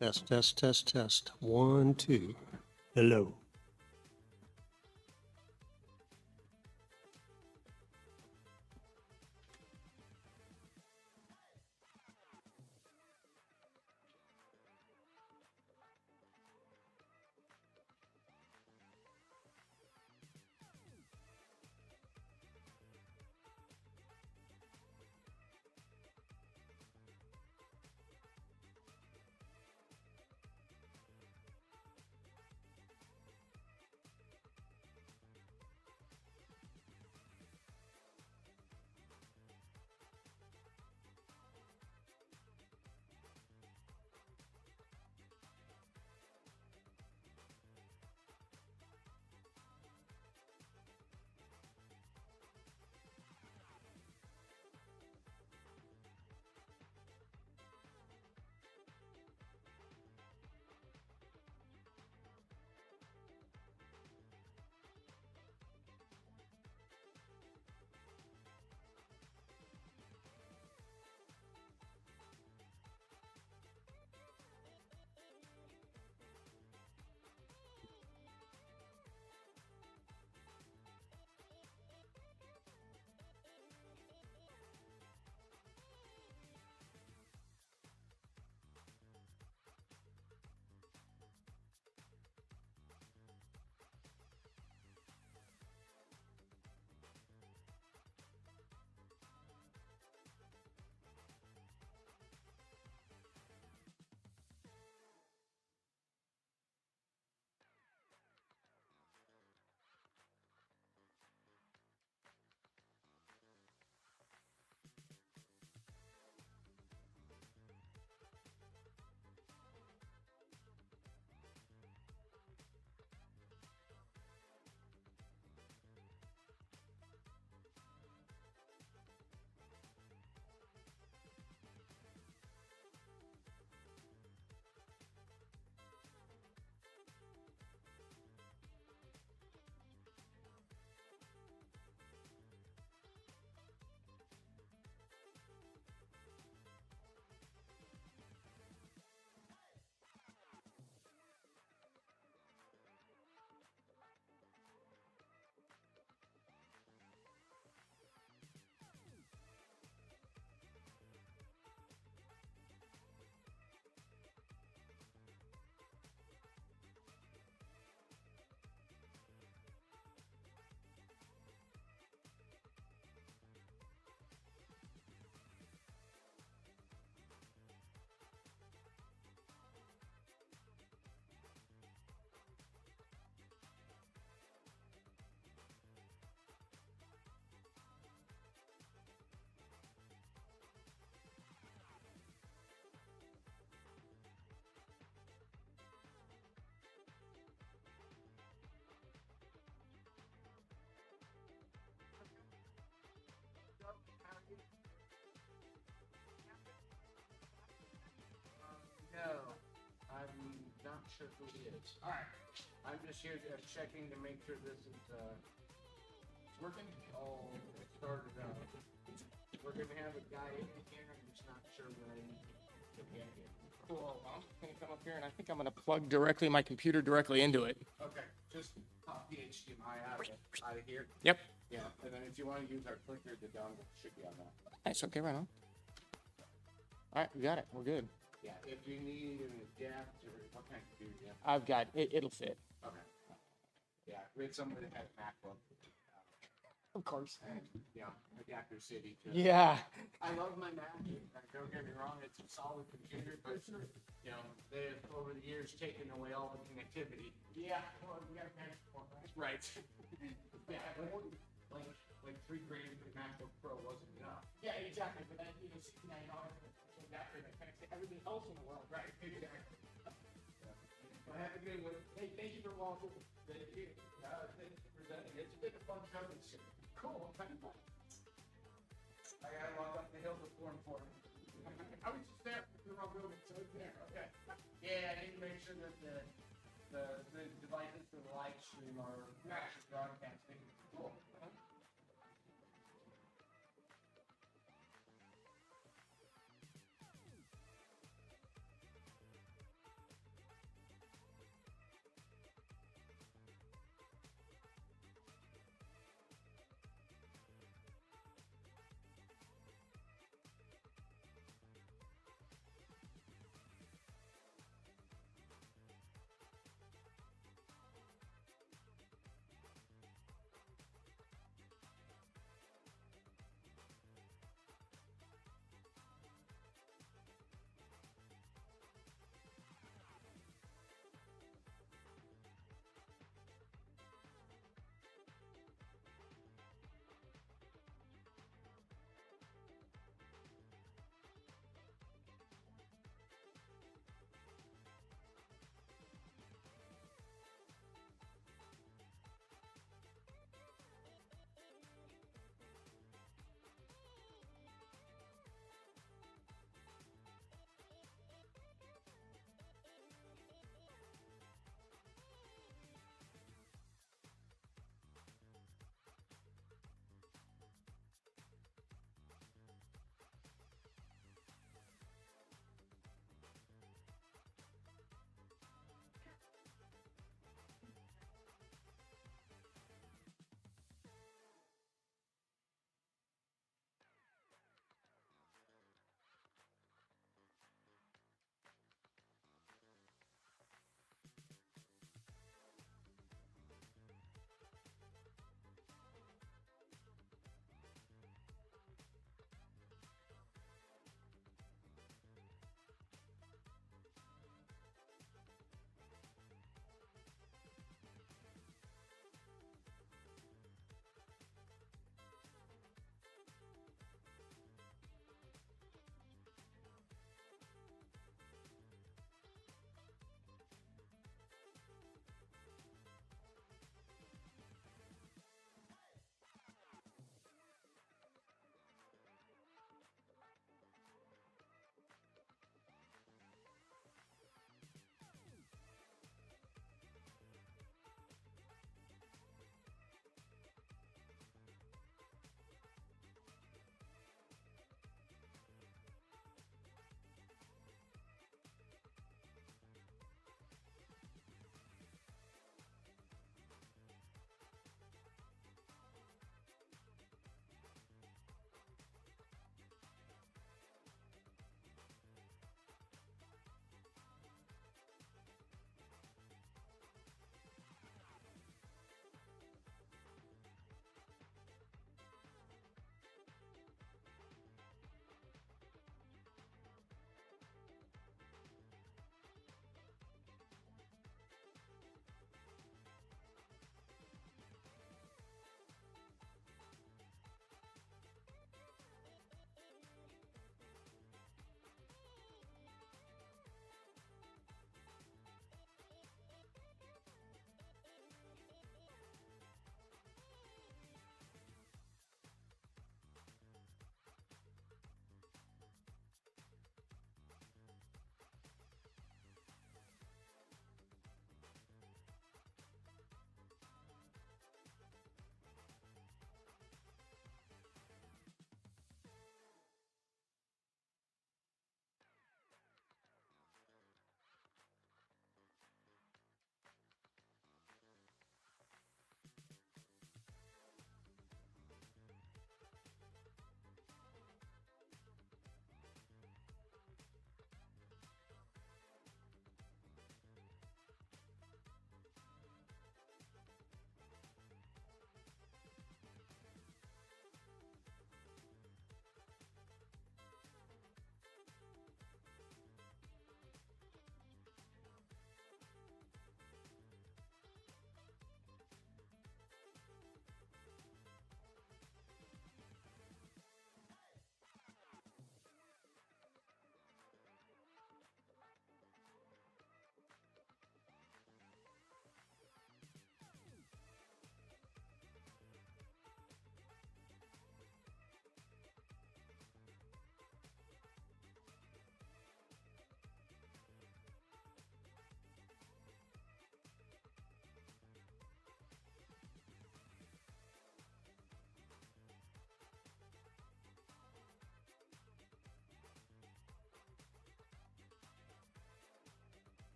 Test, test, test, test. 1, 2. Hello. No, I'm not sure who he is. All right, I'm just here checking to make sure this is it's working. Oh, it started out. We're gonna have a guy in here. I'm just not sure when to get it. Cool. I'm just gonna come up here and I think I'm gonna plug directly my computer directly into it. Okay, just pop the HDMI out of here. Yep. Yeah, and then if you want to use our clicker, the dongle should be on that. Nice. Okay, right on. All right, we got it. We're good. Yeah, if you need an adapter, what kind of computer do you have? I've got it. It'll fit. Okay. Yeah, we had someone that had a MacBook. Of course. And, you know, Adapter City too. Yeah. I love my Mac. Don't get me wrong, it's a solid computer, but you know, they've over the years taken away all the connectivity. Yeah, well, we got a MacBook, right? Right. Yeah, like $3 grand for the MacBook Pro wasn't enough. Yeah, exactly. But then you know, $69 for adapter that connects to everything else in the world, right? Exactly. Well, have a good one. Hey, thank you for walking. Thank you. Thank you for presenting. It's been a fun show this year. Cool. I gotta walk up the hill before important. I was just there for the wrong building, so it's there. Okay. Yeah, I need to make sure that the devices for the live stream are actually broadcasting. Cool.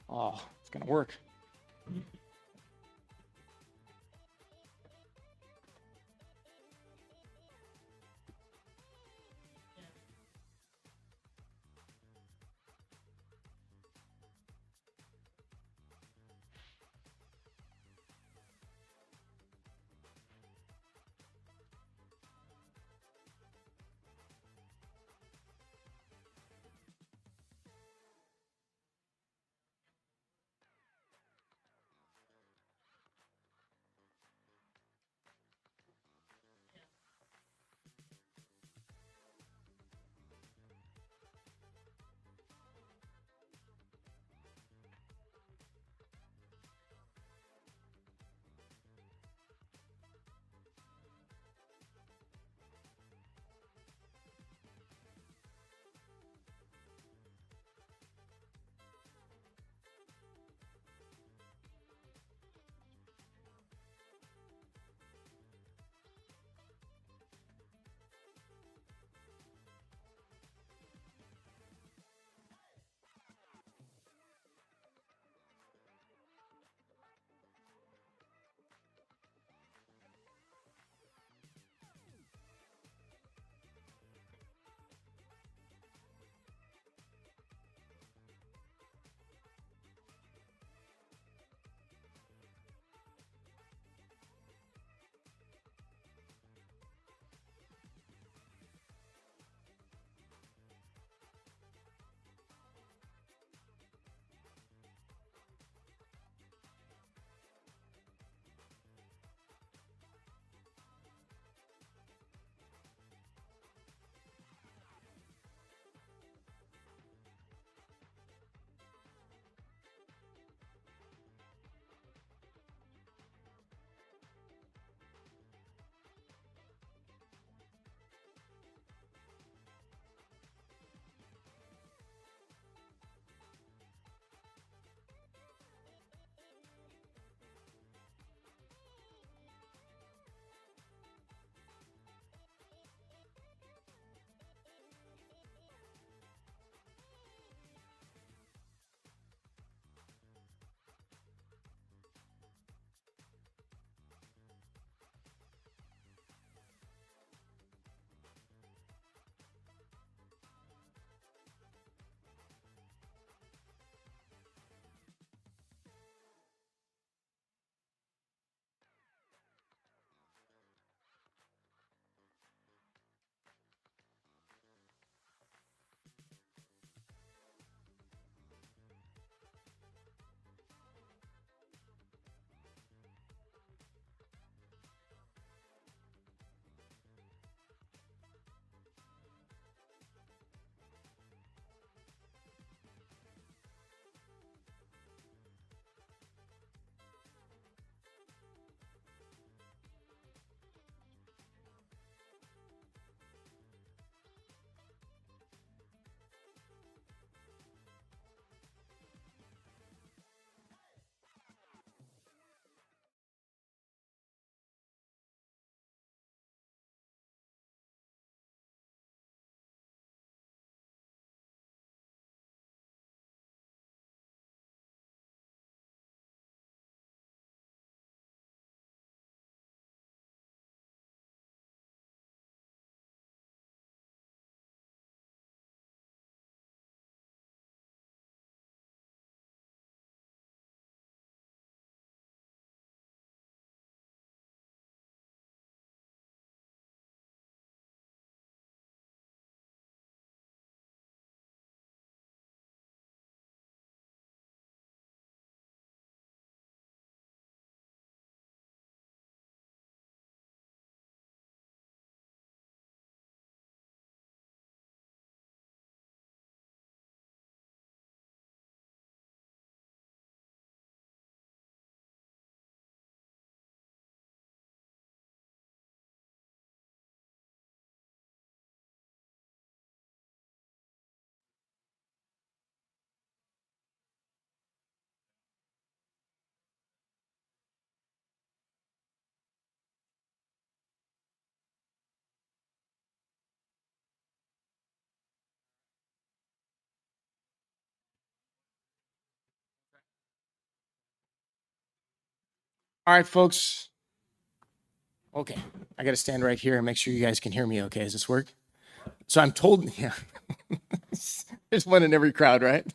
Oh, it's gonna work. All right, folks. Okay, I got to stand right here and make sure you guys can hear me okay. Does this work? So I'm told, yeah, there's one in every crowd, right?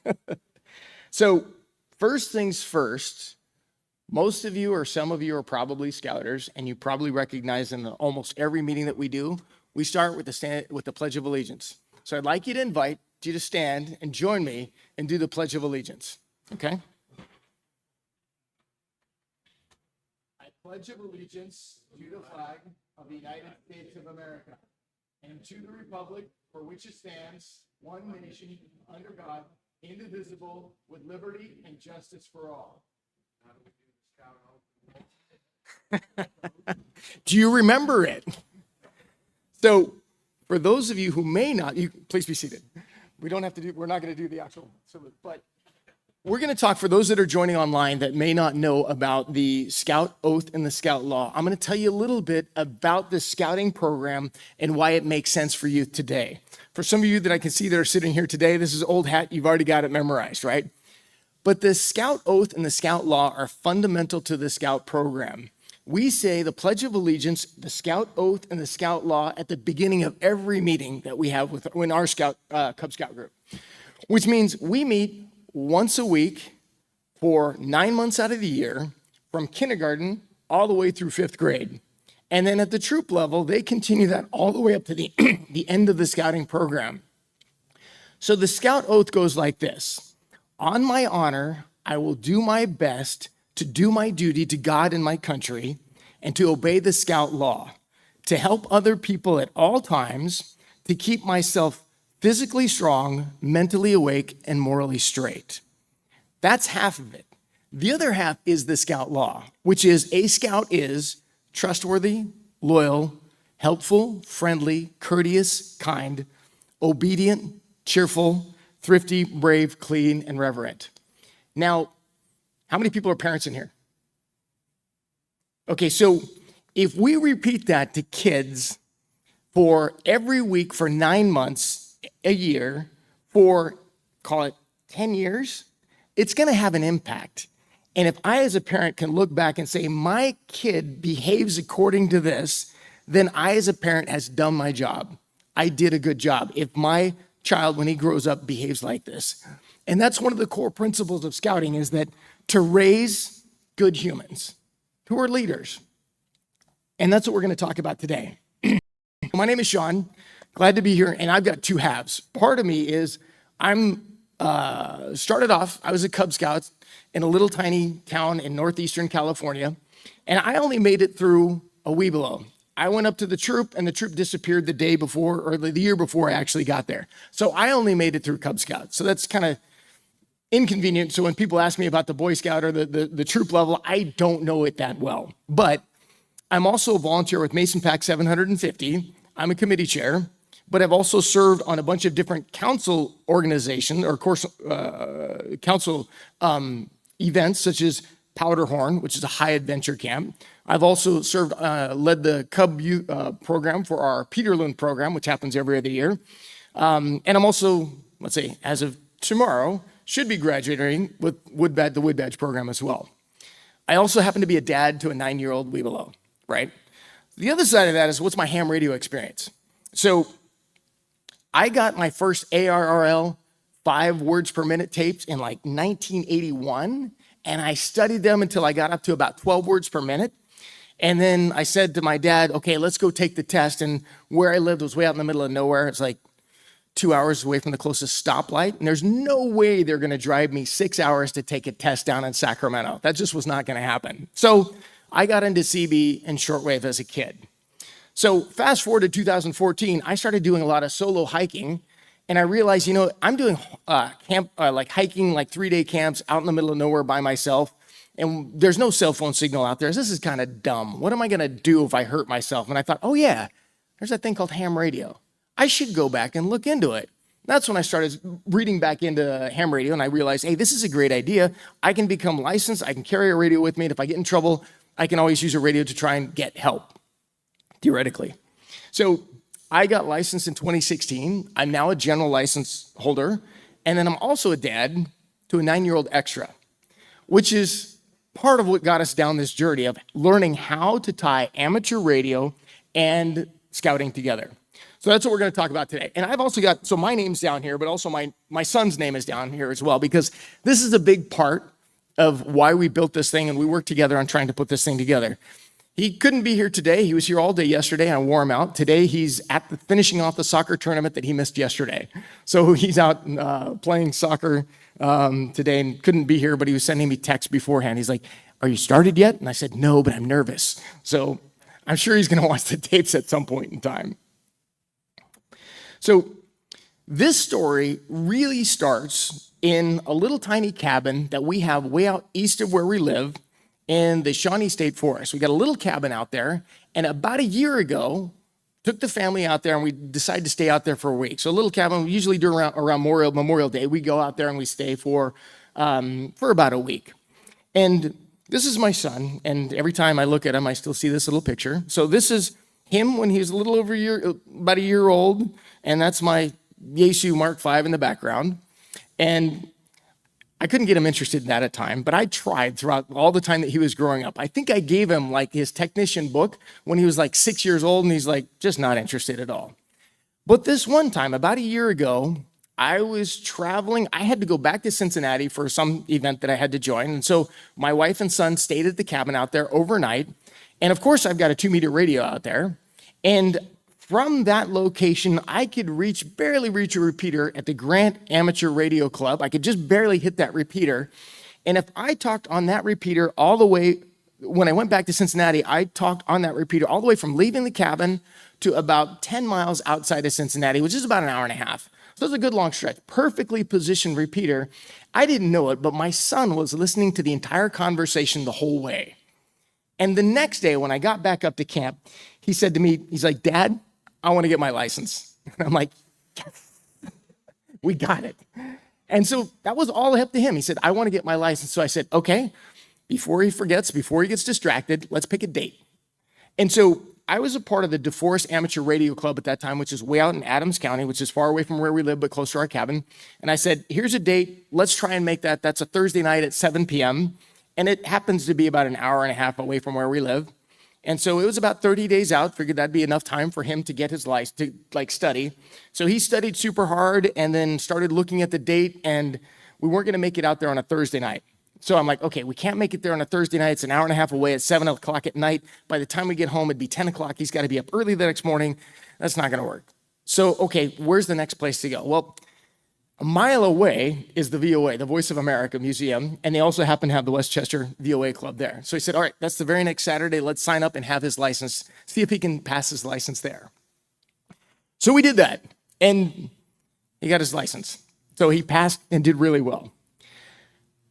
So first things first, most of you or some of you are probably Scouters, and you probably recognize in almost every meeting that we do, we start with the Pledge of Allegiance. So I'd like you to invite you to stand and join me and do the Pledge of Allegiance, okay? I pledge of allegiance to the flag of the United States of America and to the republic for which it stands, one nation, under God, indivisible, with liberty and justice for all. Do you remember it? So, for those of you who may not, please be seated. We're not going to do the actual salute, but we're going to talk for those that are joining online that may not know about the Scout Oath and the Scout Law. I'm going to tell you a little bit about the scouting program and why it makes sense for you today. For some of you that I can see that are sitting here today, this is old hat. You've already got it memorized, right? But the Scout Oath and the Scout Law are fundamental to the Scout program. We say the Pledge of Allegiance, the Scout Oath, and the Scout Law at the beginning of every meeting that we have in our Cub Scout group, which means we meet once a week for 9 months out of the year, from kindergarten all the way through 5th grade. And then at the troop level, they continue that all the way up to the, the end of the scouting program. So the Scout Oath goes like this. On my honor, I will do my best to do my duty to God and my country, and to obey the Scout Law, to help other people at all times, to keep myself physically strong, mentally awake, and morally straight. That's half of it. The other half is the Scout Law, which is a Scout is trustworthy, loyal, helpful, friendly, courteous, kind, obedient, cheerful, thrifty, brave, clean, and reverent. Now, how many people are parents in here? Okay, so if we repeat that to kids for every week for 9 months, a year, for, call it 10 years, it's going to have an impact. And if I as a parent can look back and say, my kid behaves according to this, then I as a parent has done my job. I did a good job. If my child, when he grows up, behaves like this. And that's one of the core principles of scouting, is that to raise good humans who are leaders. And that's what we're going to talk about today. My name is Sean. Glad to be here. And I've got two halves. Part of me is started off, I was a Cub Scout in a little tiny town in northeastern California. And I only made it through a wee below. I went up to the troop, and the troop disappeared the day before, or the year before I actually got there. So I only made it through Cub Scouts. So that's kind of inconvenient. So when people ask me about the Boy Scout or the troop level, I don't know it that well. But I'm also a volunteer with Mason Pack 750. I'm a committee chair, but I've also served on a bunch of different council organizations or council events, such as Powderhorn, which is a high adventure camp. I've also served, led the Cub Youth program for our Peterloon program, which happens every other year. And I'm also, let's say, as of tomorrow, should be graduating with the Wood Badge program as well. I also happen to be a dad to a 9-year-old Weebelo, right? The other side of that is, what's my ham radio experience? So I got my first ARRL 5 words per minute tapes in like 1981, and I studied them until I got up to about 12 words per minute. And then I said to my dad, okay, let's go take the test. And where I lived was way out in the middle of nowhere. It's like 2 hours away from the closest stoplight. And there's no way they're going to drive me 6 hours to take a test down in Sacramento. That just was not going to happen. So I got into CB and shortwave as a kid. So fast forward to 2014, I started doing a lot of solo hiking. And I realized, I'm doing hiking, like 3-day camps out in the middle of nowhere by myself. And there's no cell phone signal out there. This is kind of dumb. What am I going to do if I hurt myself? And I thought, oh yeah, there's that thing called ham radio. I should go back and look into it. That's when I started reading back into ham radio, and I realized, hey, this is a great idea. I can become licensed. I can carry a radio with me. And if I get in trouble, I can always use a radio to try and get help, theoretically. So I got licensed in 2016. I'm now a general license holder. And then I'm also a dad to a 9-year-old extra, which is part of what got us down this journey of learning how to tie amateur radio and scouting together. So that's what we're going to talk about today. And I've also got, so my name's down here, but also my son's name is down here as well, because this is a big part of why we built this thing and we worked together on trying to put this thing together. He couldn't be here today. He was here all day yesterday. I wore him out. Today, he's finishing off the soccer tournament that he missed yesterday. So he's out playing soccer today and couldn't be here, but he was sending me texts beforehand. He's like, "Are you started yet?" And I said, "No, but I'm nervous." So I'm sure he's going to watch the tapes at some point in time. So this story really starts in a little tiny cabin that we have way out east of where we live in the Shawnee State Forest. We got a little cabin out there, and about a year ago, took the family out there and we decided to stay out there for a week. So a little cabin, we usually do around Memorial Day. We go out there and we stay for about a week. And this is my son, and every time I look at him, I still see this little picture. So this is him when he was a little over about a year old, and that's my Yaesu Mark V in the background. And I couldn't get him interested in that at time, but I tried throughout all the time that he was growing up. I think I gave him like his technician book when he was like 6 years old, and he's like just not interested at all. But this one time, about a year ago, I was traveling. I had to go back to Cincinnati for some event that I had to join. And so my wife and son stayed at the cabin out there overnight. And of course, I've got a 2-meter radio out there. And from that location, I could barely reach a repeater at the Grant Amateur Radio Club. I could just barely hit that repeater. And if I talked on that repeater all the way, when I went back to Cincinnati, I talked on that repeater all the way from leaving the cabin to about 10 miles outside of Cincinnati, which is about an hour and a half. So it's a good long stretch, perfectly positioned repeater. I didn't know it, but my son was listening to the entire conversation the whole way. And the next day when I got back up to camp, he said to me, he's like, "Dad, I want to get my license." And I'm like, "Yes, we got it." And so that was all up to him. He said, "I want to get my license." So I said, "Okay, before he forgets, before he gets distracted, let's pick a date." And so I was a part of the DeForest Amateur Radio Club at that time, which is way out in Adams County, which is far away from where we live, but close to our cabin. And I said, "Here's a date. Let's try and make that. That's a Thursday night at 7 p.m. And it happens to be about an hour and a half away from where we live. And so it was about 30 days out. Figured that'd be enough time for him to get his license, to study. So he studied super hard and then started looking at the date, and we weren't going to make it out there on a Thursday night. So I'm like, okay, we can't make it there on a Thursday night. It's an hour and a half away at 7 o'clock at night. By the time we get home, it'd be 10 o'clock. He's got to be up early the next morning. That's not going to work. So, okay, where's the next place to go? Well, a mile away is the VOA, the Voice of America Museum, and they also happen to have the Westchester VOA Club there. So he said, all right, that's the very next Saturday. Let's sign up and have his license, see if he can pass his license there. So we did that, and he got his license. So he passed and did really well.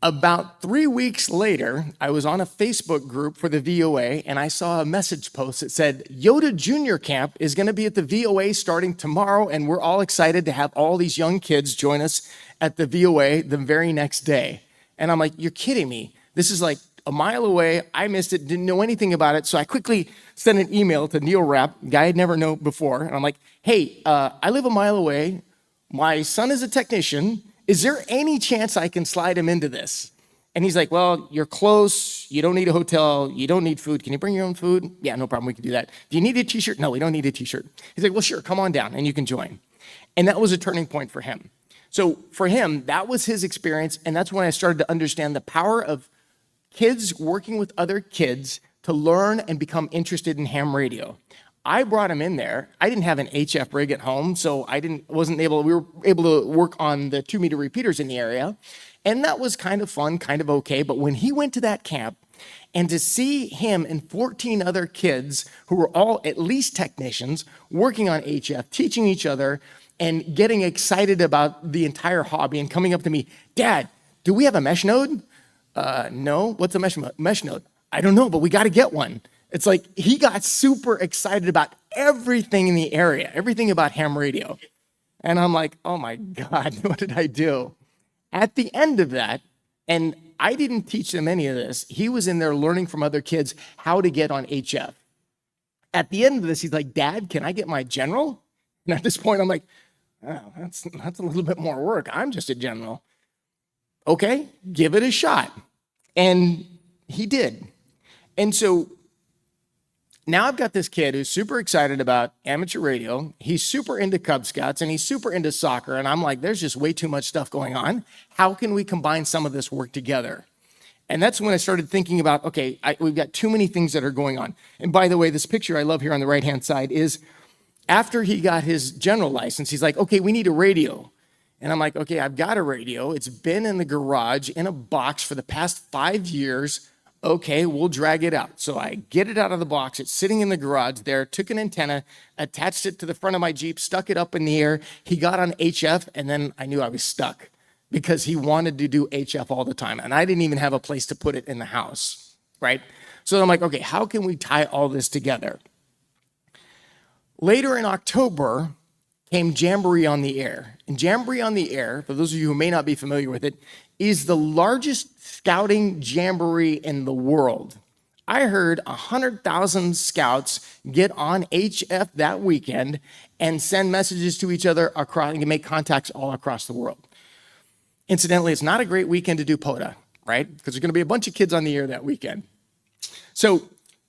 About 3 weeks later, I was on a Facebook group for the VOA, and I saw a message post that said, Yoda Junior Camp is going to be at the VOA starting tomorrow, and we're all excited to have all these young kids join us at the VOA the very next day. And I'm like, you're kidding me. This is like a mile away. I missed it, didn't know anything about it. So I quickly sent an email to Neil Rapp, a guy I'd never known before. And I'm like, hey, I live a mile away. My son is a technician. Is there any chance I can slide him into this? And he's like, well, you're close. You don't need a hotel. You don't need food. Can you bring your own food? Yeah, no problem. We can do that. Do you need a t-shirt? No, we don't need a t-shirt. He's like, well, sure, come on down and you can join. And that was a turning point for him. So for him, that was his experience. And that's when I started to understand the power of kids working with other kids to learn and become interested in ham radio. I brought him in there. I didn't have an HF rig at home, so we were able to work on the 2-meter repeaters in the area. And that was kind of fun, kind of okay. But when he went to that camp and to see him and 14 other kids who were all at least technicians working on HF, teaching each other and getting excited about the entire hobby and coming up to me, Dad, do we have a mesh node? No. What's a mesh node? I don't know, but we got to get one. It's like he got super excited about everything in the area, everything about ham radio. And I'm like, oh my God, what did I do? At the end of that, and I didn't teach them any of this, he was in there learning from other kids how to get on HF. At the end of this, he's like, Dad, can I get my general? And at this point, I'm like, oh, that's a little bit more work. I'm just a general. Okay, give it a shot. And he did. And so now I've got this kid who's super excited about amateur radio. He's super into Cub Scouts and he's super into soccer. And I'm like, there's just way too much stuff going on. How can we combine some of this work together? And that's when I started thinking about, okay, we've got too many things that are going on. And by the way, this picture I love here on the right-hand side is after he got his general license, he's like, okay, we need a radio. And I'm like, okay, I've got a radio. It's been in the garage in a box for the past 5 years. Okay, we'll drag it out. So I get it out of the box. It's sitting in the garage there, took an antenna, attached it to the front of my Jeep, stuck it up in the air. He got on HF, and then I knew I was stuck because he wanted to do HF all the time. And I didn't even have a place to put it in the house, right? So I'm like, okay, how can we tie all this together? Later in October came Jamboree on the Air. And Jamboree on the Air, for those of you who may not be familiar with it, is the largest scouting jamboree in the world. I heard 100,000 scouts get on HF that weekend and send messages to each other across and make contacts all across the world. Incidentally, it's not a great weekend to do POTA, right? Because there's going to be a bunch of kids on the air that weekend. So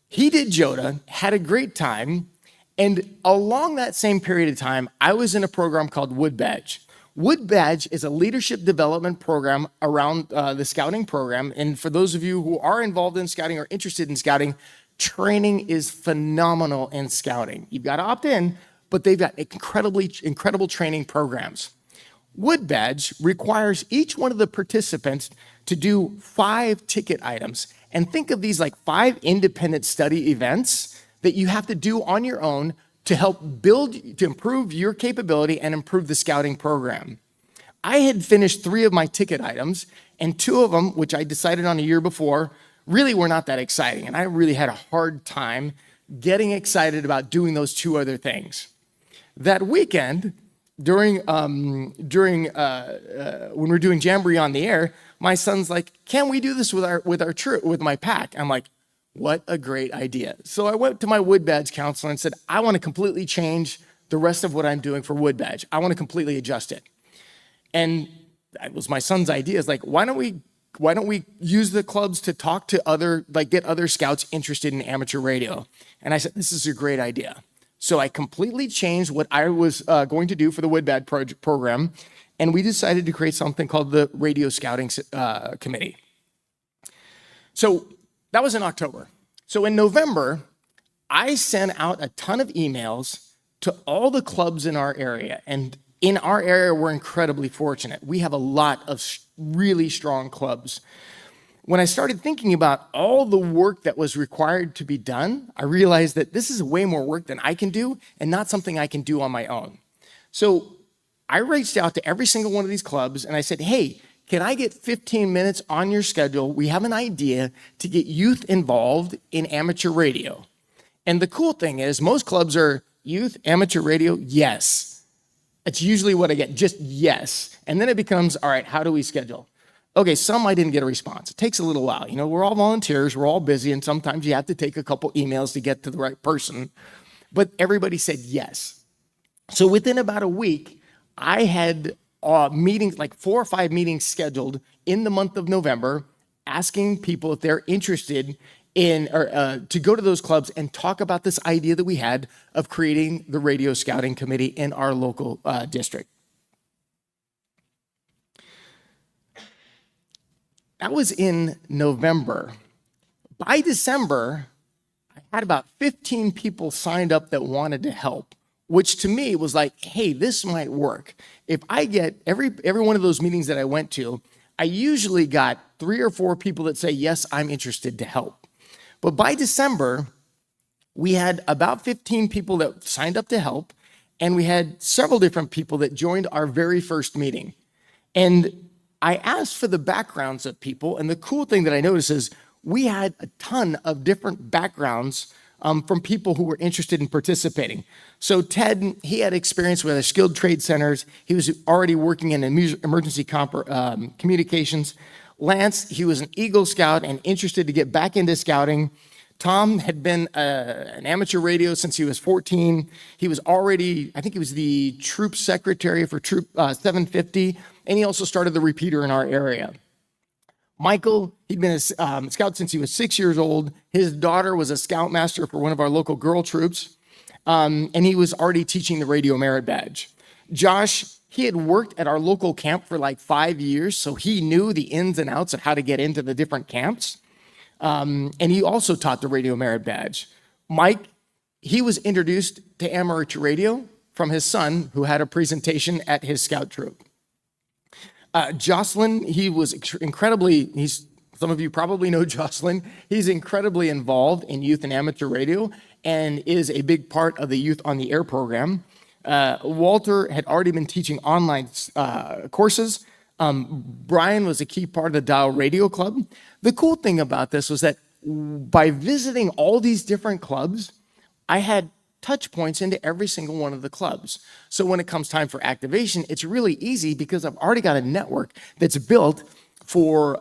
he did JOTA, had a great time, and along that same period of time, I was in a program called Wood Badge. Wood Badge is a leadership development program around the scouting program. And for those of you who are involved in scouting or interested in scouting, training is phenomenal in scouting. You've got to opt in, but they've got incredible training programs. Wood Badge requires each one of the participants to do 5 ticket items. And think of these like 5 independent study events that you have to do on your own to help to improve your capability and improve the scouting program. I had finished 3 of my ticket items, and 2 of them, which I decided on a year before, really were not that exciting. And I really had a hard time getting excited about doing those 2 other things. That weekend, when we're doing Jamboree on the Air, my son's like, can we do this with my pack? I'm like, what a great idea. So I went to my Wood Badge counselor and said, I want to completely change the rest of what I'm doing for Wood Badge. I want to completely adjust it. And that was my son's idea. Is like, why don't we use the clubs to talk to get other scouts interested in amateur radio? And I said, this is a great idea. So I completely changed what I was going to do for the Wood Badge program. And we decided to create something called the Radio Scouting Committee. So that was in October. So in November, I sent out a ton of emails to all the clubs in our area. And in our area, we're incredibly fortunate. We have a lot of really strong clubs. When I started thinking about all the work that was required to be done, I realized that this is way more work than I can do and not something I can do on my own. So I reached out to every single one of these clubs and I said, hey, can I get 15 minutes on your schedule? We have an idea to get youth involved in amateur radio. And the cool thing is most clubs are youth, amateur radio, yes. It's usually what I get, just yes. And then it becomes, all right, how do we schedule? Okay, some I didn't get a response. It takes a little while. You know, we're all volunteers, we're all busy, and sometimes you have to take a couple emails to get to the right person. But everybody said yes. So within about a week, I had meetings, like 4 or 5 meetings scheduled in the month of November, asking people if they're interested in to go to those clubs and talk about this idea that we had of creating the Radio Scouting Committee in our local district. That was in November. By December, I had about 15 people signed up that wanted to help, which to me was like, hey, this might work. If I get every one of those meetings that I went to, I usually got 3 or 4 people that say, yes, I'm interested to help. But by December, we had about 15 people that signed up to help, and we had several different people that joined our very first meeting. And I asked for the backgrounds of people, and the cool thing that I noticed is we had a ton of different backgrounds from people who were interested in participating. So Ted, he had experience with skilled trade centers. He was already working in emergency communications. Lance, he was an Eagle Scout and interested to get back into scouting. Tom had been an amateur radio since he was 14. He was already, I think he was the troop secretary for Troop 750, and he also started the repeater in our area. Michael, he'd been a scout since he was 6 years old. His daughter was a scoutmaster for one of our local girl troops, and he was already teaching the radio merit badge. Josh, he had worked at our local camp for like 5 years, so he knew the ins and outs of how to get into the different camps. And he also taught the radio merit badge. Mike, he was introduced to amateur radio from his son, who had a presentation at his scout troop. Jocelyn, he was some of you probably know Jocelyn. He's incredibly involved in youth and amateur radio and is a big part of the Youth on the Air program. Walter had already been teaching online courses. Brian was a key part of the Dial Radio Club. The cool thing about this was that by visiting all these different clubs, I had touch points into every single one of the clubs. So when it comes time for activation, it's really easy because I've already got a network that's built for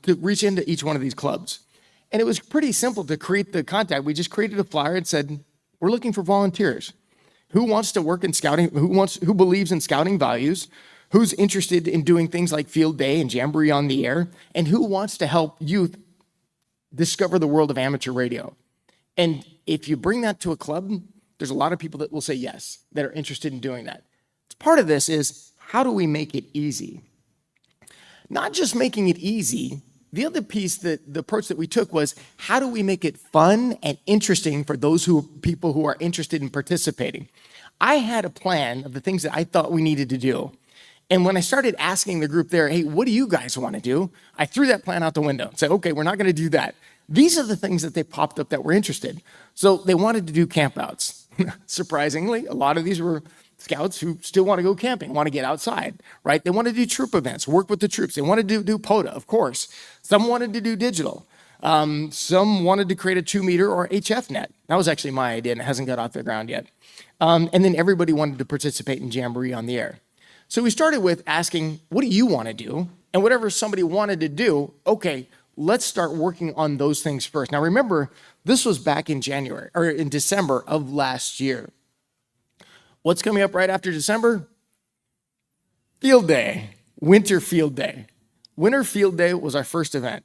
to reach into each one of these clubs. And it was pretty simple to create the contact. We just created a flyer and said, we're looking for volunteers. Who wants to work in scouting? Who believes in scouting values? Who's interested in doing things like field day and jamboree on the air? And who wants to help youth discover the world of amateur radio? And if you bring that to a club, there's a lot of people that will say yes, that are interested in doing that. Part of this is, how do we make it easy? Not just making it easy. The other piece, the approach that we took was, how do we make it fun and interesting for those people who are interested in participating? I had a plan of the things that I thought we needed to do. And when I started asking the group there, hey, what do you guys want to do? I threw that plan out the window and said, okay, we're not going to do that. These are the things that they popped up that were interested. So they wanted to do campouts. Surprisingly, a lot of these were scouts who still want to go camping, want to get outside, right? They want to do troop events, work with the troops. They wanted to do POTA, of course. Some wanted to do digital. Some wanted to create a 2-meter or HF net. That was actually my idea, and it hasn't got off the ground yet. And then everybody wanted to participate in Jamboree on the Air. So we started with asking, what do you want to do? And whatever somebody wanted to do, okay, let's start working on those things first. Now remember, this was back in January, or in December of last year. What's coming up right after December? Field Day, Winter Field Day. Winter Field Day was our first event.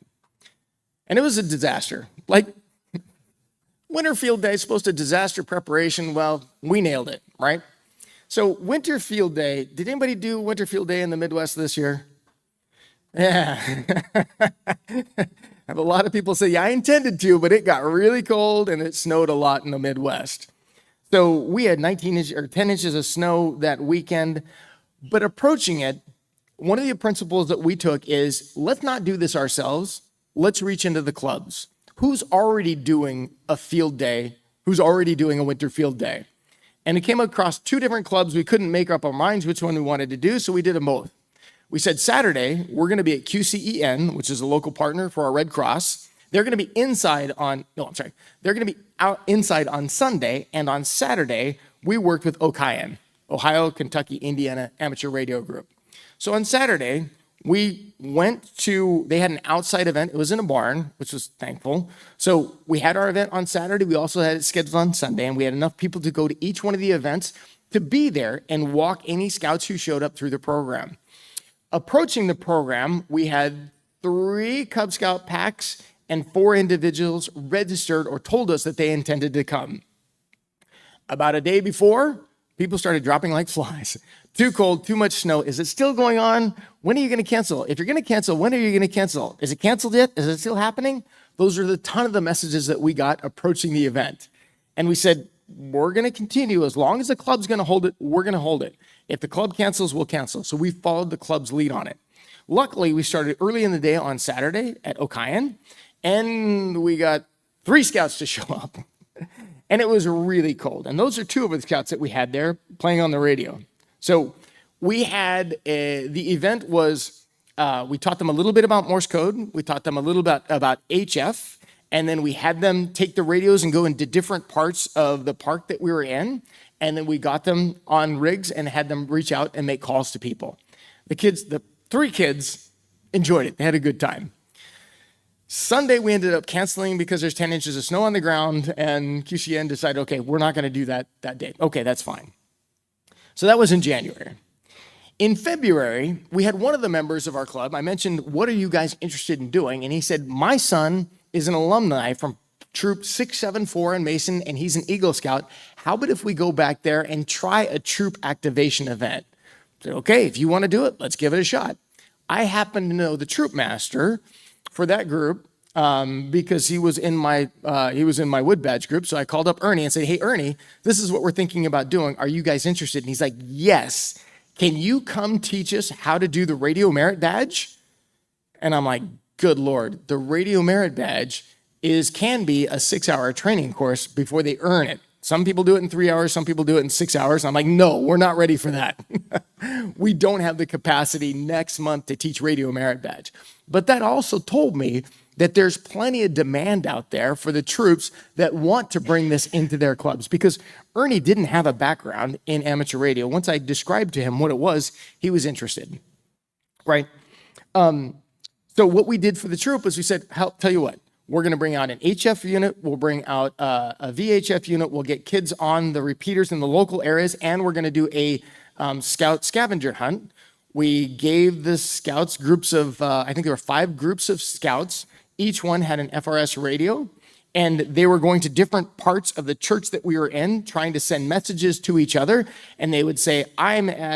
And it was a disaster. Like, Winter Field Day is supposed to disaster preparation. Well, we nailed it, right? So Winter Field Day, did anybody do Winter Field Day in the Midwest this year? Yeah. I have a lot of people say, yeah, I intended to, but it got really cold and it snowed a lot in the Midwest. So we had 10 inches of snow that weekend, but approaching it, one of the principles that we took is, let's not do this ourselves. Let's reach into the clubs. Who's already doing a field day? Who's already doing a winter field day? And it came across 2 different clubs. We couldn't make up our minds which one we wanted to do, so we did them both. We said Saturday, we're going to be at QCEN, which is a local partner for our Red Cross. They're going to be they're going to be out inside on Sunday, and on Saturday, we worked with OKIN, Ohio, Kentucky, Indiana Amateur Radio Group. So on Saturday, we they had an outside event. It was in a barn, which was thankful. So we had our event on Saturday. We also had it scheduled on Sunday, and we had enough people to go to each one of the events to be there and walk any scouts who showed up through the program. Approaching the program, we had 3 Cub Scout packs and 4 individuals registered or told us that they intended to come. About a day before, people started dropping like flies. Too cold, too much snow. Is it still going on? When are you going to cancel? If you're going to cancel, when are you going to cancel? Is it canceled yet? Is it still happening? Those are the ton of the messages that we got approaching the event. And we said, we're going to continue. As long as the club's going to hold it, we're going to hold it. If the club cancels, we'll cancel. So we followed the club's lead on it. Luckily, we started early in the day on Saturday at OKIN, and we got 3 scouts to show up. And it was really cold. And those are 2 of the scouts that we had there playing on the radio. So we had, the event was, we taught them a little bit about Morse code. We taught them a little bit about HF. And then we had them take the radios and go into different parts of the park that we were in. And then we got them on rigs and had them reach out and make calls to people. The 3 kids enjoyed it. They had a good time. Sunday, we ended up canceling because there's 10 inches of snow on the ground, and QCN decided, okay, we're not going to do that day. Okay, that's fine. So that was in January. In February, we had one of the members of our club. I mentioned, what are you guys interested in doing? And he said, my son is an alumni from Troop 674 in Mason, and he's an Eagle Scout. How about if we go back there and try a troop activation event? I said, okay, if you want to do it, let's give it a shot. I happen to know the troop master for that group because he was in my Wood Badge group. So I called up Ernie and said, hey, Ernie, this is what we're thinking about doing. Are you guys interested? And he's like, yes. Can you come teach us how to do the Radio Merit Badge? And I'm like, good Lord, the Radio Merit Badge can be a 6-hour training course before they earn it. Some people do it in 3 hours, some people do it in 6 hours. I'm like, no, we're not ready for that. We don't have the capacity next month to teach Radio Merit Badge. But that also told me that there's plenty of demand out there for the troops that want to bring this into their clubs, because Ernie didn't have a background in amateur radio. Once I described to him what it was, he was interested, right? So what we did for the troop was we said, tell you what, we're going to bring out an HF unit, we'll bring out a VHF unit, we'll get kids on the repeaters in the local areas, and we're going to do a scout scavenger hunt. We gave the scouts groups of, I think there were 5 groups of scouts. Each one had an FRS radio, and they were going to different parts of the church that we were in, trying to send messages to each other. And they would say,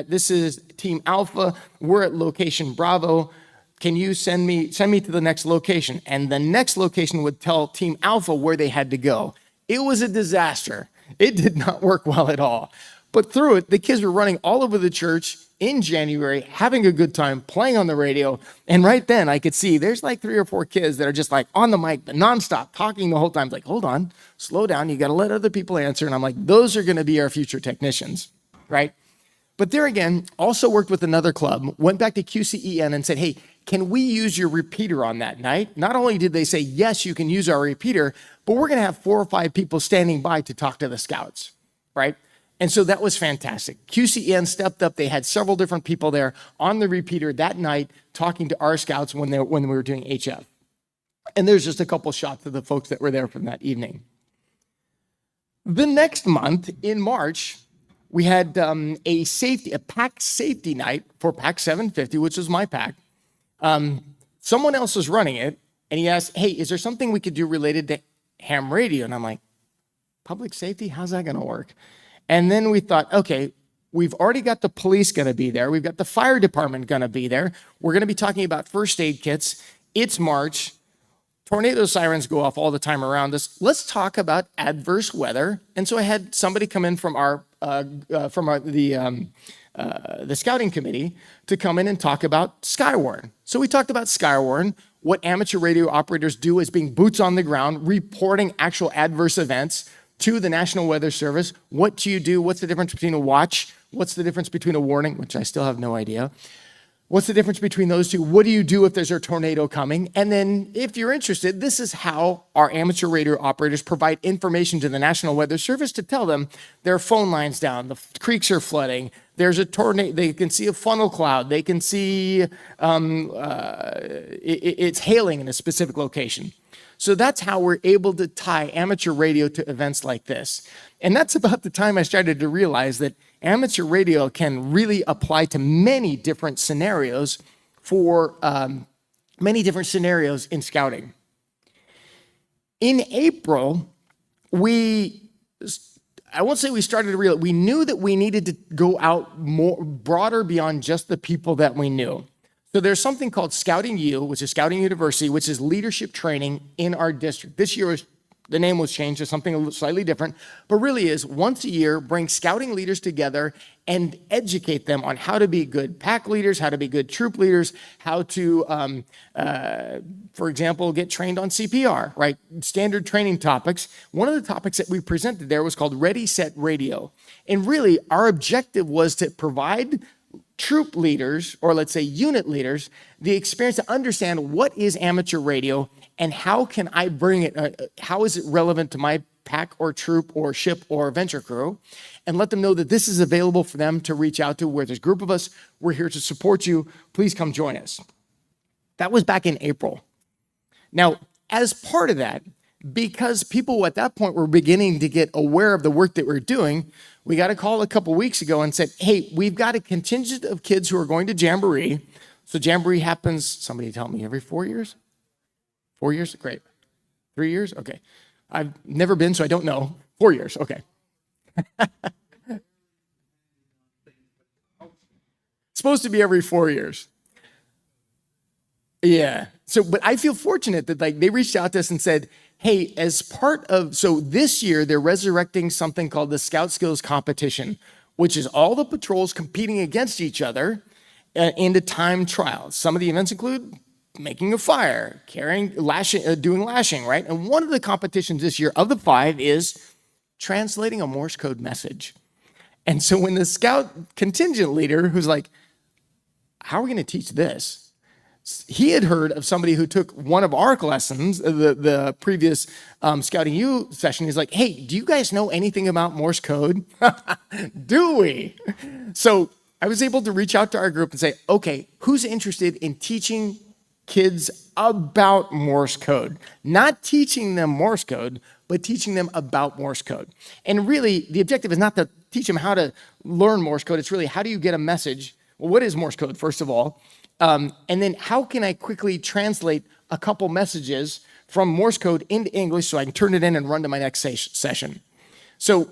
this is Team Alpha, we're at location Bravo. Can you send me to the next location? And the next location would tell Team Alpha where they had to go. It was a disaster. It did not work well at all. But through it, the kids were running all over the church in January, having a good time, playing on the radio. And right then I could see there's like 3 or 4 kids that are just like on the mic, nonstop, talking the whole time. Like, hold on, slow down. You got to let other people answer. And I'm like, those are going to be our future technicians, right? But there again, also worked with another club, went back to QCEN and said, hey, can we use your repeater on that night? Not only did they say, yes, you can use our repeater, but we're going to have 4 or 5 people standing by to talk to the scouts, right? And so that was fantastic. QCEN stepped up. They had several different people there on the repeater that night talking to our scouts when we were doing HF. And there's just a couple shots of the folks that were there from that evening. The next month, in March, we had a pack safety night for Pack 750, which was my pack. Someone else was running it, and he asked, hey, is there something we could do related to ham radio? And I'm like, public safety? How's that going to work? And then we thought, okay, we've already got the police going to be there. We've got the fire department going to be there. We're going to be talking about first aid kits. It's March. Tornado sirens go off all the time around us. Let's talk about adverse weather. And so I had somebody come in from the scouting committee to come in and talk about Skywarn. So we talked about Skywarn, what amateur radio operators do as being boots on the ground, reporting actual adverse events to the National Weather Service. What do you do? What's the difference between a watch? What's the difference between a warning, which I still have no idea. What's the difference between those two? What do you do if there's a tornado coming? And then if you're interested, this is how our amateur radio operators provide information to the National Weather Service to tell them their phone lines down, the creeks are flooding, there's a tornado, they can see a funnel cloud, they can see it's hailing in a specific location. So that's how we're able to tie amateur radio to events like this. And that's about the time I started to realize that amateur radio can really apply to many different scenarios in scouting. In April, I won't say we started to realize, we knew that we needed to go out more broader beyond just the people that we knew. So there's something called Scouting U, which is Scouting University, which is leadership training in our district. This year, the name was changed to something slightly different, but really is once a year, bring scouting leaders together and educate them on how to be good pack leaders, how to be good troop leaders, how to, for example, get trained on CPR, right? Standard training topics. One of the topics that we presented there was called Ready, Set, Radio. And really, our objective was to provide troop leaders, or let's say unit leaders, the experience to understand what is amateur radio and how can I bring it, how is it relevant to my pack or troop or ship or venture crew, and let them know that this is available for them to reach out to, where there's a group of us, we're here to support you, please come join us. That was back in April. Now, as part of that, because people at that point were beginning to get aware of the work that we're doing, we got a call a couple weeks ago and said, hey, we've got a contingent of kids who are going to Jamboree. So Jamboree happens, somebody tell me, every 4 years? 4 years? Great. 3 years? Okay. I've never been, so I don't know. 4 years. Okay. Supposed to be every 4 years. Yeah. So, but I feel fortunate that they reached out to us and said, hey, as part of, so this year they're resurrecting something called the Scout Skills Competition, which is all the patrols competing against each other into time trials. Some of the events include making a fire, carrying, lashing, doing lashing, right? And one of the competitions this year of the 5 is translating a Morse code message. And so when the scout contingent leader, who's like, how are we going to teach this? He had heard of somebody who took one of our lessons, the previous Scouting U session. He's like, hey, do you guys know anything about Morse code? Do we? So I was able to reach out to our group and say, okay, who's interested in teaching kids about Morse code? Not teaching them Morse code, but teaching them about Morse code. And really, the objective is not to teach them how to learn Morse code. It's really, how do you get a message? Well, what is Morse code, first of all? And then how can I quickly translate a couple messages from Morse code into English so I can turn it in and run to my next session? So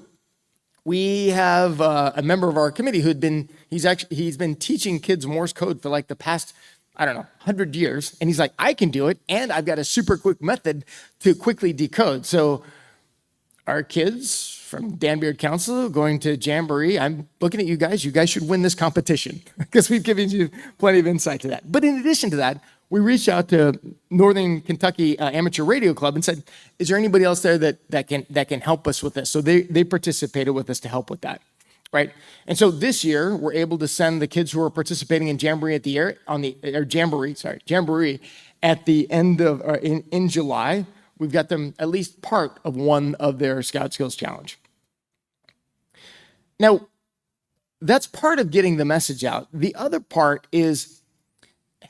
we have a member of our committee he's been teaching kids Morse code for like the past, 100 years. And he's like, I can do it. And I've got a super quick method to quickly decode. So our kids from Danbeard Council going to Jamboree, I'm looking at you guys. You guys should win this competition because we've given you plenty of insight to that. But in addition to that, we reached out to Northern Kentucky Amateur Radio Club and said, is there anybody else there that can help us with this? So they participated with us to help with that, right? And so this year, we're able to send the kids who are participating in Jamboree Jamboree at the end of, in July. We've got them at least part of one of their Scout Skills Challenge. Now, that's part of getting the message out. The other part is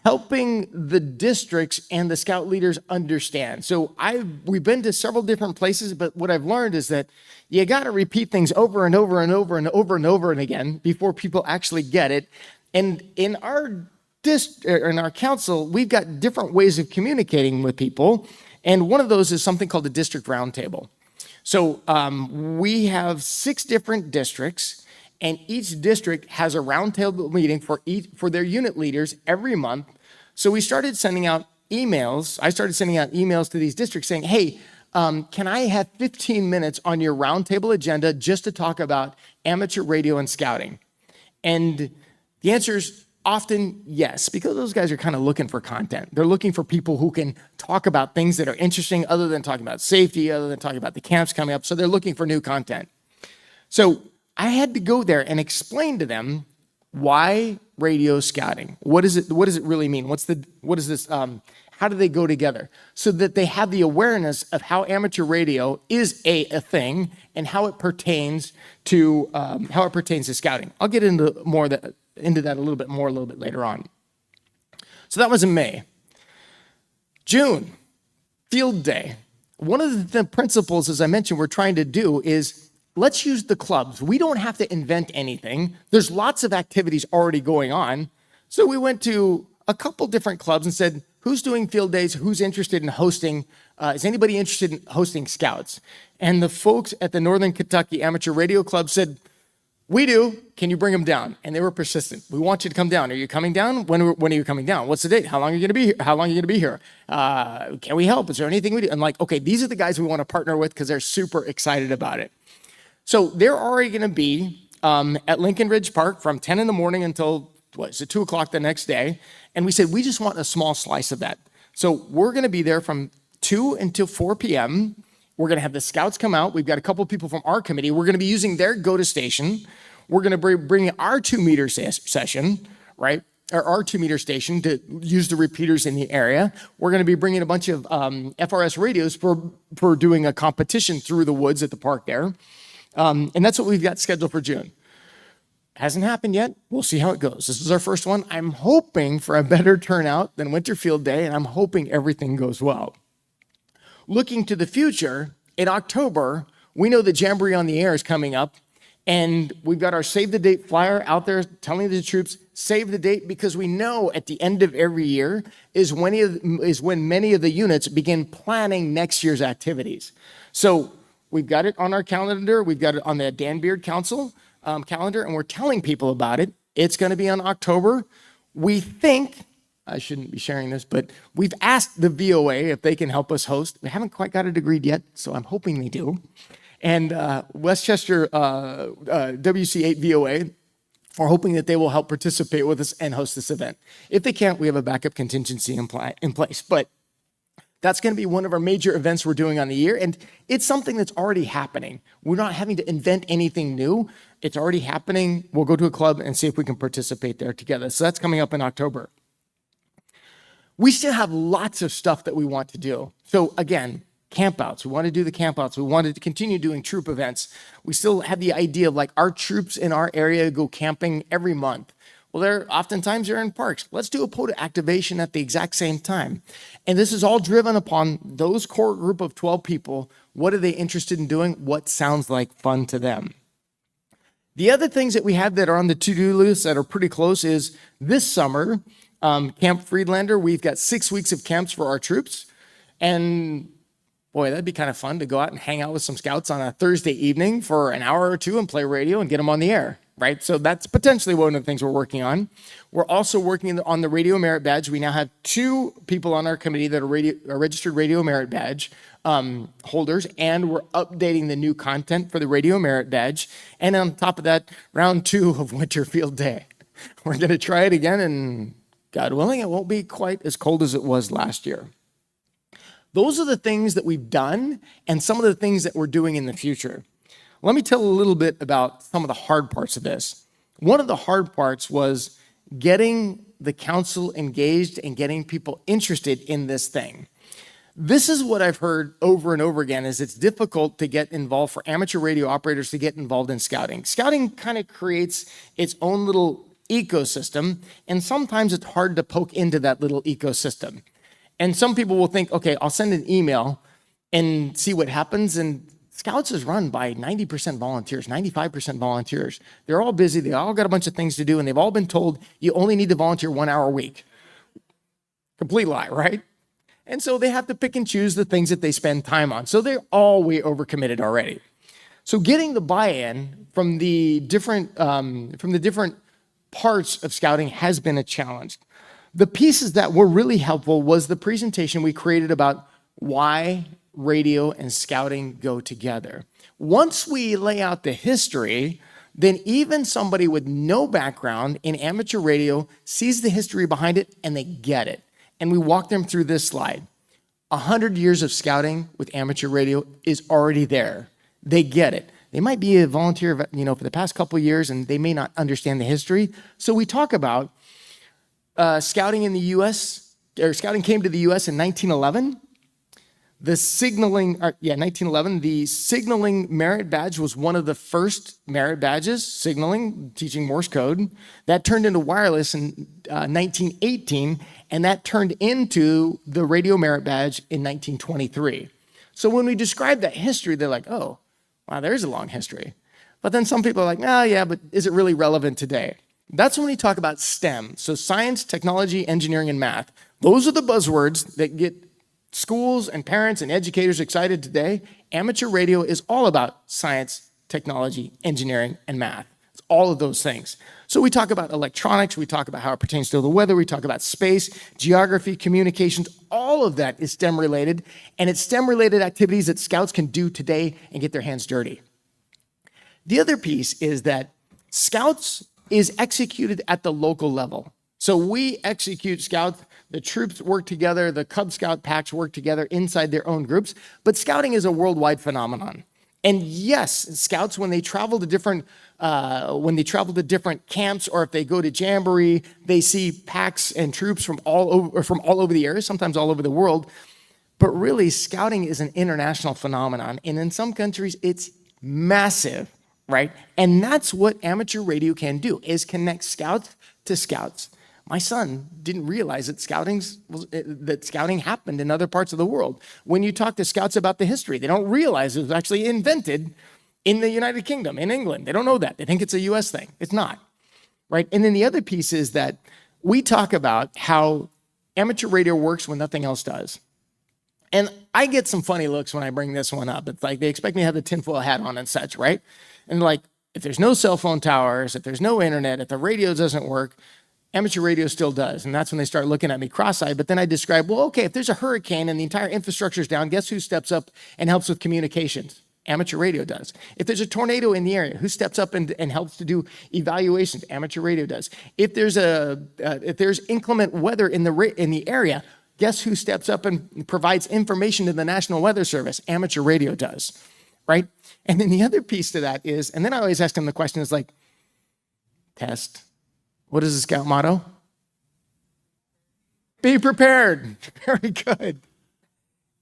helping the districts and the scout leaders understand. So we've been to several different places, but what I've learned is that you got to repeat things over and over and over and over and over and again before people actually get it. And in our council, we've got different ways of communicating with people. And one of those is something called the district roundtable. So we have 6 different districts, and each district has a roundtable meeting for their unit leaders every month. So we started sending out emails. I started sending out emails to these districts saying, hey, can I have 15 minutes on your roundtable agenda just to talk about amateur radio and scouting? And the answer is often yes, because those guys are kind of looking for content. They're looking for people who can talk about things that are interesting other than talking about safety, other than talking about the camps coming up. So they're looking for new content. So I had to go there and explain to them why radio scouting. What does it really mean? How do they go together? So that they have the awareness of how amateur radio is a thing and how it pertains to scouting. I'll get into that a little bit later on. So that was in May. June, field day. One of the principles, as I mentioned, we're trying to do is let's use the clubs. We don't have to invent anything. There's lots of activities already going on. So we went to a couple different clubs and said, who's doing field days? Who's interested in hosting? Is anybody interested in hosting scouts? And the folks at the Northern Kentucky Amateur Radio Club said, we do. Can you bring them down? And they were persistent. We want you to come down. Are you coming down? When are you coming down? What's the date? How long are you going to be here? How long are you going to be here? Can we help? Is there anything we do? And like, okay, these are the guys we want to partner with because they're super excited about it. So they're already going to be at Lincoln Ridge Park from 10 in the morning until 2 o'clock the next day. And we said, we just want a small slice of that. So we're going to be there from 2 until 4 p.m. We're going to have the scouts come out. We've got a couple of people from our committee. We're going to be using their go-to station. We're going to bring our 2-meter session, right? Or our 2-meter station to use the repeaters in the area. We're going to be bringing a bunch of FRS radios for doing a competition through the woods at the park there. And that's what we've got scheduled for June. Hasn't happened yet. We'll see how it goes. This is our first one. I'm hoping for a better turnout than Winter Field Day, and I'm hoping everything goes well. looking to the future, in October, we know that Jamboree on the Air is coming up, and we've got our save the date flyer out there telling the troops, save the date, because we know at the end of every year is when many of the units begin planning next year's activities. So we've got it on our calendar. We've got it on the Dan Beard Council calendar, and we're telling people about it. It's going to be on October. We think, I shouldn't be sharing this, but we've asked the VOA if they can help us host. We haven't quite got it agreed yet, so I'm hoping they do. And Westchester WC8 VOA, we're hoping that they will help participate with us and host this event. If they can't, we have a backup contingency in place. But that's going to be one of our major events we're doing on the year, and it's something that's already happening. We're not having to invent anything new. It's already happening. We'll go to a club and see if we can participate there together. So that's coming up in October. We still have lots of stuff that we want to do. So again, campouts. We want to do the campouts. We wanted to continue doing troop events. We still have the idea of like our troops in our area go camping every month. Well, oftentimes they're in parks. Let's do a POTA activation at the exact same time. And this is all driven upon those core group of 12 people. What are they interested in doing? What sounds like fun to them? The other things that we have that are on the to-do list that are pretty close is this summer, Camp Friedlander, we've got 6 weeks of camps for our troops. And boy, that'd be kind of fun to go out and hang out with some scouts on a Thursday evening for an hour or two and play radio and get them on the air, right? So that's potentially one of the things we're working on. We're also working on the Radio Merit Badge. We now have 2 people on our committee that are registered Radio Merit Badge holders, and we're updating the new content for the Radio Merit Badge. And on top of that, round 2 of Winter Field Day. We're going to try it again, and God willing, it won't be quite as cold as it was last year. Those are the things that we've done and some of the things that we're doing in the future. Let me tell a little bit about some of the hard parts of this. One of the hard parts was getting the council engaged and getting people interested in this thing. This is what I've heard over and over again, is it's difficult to get involved for amateur radio operators to get involved in scouting. Scouting kind of creates its own little ecosystem, and sometimes it's hard to poke into that little ecosystem. And some people will think, okay, I'll send an email and see what happens. And Scouts is run by 90% volunteers, 95% volunteers. They're all busy. They all got a bunch of things to do. And they've all been told you only need to volunteer 1 hour a week. Complete lie, right? And so they have to pick and choose the things that they spend time on. So they're all way overcommitted already. So getting the buy-in from the different parts of scouting has been a challenge. The pieces that were really helpful was the presentation we created about why radio and scouting go together. Once we lay out the history, then even somebody with no background in amateur radio sees the history behind it and they get it. And we walk them through this slide. 100 years of scouting with amateur radio is already there. They get it. They might be a volunteer, for the past couple of years, and they may not understand the history. So we talk about scouting in the U.S., or scouting came to the U.S. in 1911. 1911, the signaling merit badge was one of the first merit badges, signaling, teaching Morse code. That turned into wireless in 1918, and that turned into the radio merit badge in 1923. So when we describe that history, they're like, oh, wow, there's a long history. But then some people are like, oh, yeah, but is it really relevant today? That's when we talk about STEM, so science, technology, engineering, and math. Those are the buzzwords that get schools and parents and educators excited today. Amateur radio is all about science, technology, engineering, and math. It's all of those things. So we talk about electronics, we talk about how it pertains to the weather, we talk about space, geography, communications, all of that is STEM related, and it's STEM related activities that scouts can do today and get their hands dirty. The other piece is that scouts is executed at the local level. So we execute scouts, the troops work together, the Cub Scout packs work together inside their own groups, but scouting is a worldwide phenomenon. And yes, scouts, when they travel to different camps, or if they go to Jamboree, they see packs and troops from all over the area, sometimes all over the world. But really, scouting is an international phenomenon, and in some countries, it's massive, right? And that's what amateur radio can do, is connect scouts to scouts. My son didn't realize that scouting happened in other parts of the world. When you talk to scouts about the history, they don't realize it was actually invented in the United Kingdom, in England. They don't know that. They think it's a US thing. It's not, right? And then the other piece is that we talk about how amateur radio works when nothing else does. And I get some funny looks when I bring this one up. It's like they expect me to have the tinfoil hat on and such, right? And like, if there's no cell phone towers, if there's no internet, if the radio doesn't work, amateur radio still does. And that's when they start looking at me cross-eyed. But then I describe, well, okay, if there's a hurricane and the entire infrastructure is down, guess who steps up and helps with communications? Amateur radio does. If there's a tornado in the area, who steps up and helps to do evaluations? Amateur radio does. If there's inclement weather in the area, guess who steps up and provides information to the National Weather Service? Amateur radio does, right? And then the other piece to that is, and then I always ask them the question is like, test. What is the Scout motto? Be prepared. Very good.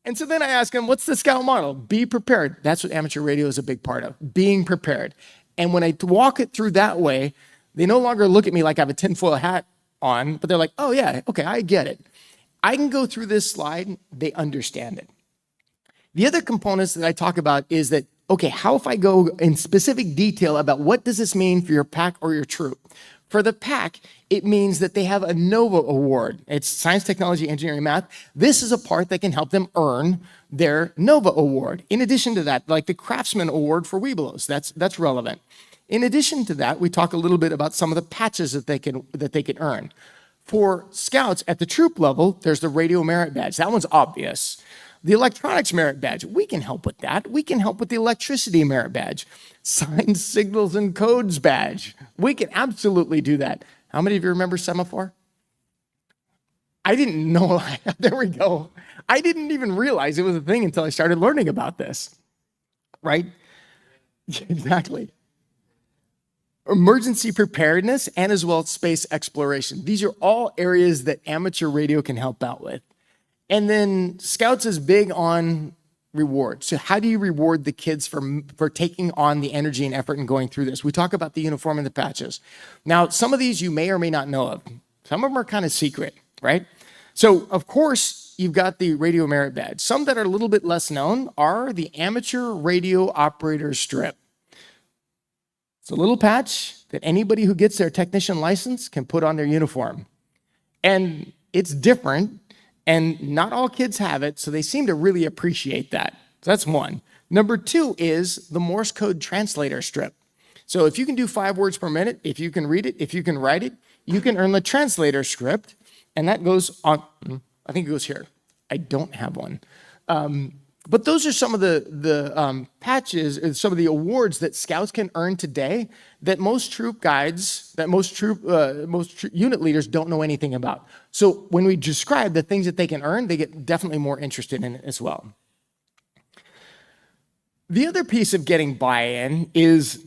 And so then I ask them, what's the Scout model? Be prepared. That's what amateur radio is a big part of, being prepared. And when I walk it through that way, they no longer look at me like I have a tinfoil hat on, but they're like, oh yeah, okay, I get it. I can go through this slide, they understand it. The other components that I talk about is that, okay, how if I go in specific detail about what does this mean for your pack or your troop? For the pack, it means that they have a NOVA award. It's science, technology, engineering, math. This is a part that can help them earn their NOVA award. In addition to that, like the Craftsman Award for Webelos, that's relevant. In addition to that, we talk a little bit about some of the patches that they can earn. For scouts at the troop level, there's the Radio Merit Badge. That one's obvious. The Electronics Merit Badge, we can help with that. We can help with the Electricity Merit Badge. Signs, Signals, and Codes Badge. We can absolutely do that. How many of you remember semaphore? I didn't know. There we go. I didn't even realize it was a thing until I started learning about this. Right? Exactly. Emergency preparedness and as well as space exploration. These are all areas that amateur radio can help out with. And then Scouts is big on reward. So how do you reward the kids for taking on the energy and effort and going through this? We talk about the uniform and the patches. Now, some of these you may or may not know of. Some of them are kind of secret, right? So, of course, you've got the Radio Merit Badge. Some that are a little bit less known are the Amateur Radio Operator Strip. It's a little patch that anybody who gets their technician license can put on their uniform. And it's different. And not all kids have it, so they seem to really appreciate that. So that's one. Number two is the Morse code translator strip. So if you can do 5 words per minute, if you can read it, if you can write it, you can earn the translator script. And that goes on, I think it goes here. I don't have one. But those are some of the patches, some of the awards that Scouts can earn today that most troop guides, that most unit leaders don't know anything about. So when we describe the things that they can earn, they get definitely more interested in it as well. The other piece of getting buy-in is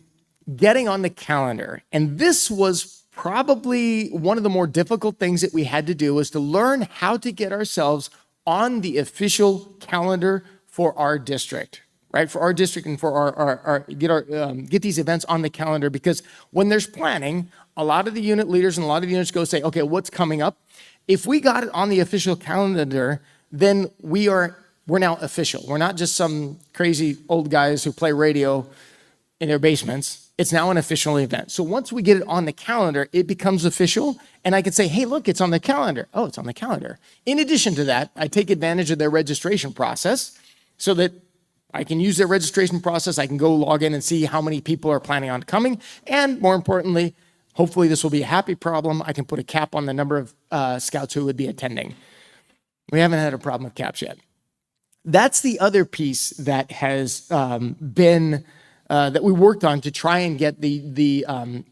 getting on the calendar. And this was probably one of the more difficult things that we had to do, was to learn how to get ourselves on the official calendar for our district, right? For our district and for get these events on the calendar, because when there's planning, a lot of the unit leaders and a lot of units go say, okay, what's coming up? If we got it on the official calendar, then we're now official. We're not just some crazy old guys who play radio in their basements. It's now an official event. So once we get it on the calendar, it becomes official, and I can say, hey, look, it's on the calendar. Oh, it's on the calendar. In addition to that, I take advantage of their registration process so that I can use their registration process. I can go log in and see how many people are planning on coming. And more importantly, hopefully this will be a happy problem. I can put a cap on the number of Scouts who would be attending. We haven't had a problem with caps yet. That's the other piece that has been that we worked on to try and get the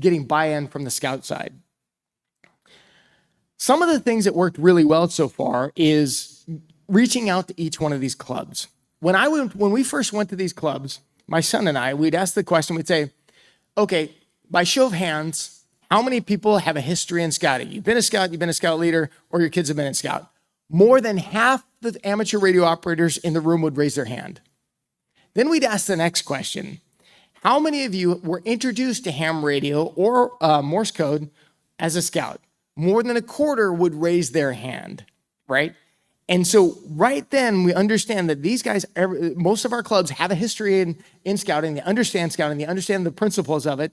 getting buy-in from the Scout side. Some of the things that worked really well so far is reaching out to each one of these clubs. When we first went to these clubs, my son and I, we'd ask the question, we'd say, okay, by show of hands, how many people have a history in scouting? You've been a scout leader, or your kids have been in scout. More than half the amateur radio operators in the room would raise their hand. Then we'd ask the next question. How many of you were introduced to ham radio or Morse code as a scout? more than a quarter would raise their hand, right? And so right then we understand that these guys, most of our clubs have a history in scouting. They understand scouting. They understand the principles of it,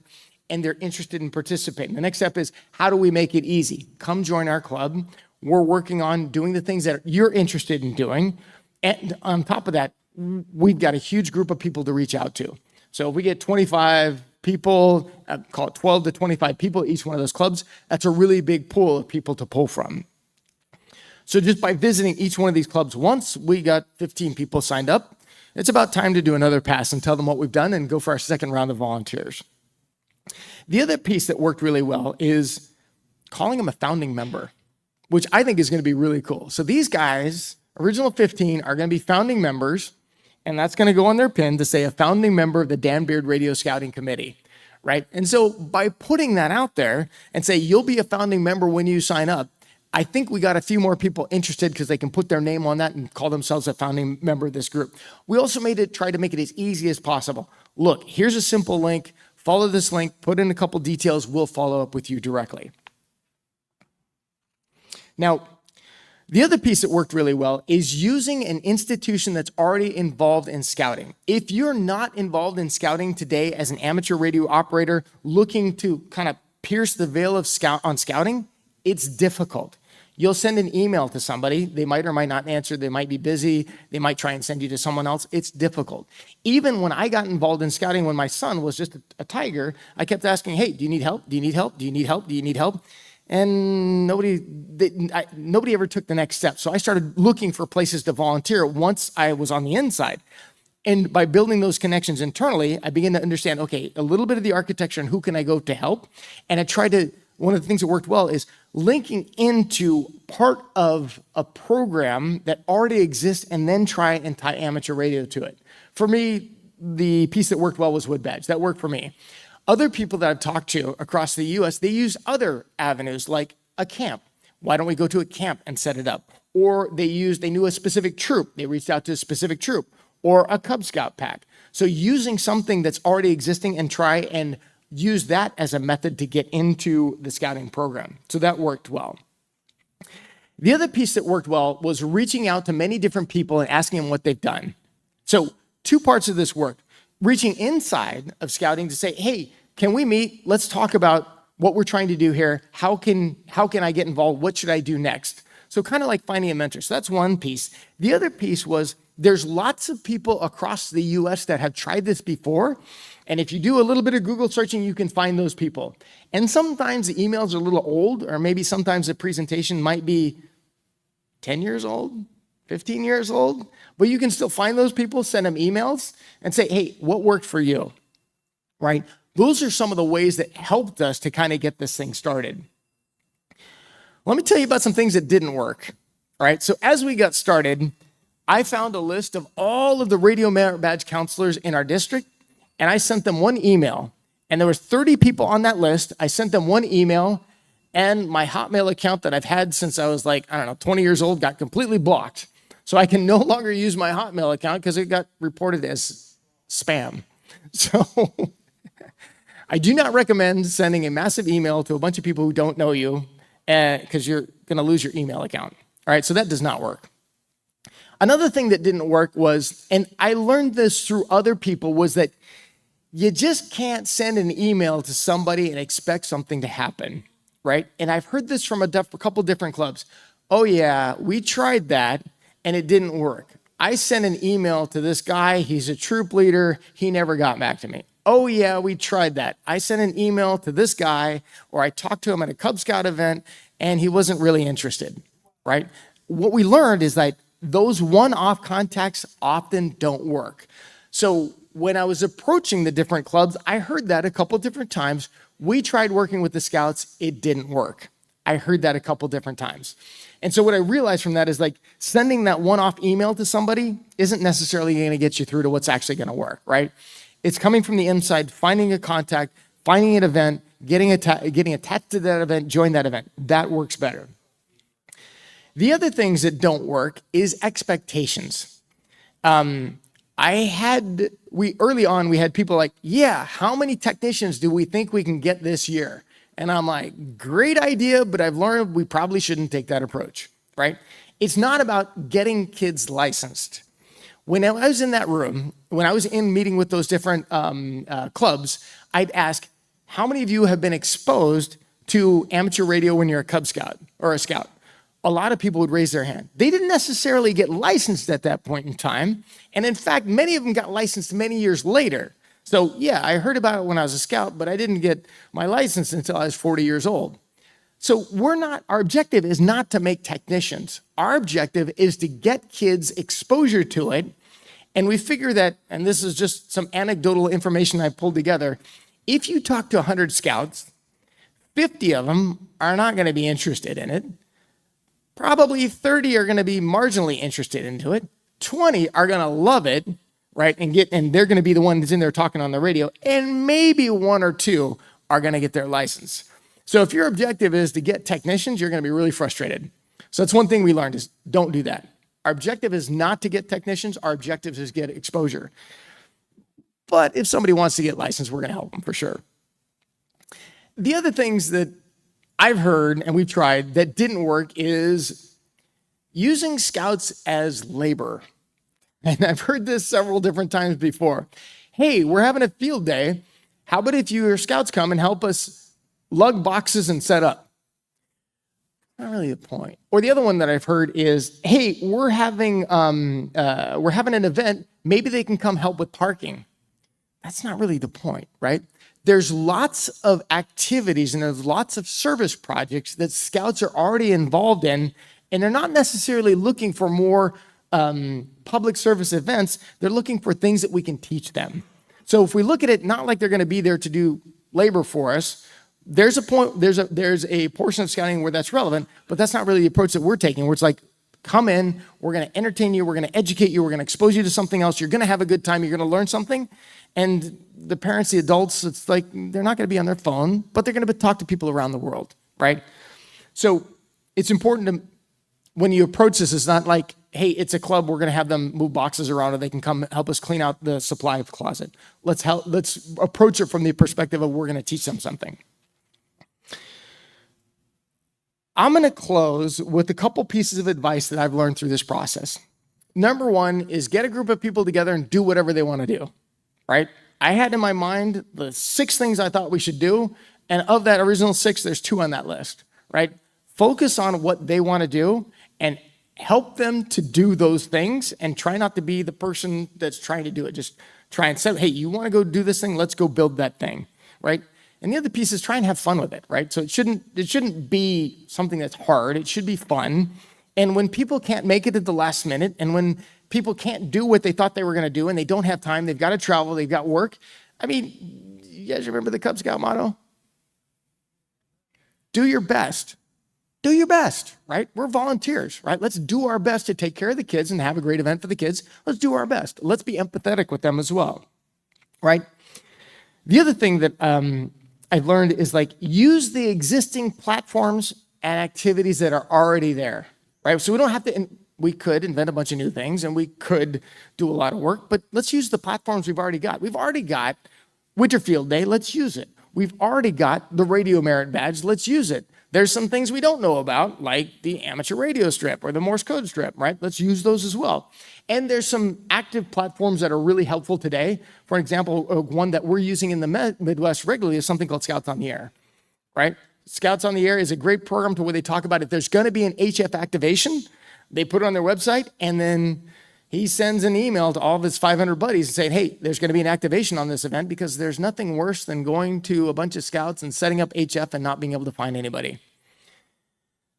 and they're interested in participating. The next step is, how do we make it easy? Come join our club. We're working on doing the things that you're interested in doing. And on top of that, we've got a huge group of people to reach out to. So if we get 25 people, call it 12 to 25 people at each one of those clubs, that's a really big pool of people to pull from. So just by visiting each one of these clubs once, we got 15 people signed up. It's about time to do another pass and tell them what we've done and go for our second round of volunteers. The other piece that worked really well is calling them a founding member, which I think is going to be really cool. So these guys, original 15, are going to be founding members, and that's going to go on their pin to say a founding member of the Dan Beard Radio Scouting Committee, right? And so by putting that out there and say you'll be a founding member when you sign up, I think we got a few more people interested because they can put their name on that and call themselves a founding member of this group. We also tried to make it as easy as possible. Look, here's a simple link. Follow this link, put in a couple details. We'll follow up with you directly. Now, the other piece that worked really well is using an institution that's already involved in scouting. If you're not involved in scouting today as an amateur radio operator looking to kind of pierce the veil of scouting, it's difficult. You'll send an email to somebody. They might or might not answer. They might be busy. They might try and send you to someone else. It's difficult. Even when I got involved in scouting when my son was just a tiger, I kept asking, hey, do you need help? Do you need help? Do you need help? Do you need help? And nobody ever took the next step. So I started looking for places to volunteer once I was on the inside. And by building those connections internally, I began to understand, okay, a little bit of the architecture and who can I go to help? And I tried to, one of the things that worked well is linking into part of a program that already exists and then try and tie amateur radio to it. For me, the piece that worked well was Wood Badge. That worked for me. Other people that I've talked to across the US, they use other avenues like a camp. Why don't we go to a camp and set it up? Or they knew a specific troop. They reached out to a specific troop or a Cub Scout pack. So using something that's already existing and try and use that as a method to get into the scouting program. So that worked well. The other piece that worked well was reaching out to many different people and asking them what they've done. So two parts of this worked. Reaching inside of scouting to say, hey, can we meet? Let's talk about what we're trying to do here. How can I get involved? What should I do next? So kind of like finding a mentor. So that's one piece. The other piece was there's lots of people across the US that have tried this before. And if you do a little bit of Google searching, you can find those people. And sometimes the emails are a little old, or maybe sometimes the presentation might be 10 years old, 15 years old, but you can still find those people, send them emails and say, hey, what worked for you, right? Those are some of the ways that helped us to kind of get this thing started. Let me tell you about some things that didn't work, all right? So as we got started, I found a list of all of the radio merit badge counselors in our district, and I sent them one email, and there was 30 people on that list. I sent them one email, and my Hotmail account that I've had since I was 20 years old got completely blocked. So I can no longer use my Hotmail account because it got reported as spam. So I do not recommend sending a massive email to a bunch of people who don't know you because you're going to lose your email account. All right, so that does not work. Another thing that didn't work was, and I learned this through other people, was that you just can't send an email to somebody and expect something to happen, right? And I've heard this from a couple different clubs. Oh yeah, we tried that and it didn't work. I sent an email to this guy. He's a troop leader. He never got back to me. Oh yeah, we tried that. I sent an email to this guy, or I talked to him at a Cub Scout event and he wasn't really interested, right? What we learned is that those one-off contacts often don't work. So when I was approaching the different clubs, I heard that a couple different times. We tried working with the scouts. It didn't work. I heard that a couple different times. And so what I realized from that is sending that one-off email to somebody isn't necessarily going to get you through to what's actually going to work, right? It's coming from the inside, finding a contact, finding an event, getting attached to that event, join that event. That works better. The other things that don't work is expectations. Early on, we had people yeah, how many technicians do we think we can get this year? And I'm like, great idea, but I've learned we probably shouldn't take that approach, right? It's not about getting kids licensed. When I was in that room, when I was in meeting with those different clubs, I'd ask, how many of you have been exposed to amateur radio when you're a Cub Scout or a Scout? A lot of people would raise their hand. They didn't necessarily get licensed at that point in time. And in fact, many of them got licensed many years later. So yeah, I heard about it when I was a Scout, but I didn't get my license until I was 40 years old. So our objective is not to make technicians. Our objective is to get kids exposure to it. And we figure that, and this is just some anecdotal information I pulled together, if you talk to 100 Scouts, 50 of them are not going to be interested in it. Probably 30 are going to be marginally interested into it. 20 are going to love it, right? And they're going to be the ones in there talking on the radio. And maybe 1 or 2 are going to get their license. So if your objective is to get technicians, you're going to be really frustrated. So that's one thing we learned is don't do that. Our objective is not to get technicians. Our objective is to get exposure. But if somebody wants to get licensed, we're going to help them for sure. The other things that I've heard and we've tried that didn't work is using Scouts as labor. And I've heard this several different times before. Hey, we're having a field day. How about if your Scouts come and help us lug boxes and set up? Not really the point. Or the other one that I've heard is, hey, we're having an event. Maybe they can come help with parking. That's not really the point, right? There's lots of activities and there's lots of service projects that Scouts are already involved in, and they're not necessarily looking for more public service events. They're looking for things that we can teach them. So if we look at it, not like they're going to be there to do labor for us, there's a portion of Scouting where that's relevant, but that's not really the approach that we're taking, where it's like, come in, we're going to entertain you, we're going to educate you, we're going to expose you to something else, you're going to have a good time, you're going to learn something. And the parents, the adults, it's like they're not going to be on their phone, but they're going to talk to people around the world, right? So it's important to, when you approach this, it's not like, hey, it's a club, we're going to have them move boxes around or they can come help us clean out the supply closet. Let's approach it from the perspective of we're going to teach them something. I'm going to close with a couple pieces of advice that I've learned through this process. Number one is get a group of people together and do whatever they want to do, right? I had in my mind the 6 things I thought we should do, and of that original 6, there's 2 on that list, right? Focus on what they want to do and help them to do those things, and try not to be the person that's trying to do it. Just try and say, hey, you want to go do this thing? Let's go build that thing, right? And the other piece is try and have fun with it, right? So it shouldn't be something that's hard. It should be fun. And when people can't make it at the last minute, and when people can't do what they thought they were going to do and they don't have time, they've got to travel, they've got work. I mean, you guys remember the Cub Scout motto? Do your best. Do your best, right? We're volunteers, right? Let's do our best to take care of the kids and have a great event for the kids. Let's do our best. Let's be empathetic with them as well, right? The other thing that I've learned is like use the existing platforms and activities that are already there, right? So we don't have to, we could invent a bunch of new things and we could do a lot of work, but let's use the platforms we've already got. We've already got Winterfield Day, let's use it. We've already got the Radio Merit Badge, let's use it. There's some things we don't know about, like the amateur radio strip or the Morse code strip, right? Let's use those as well. And there's some active platforms that are really helpful today. For example, one that we're using in the Midwest regularly is something called Scouts on the Air, right? Scouts on the Air is a great program to where they talk about if there's going to be an HF activation, they put it on their website, and then he sends an email to all of his 500 buddies and saying, hey, there's going to be an activation on this event, because there's nothing worse than going to a bunch of Scouts and setting up HF and not being able to find anybody.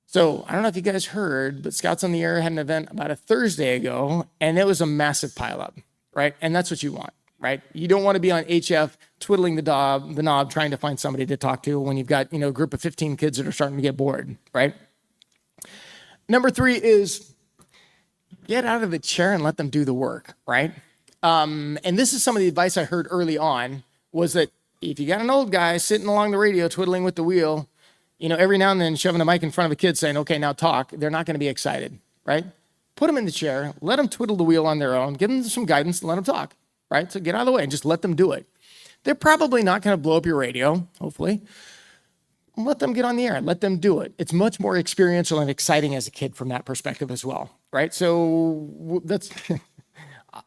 So I don't know if you guys heard, but Scouts on the Air had an event about a Thursday ago, and it was a massive pileup, right? And that's what you want, right? You don't want to be on HF twiddling the knob trying to find somebody to talk to when you've got, a group of 15 kids that are starting to get bored, right? Number 3 is get out of the chair and let them do the work, right? And this is some of the advice I heard early on, was that if you got an old guy sitting along the radio twiddling with the wheel, every now and then shoving a mic in front of a kid saying, okay, now talk, they're not going to be excited, right? Put them in the chair, let them twiddle the wheel on their own, give them some guidance, and let them talk, right? So get out of the way and just let them do it. They're probably not going to blow up your radio, hopefully. let them get on the air, let them do it. It's much more experiential and exciting as a kid from that perspective as well, right? So that's,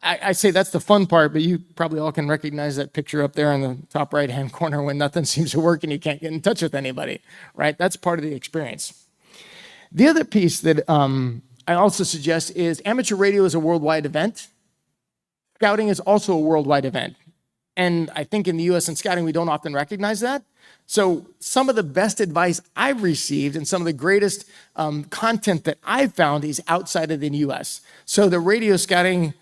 I say that's the fun part, but you probably all can recognize that picture up there in the top right-hand corner when nothing seems to work and you can't get in touch with anybody, right? That's part of the experience. The other piece that I also suggest is amateur radio is a worldwide event. Scouting is also a worldwide event. And I think in the US and scouting, we don't often recognize that. So some of the best advice I've received and some of the greatest content that I've found is outside of the US. So the radio scouting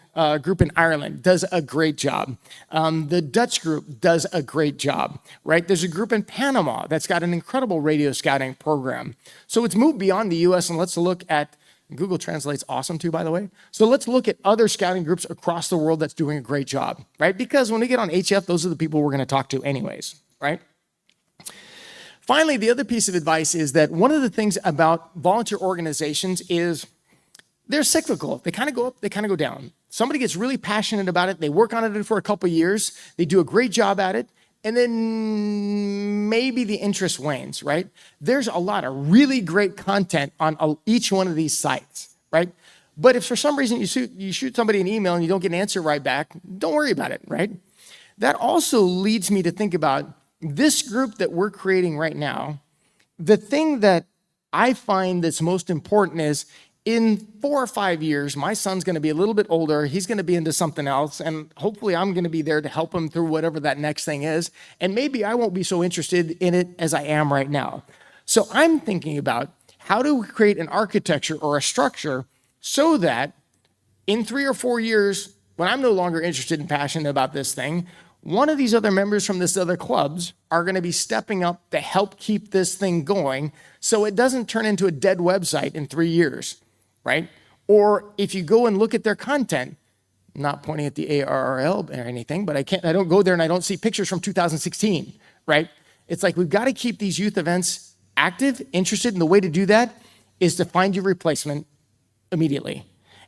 group in Ireland does a great job. The Dutch group does a great job, right? There's a group in Panama that's got an incredible radio scouting program. So it's moved beyond the US, and let's look at, Google Translate's awesome too, by the way. So let's look at other scouting groups across the world that's doing a great job, right? Because when we get on HF, those are the people we're gonna talk to anyways, right? Finally, the other piece of advice is that one of the things about volunteer organizations is they're cyclical. They kind of go up, they kind of go down. Somebody gets really passionate about it. They work on it for a couple of years. They do a great job at it. And then maybe the interest wanes, right? There's a lot of really great content on each one of these sites, right? But if for some reason you shoot somebody an email and you don't get an answer right back, don't worry about it, right? That also leads me to think about this group that we're creating right now. The thing that I find that's most important is in 4 or 5 years, my son's gonna be a little bit older, he's gonna be into something else, and hopefully I'm gonna be there to help him through whatever that next thing is, and maybe I won't be so interested in it as I am right now. So I'm thinking about how do we create an architecture or a structure so that in 3 or 4 years, when I'm no longer interested and passionate about this thing, one of these other members from this other clubs are gonna be stepping up to help keep this thing going so it doesn't turn into a dead website in 3 years. Right? Or if you go and look at their content, not pointing at the ARRL or anything, but I don't go there and I don't see pictures from 2016, right? It's like we've got to keep these youth events active, interested, and the way to do that is to find your replacement immediately.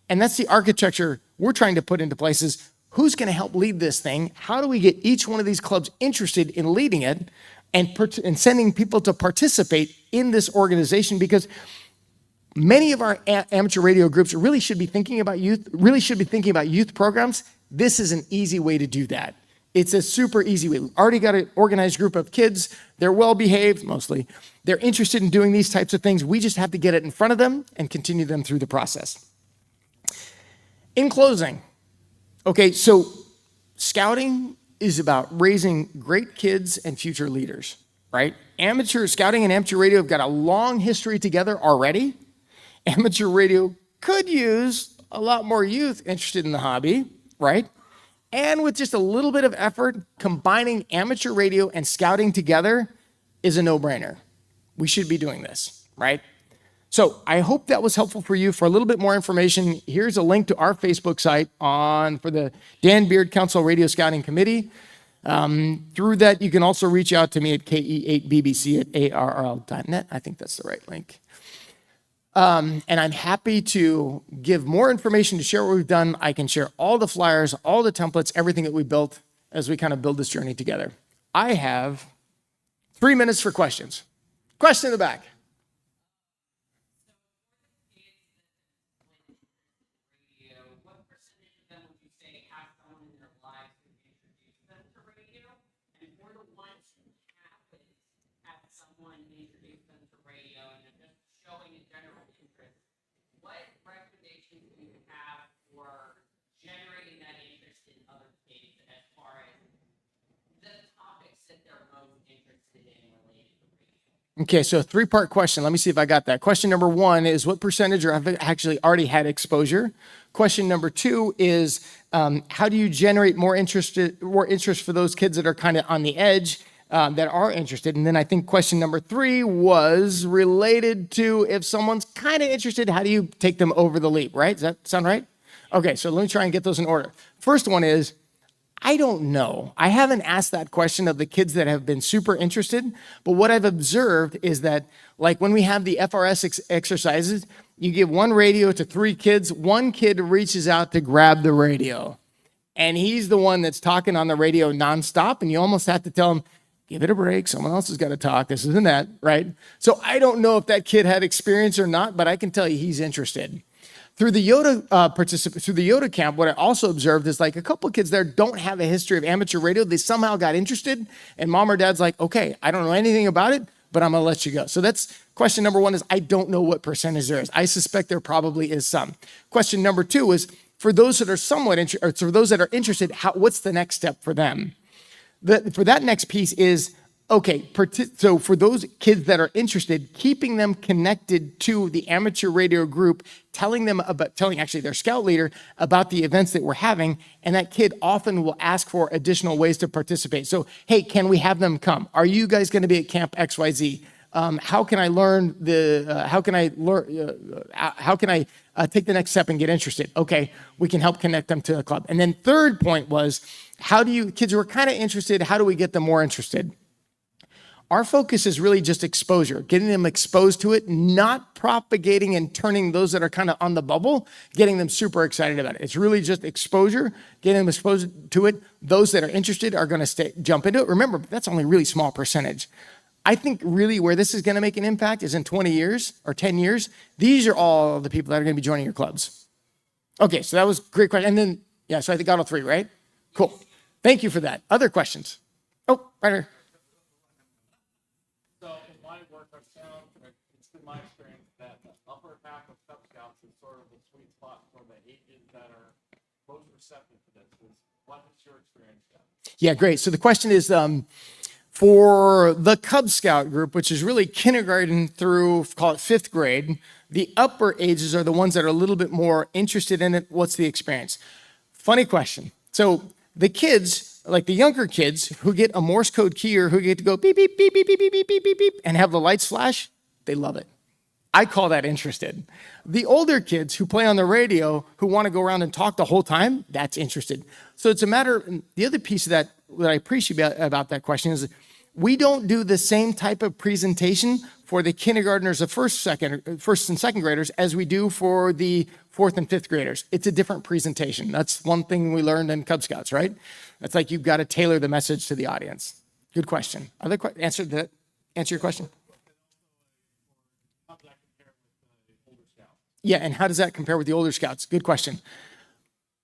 And that's the architecture we're trying to put into place is who's going to help lead this thing? How do we get each one of these clubs interested in leading it and sending people to participate in this organization? Because many of our amateur radio groups really should be thinking about youth programs. This is an easy way to do that. It's a super easy way. We've already got an organized group of kids. They're well-behaved, mostly. They're interested in doing these types of things. We just have to get it in front of them and continue them through the process. In closing, okay, so scouting is about raising great kids and future leaders, right? Amateur scouting and amateur radio have got a long history together already. Amateur radio could use a lot more youth interested in the hobby, right? And with just a little bit of effort, combining amateur radio and scouting together is a no-brainer. We should be doing this, right? So I hope that was helpful for you. For a little bit more information, here's a link to our Facebook site for the Dan Beard Council Radio Scouting Committee. Through that, you can also reach out to me at ke8bbc@arrl.net. I think that's the right link. And I'm happy to give more information to share what we've done. I can share all the flyers, all the templates, everything that we built as we kind of build this journey together. I have 3 minutes for questions. Question in the back. Okay, so a 3-part question. Let me see if I got that. Question number 1 is what percentage have actually already had exposure? Question number 2 is how do you generate more interest for those kids that are kind of on the edge that are interested? And then I think question number 3 was related to if someone's kind of interested, how do you take them over the leap, right? Does that sound right? Okay, so let me try and get those in order. First one is, I don't know. I haven't asked that question of the kids that have been super interested, but what I've observed is that like when we have the FRS exercises, you give 1 radio to 3 kids, 1 kid reaches out to grab the radio. And he's the one that's talking on the radio nonstop, and you almost have to tell him, give it a break. Someone else has got to talk. This isn't that, right? So I don't know if that kid had experience or not, but I can tell you he's interested. Through the Yoda camp, what I also observed is like a couple of kids there don't have a history of amateur radio. They somehow got interested, and mom or dad's like, okay, I don't know anything about it, but I'm gonna let you go. So that's question number one is I don't know what percentage there is. I suspect there probably is some. Question number two is for those that are for those that are interested, what's the next step for them? For that next piece is, okay, so for those kids that are interested, keeping them connected to the amateur radio group, telling actually their scout leader about the events that we're having, and that kid often will ask for additional ways to participate. So, hey, can we have them come? Are you guys going to be at Camp XYZ? How can I learn how can I take the next step and get interested? Okay, we can help connect them to the club. And then third point was, kids who are kind of interested, how do we get them more interested? Our focus is really just exposure, getting them exposed to it, not propagating and turning those that are kind of on the bubble, getting them super excited about it. It's really just exposure, getting them exposed to it. Those that are interested are going to jump into it. Remember, that's only a really small percentage. I think really where this is going to make an impact is in 20 years or 10 years. These are all the people that are going to be joining your clubs. Okay, so that was a great question. And then, yeah, so I think got all three, right? Cool. Thank you for that. Other questions? Oh, right here. It's been my experience that the upper half of Cub Scouts is sort of the sweet spot for the ages that are most receptive to this. What is your experience been? Yeah, great. So the question is for the Cub Scout group, which is really kindergarten through, call it fifth grade, the upper ages are the ones that are a little bit more interested in it. What's the experience? Funny question. So the kids, like the younger kids who get a Morse code key or who get to go beep, beep, beep, beep, beep, beep, beep, beep, beep, beep, and have the lights flash, they love it. I call that interested. The older kids who play on the radio, who want to go around and talk the whole time, that's interested. So it's a matter, the other piece of that I appreciate about that question is we don't do the same type of presentation for the kindergartners, the first and second graders as we do for the fourth and fifth graders. It's a different presentation. That's one thing we learned in Cub Scouts, right? It's like you've got to tailor the message to the audience. Good question. Answer your question? Yeah, and how does that compare with the older scouts? Good question.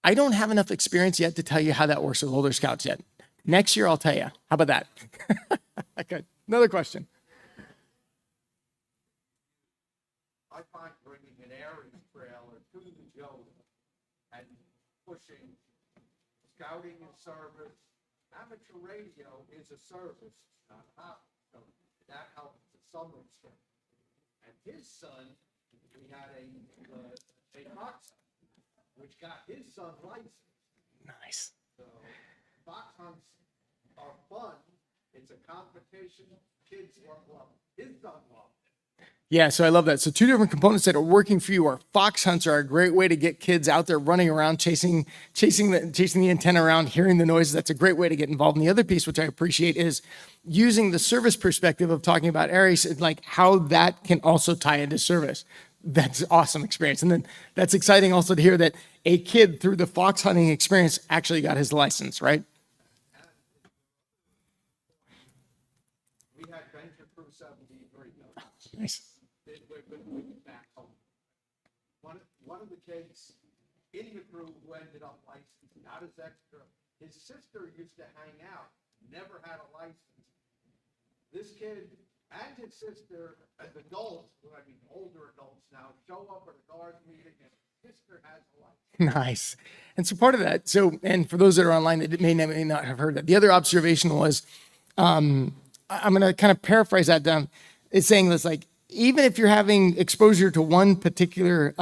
I don't have enough experience yet to tell you how that works with older scouts yet. Next year, I'll tell you. How about that? Okay, another question. I find bringing an Aries trailer to the Yoda and pushing scouting and service. Amateur radio is a service, not a hobby. So that helps to some extent. And his son, we had a fox hunt, which got his son licensed. Nice. So fox hunts are fun. It's a competition. Kids love it. His son loved it. Yeah, so I love that. So two different components that are working for you are fox hunts are a great way to get kids out there running around, chasing the antenna around, hearing the noises. That's a great way to get involved. And the other piece, which I appreciate, is using the service perspective of talking about Aries and like how that can also tie into service. That's an awesome experience. And then that's exciting also to hear that a kid through the fox hunting experience actually got his license, right? We had Venture Crew 73. Nice. Back home. One of the kids in the crew who ended up licensed, not as extra. His sister used to hang out, never had a license. This kid and his sister, as adults, older adults now, show up at a guards meeting and his sister has a license. Nice. And so part of that, and for those that are online that may not have heard that, the other observation was, I'm going to kind of paraphrase that down. It's saying this like, even if you're having exposure to one particular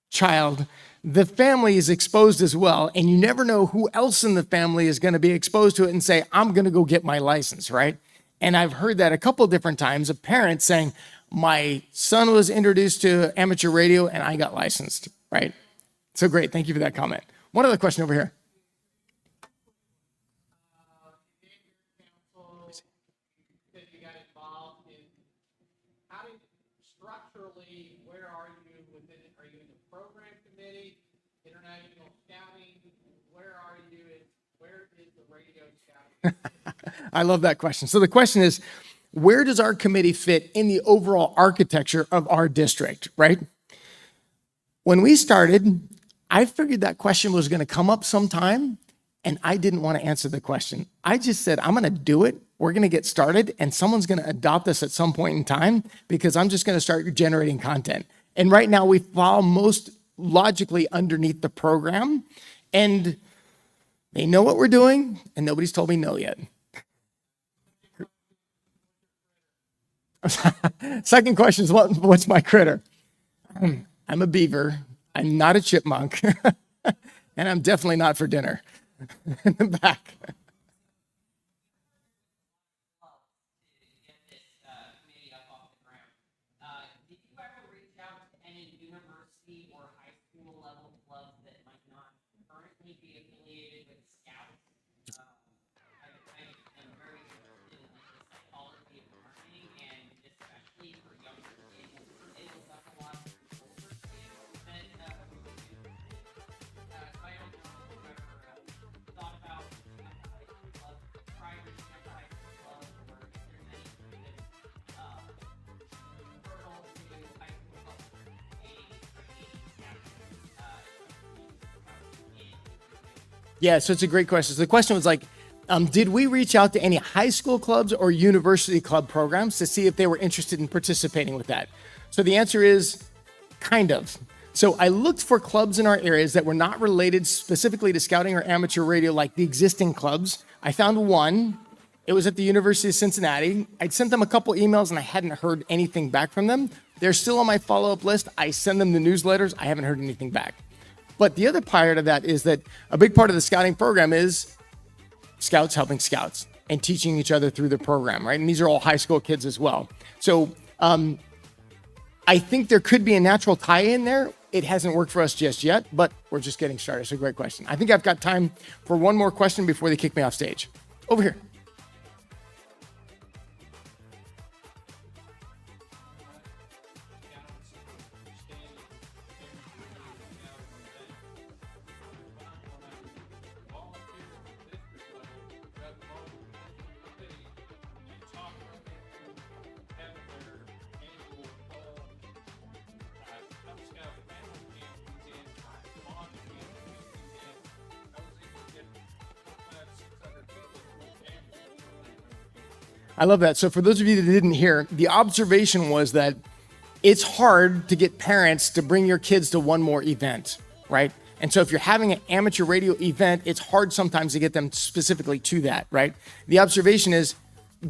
child, the family is exposed as well. And you never know who else in the family is going to be exposed to it and say, I'm going to go get my license, right? And I've heard that a couple of different times of parents saying, my son was introduced to amateur radio and I got licensed, right? So great. Thank you for that comment. One other question over here. Structurally, where are you within it? Are you in the program committee, international scouting? Where are you? Where is the radio scouting? I love that question. So the question is, where does our committee fit in the overall architecture of our district, right? When we started, I figured that question was going to come up sometime, and I didn't want to answer the question. I just said, I'm going to do it. We're going to get started, and someone's going to adopt us at some point in time because I'm just going to start generating content. And right now, we fall most logically underneath the program, and they know what we're doing, and nobody's told me no yet. Second question is, what's my critter? I'm a beaver. I'm not a chipmunk. And I'm definitely not for dinner. In the back. Yeah, so it's a great question. So the question was like, did we reach out to any high school clubs or university club programs to see if they were interested in participating with that? So the answer is kind of. So I looked for clubs in our areas that were not related specifically to scouting or amateur radio like the existing clubs. I found one. It was at the University of Cincinnati. I'd sent them a couple emails and I hadn't heard anything back from them. They're still on my follow-up list. I send them the newsletters. I haven't heard anything back. But the other part of that is that a big part of the scouting program is scouts helping scouts and teaching each other through the program, right? And these are all high school kids as well. So I think there could be a natural tie in there. It hasn't worked for us just yet, but we're just getting started. It's a great question. I think I've got time for one more question before they kick me off stage. Over here. I love that. So for those of you that didn't hear, the observation was that it's hard to get parents to bring your kids to one more event, right? And so if you're having an amateur radio event, it's hard sometimes to get them specifically to that, right? The observation is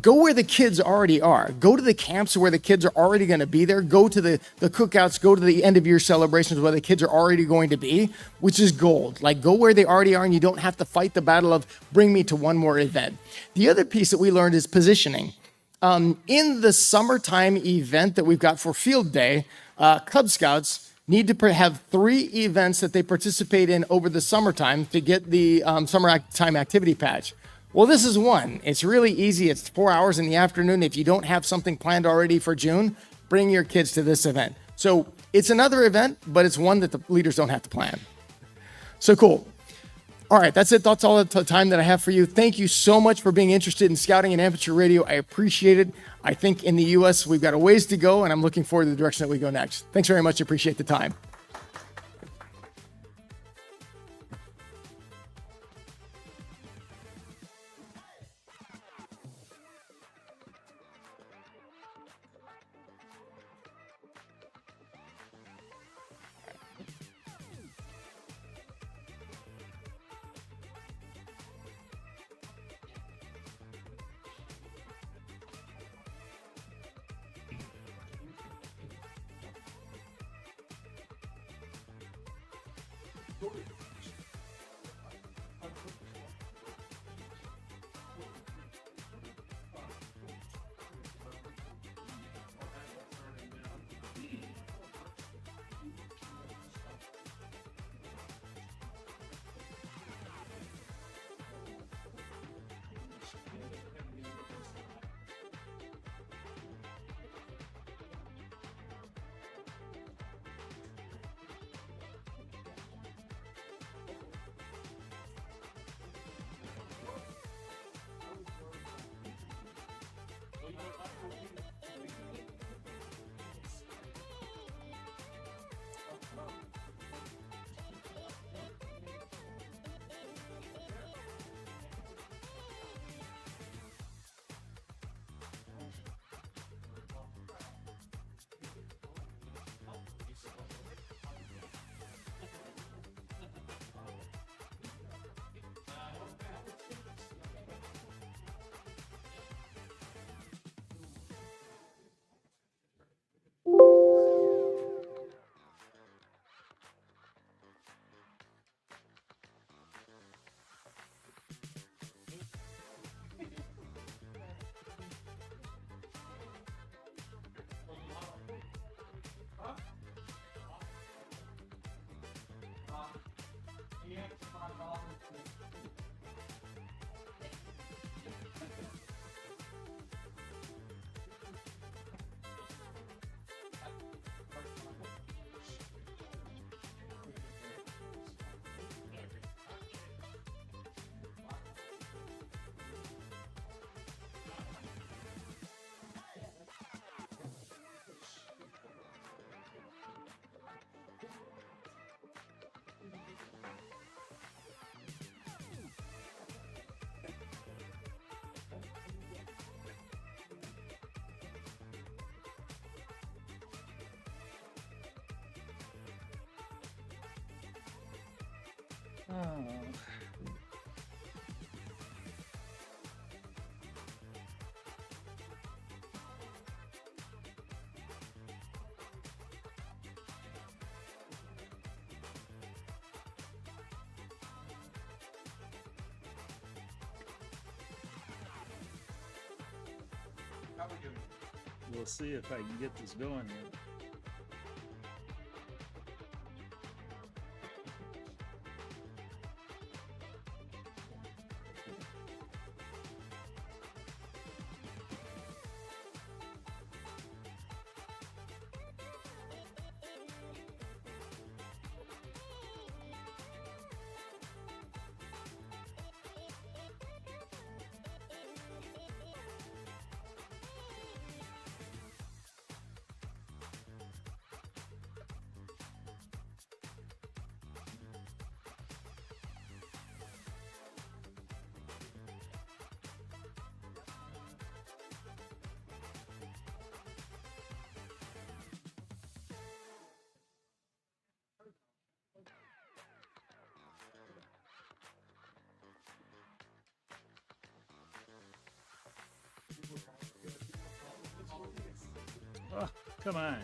go where the kids already are. Go to the camps where the kids are already going to be there. Go to the cookouts, go to the end of year celebrations where the kids are already going to be, which is gold. Like go where they already are and you don't have to fight the battle of bring me to one more event. The other piece that we learned is positioning. In the summertime event that we've got for field day, Cub Scouts need to have 3 events that they participate in over the summertime to get the summertime activity patch. Well, this is one. It's really easy. It's 4 hours in the afternoon. If you don't have something planned already for June, bring your kids to this event. So it's another event, but it's one that the leaders don't have to plan. So cool. All right, that's it. That's all the time that I have for you. Thank you so much for being interested in scouting and amateur radio. I appreciate it. I think in the U.S. we've got a ways to go, and I'm looking forward to the direction that we go next. Thanks very much. I appreciate the time. How we doing? We'll see if I can get this going here. Oh, come on.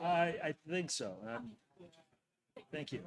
Hi. I think so. Thank you.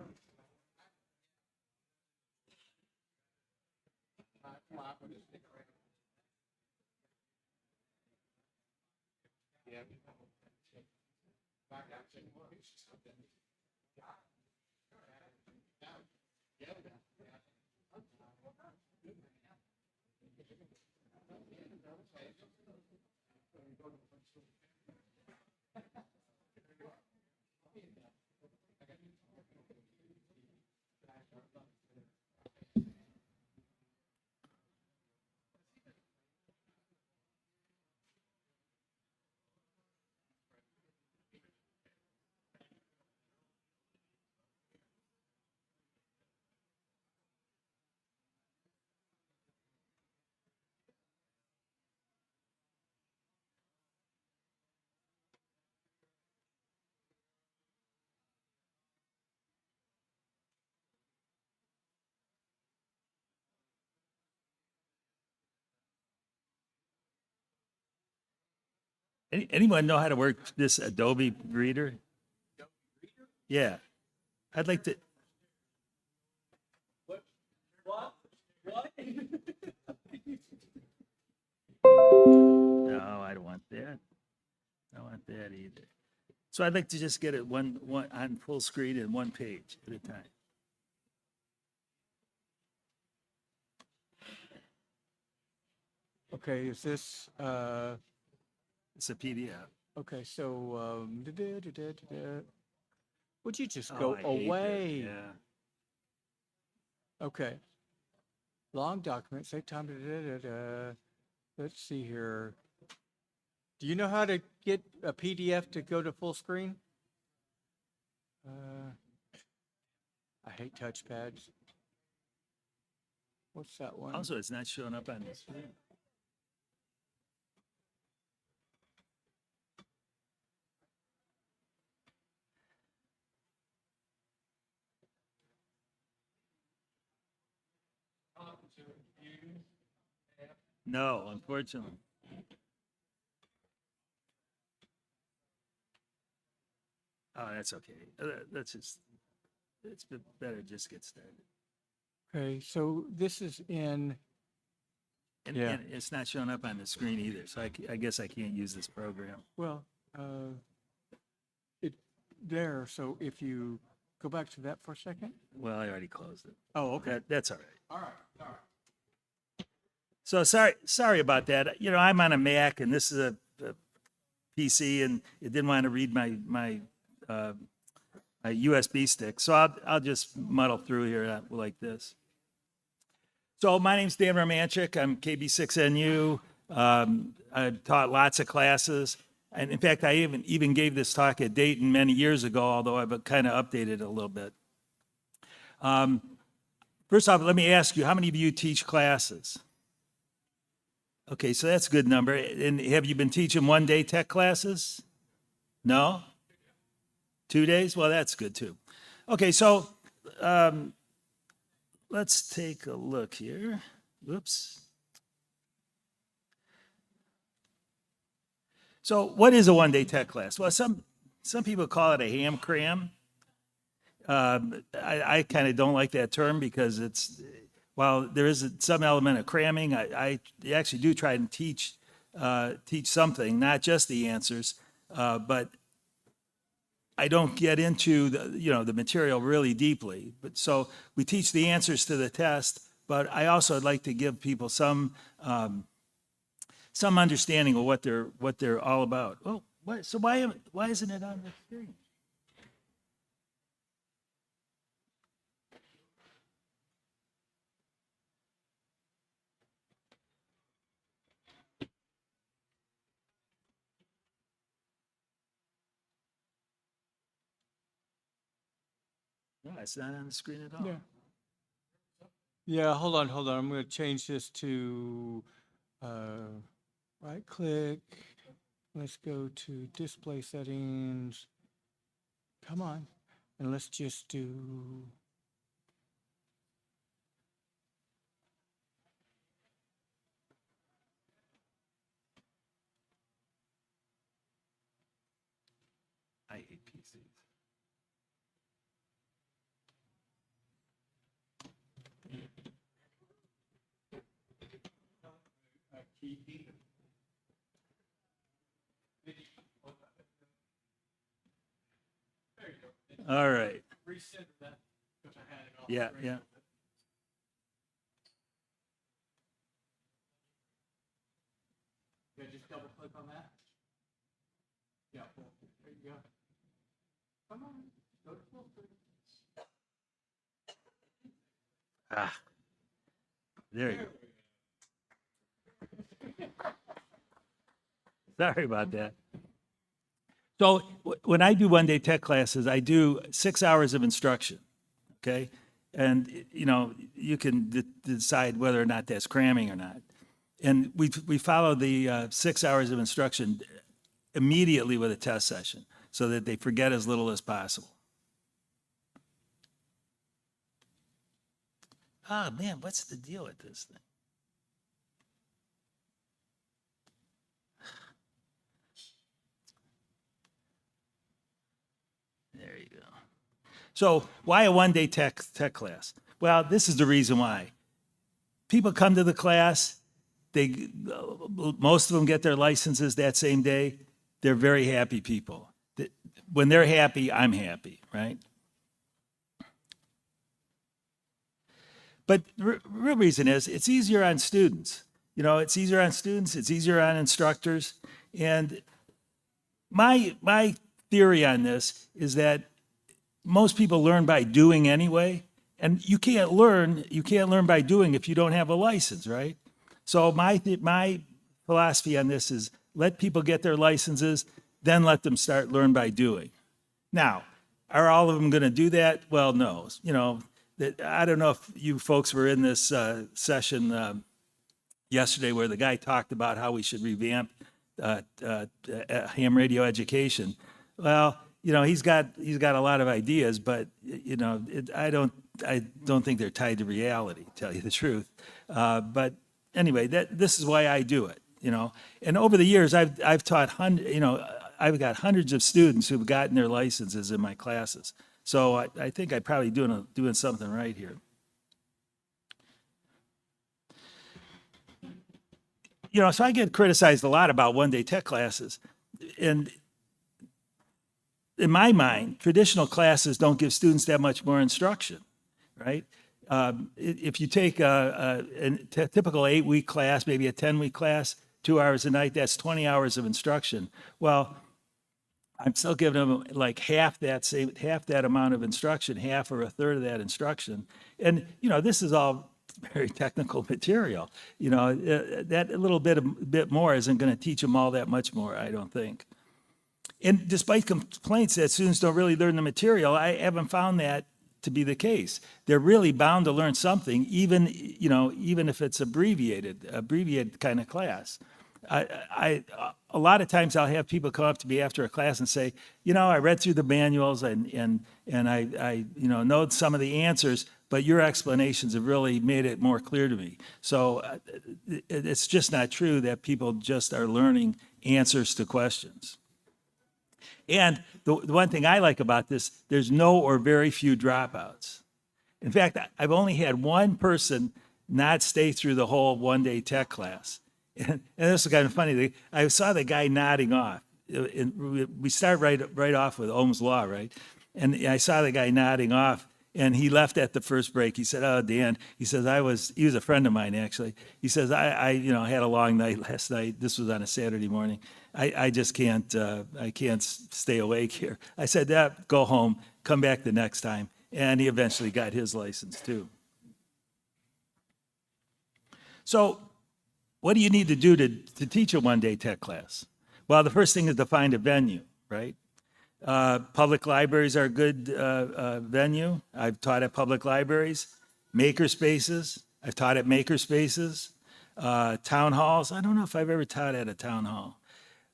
Anyone know how to work this Adobe Reader? Yeah. I'd like to. No, I don't want that. I don't want that either. So I'd like to just get it one on full screen and one page at a time. Okay, is this, It's a PDF. okay, so, would you just Oh, go I hate that. away? Yeah. Okay. Long document, save time, let's see here. Do you know how to get a PDF to go to full screen? I hate touchpads. What's that one? Also, it's not showing up on the screen. No, unfortunately. Oh, that's okay. That's just, it's better just get started. Okay, so this is in, And, Yeah. and it's not showing up on the screen either, so I guess I can't use this program. well, it, there, so if you go back to that for a second. Well, I already closed it. Oh, okay. That's all right. All right, all right. So sorry about that. You know, I'm on a Mac and this is a PC, and it didn't want to read my USB stick. So I'll just muddle through here like this. So my name's Dan Romanchik. I'm KB6NU. I've taught lots of classes. And in fact, I even gave this talk at Dayton many years ago, although I've kind of updated it a little bit. First off, let me ask you, how many of you teach classes? Okay, so that's a good number. And have you been teaching one-day tech classes? No? 2 days? Well, that's good too. Okay, so let's take a look here. Whoops. So what is a one-day tech class? Well, some people call it a ham cram. I kind of don't like that term because while there is some element of cramming, I actually do try and teach something, not just the answers, but I don't get into the material really deeply. But so we teach the answers to the test, but I also would like to give people some understanding of what they're all about. Oh, so why isn't it on the screen? No, it's not on the screen at all. Yeah. Yeah, hold on. I'm going to change this to right click. Let's go to display settings. Come on. And let's just do. I hate PCs. All right. Reset that because I had it off. Yeah, yeah. Yeah, just double click on that. Yeah, there you go. Come on, go to full screen. Ah, there you go. Sorry about that. So when I do one-day tech classes, I do 6 hours of instruction, okay? And, you can decide whether or not that's cramming or not. And we follow the 6 hours of instruction immediately with a test session so that they forget as little as possible. Oh, man, what's the deal with this thing? So why a one-day tech class? Well, this is the reason why. People come to the class, most of them get their licenses that same day. They're very happy people. When they're happy, I'm happy, right? But the real reason is it's easier on students. You know, it's easier on students, it's easier on instructors. And my theory on this is that most people learn by doing anyway, and you can't learn by doing if you don't have a license, right? So my philosophy on this is let people get their licenses, then let them start learn by doing. Now, are all of them going to do that? Well, no. You know, I don't know if you folks were in this session yesterday where the guy talked about how we should revamp ham radio education. Well, you know, he's got a lot of ideas, but you know, I don't think they're tied to reality, to tell you the truth. But anyway, this is why I do it. You know, and over the years, I've taught I've got hundreds of students who've gotten their licenses in my classes. So I think I'm probably doing something right here. You know, so I get criticized a lot about one-day tech classes. And in my mind, traditional classes don't give students that much more instruction, right? If you take a typical 8-week class, maybe a 10-week class, 2 hours a night, that's 20 hours of instruction. Well, I'm still giving them like half that amount of instruction, half or a third of that instruction. And, you know, this is all very technical material. You know, that little bit more isn't going to teach them all that much more, I don't think. And despite complaints that students don't really learn the material, I haven't found that to be the case. They're really bound to learn something, even if it's abbreviated kind of class. A lot of times I'll have people come up to me after a class and say, you know, I read through the manuals and I know some of the answers, but your explanations have really made it more clear to me. So it's just not true that people just are learning answers to questions. And the one thing I like about this, there's no or very few dropouts. In fact, I've only had one person not stay through the whole one-day tech class. And this is kind of funny. I saw the guy nodding off. We start right off with Ohm's law, right? And I saw the guy nodding off, and he left at the first break. He said, "Oh, Dan," he says, he was a friend of mine, actually. He says, I had a long night last night. This was on a Saturday morning. I just can't stay awake here." I said, "Go home, come back the next time." And he eventually got his license too. So what do you need to do to teach a one-day tech class? Well, the first thing is to find a venue, right? Public libraries are a good venue. I've taught at public libraries. Maker spaces, I've taught at maker spaces. Town halls, I don't know if I've ever taught at a town hall.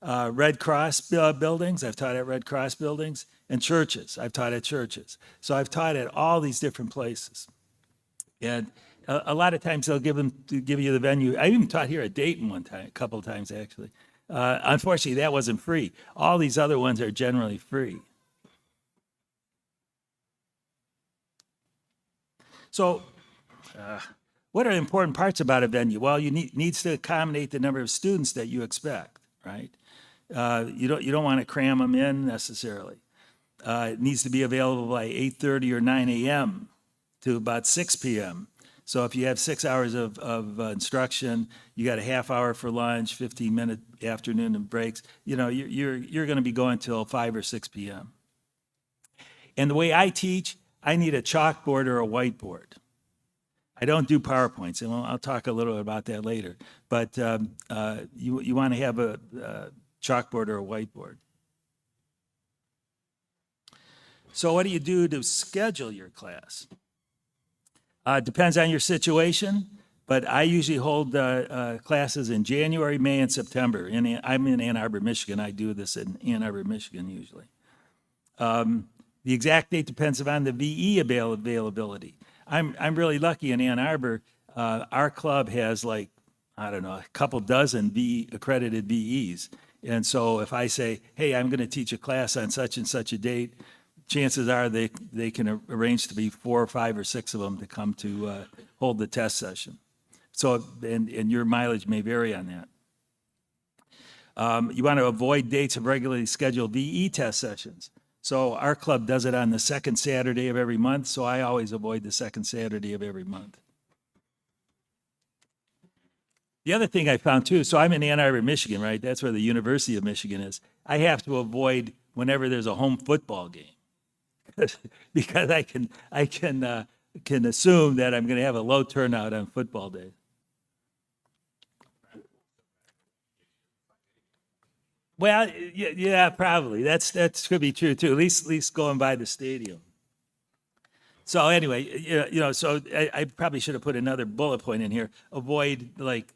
Red Cross buildings, I've taught at Red Cross buildings. And churches, I've taught at churches. So I've taught at all these different places. And a lot of times they'll give you the venue. I even taught here at Dayton a couple of times actually. Unfortunately, that wasn't free. All these other ones are generally free. So what are the important parts about a venue? Well, you needs to accommodate the number of students that you expect, right? You don't want to cram them in necessarily. It needs to be available by 8:30 or 9 a.m. to about 6 p.m. So if you have 6 hours of instruction, you got a half hour for lunch, 15-minute afternoon and breaks. You know, you're going to be going till 5 or 6 p.m. And the way I teach, I need a chalkboard or a whiteboard. I don't do PowerPoints, and I'll talk a little bit about that later. But you want to have a chalkboard or a whiteboard. So what do you do to schedule your class? Depends on your situation, but I usually hold classes in January, May, and September. I'm in Ann Arbor, Michigan. I do this in Ann Arbor, Michigan, usually. The exact date depends upon the VE availability. I'm really lucky in Ann Arbor. Our club has a couple dozen accredited VEs. And so if I say, hey, I'm going to teach a class on such and such a date, chances are they can arrange to be 4 or 5 or 6 of them to come to hold the test session. So, and your mileage may vary on that. You want to avoid dates of regularly scheduled VE test sessions. So our club does it on the second Saturday of every month, so I always avoid the second Saturday of every month. The other thing I found too, so I'm in Ann Arbor, Michigan, right? That's where the University of Michigan is. I have to avoid whenever there's a home football game because I can assume that I'm going to have a low turnout on football day. Well, yeah, probably. That's could be true too. At least going by the stadium. So anyway, so I probably should have put another bullet point in here. Avoid like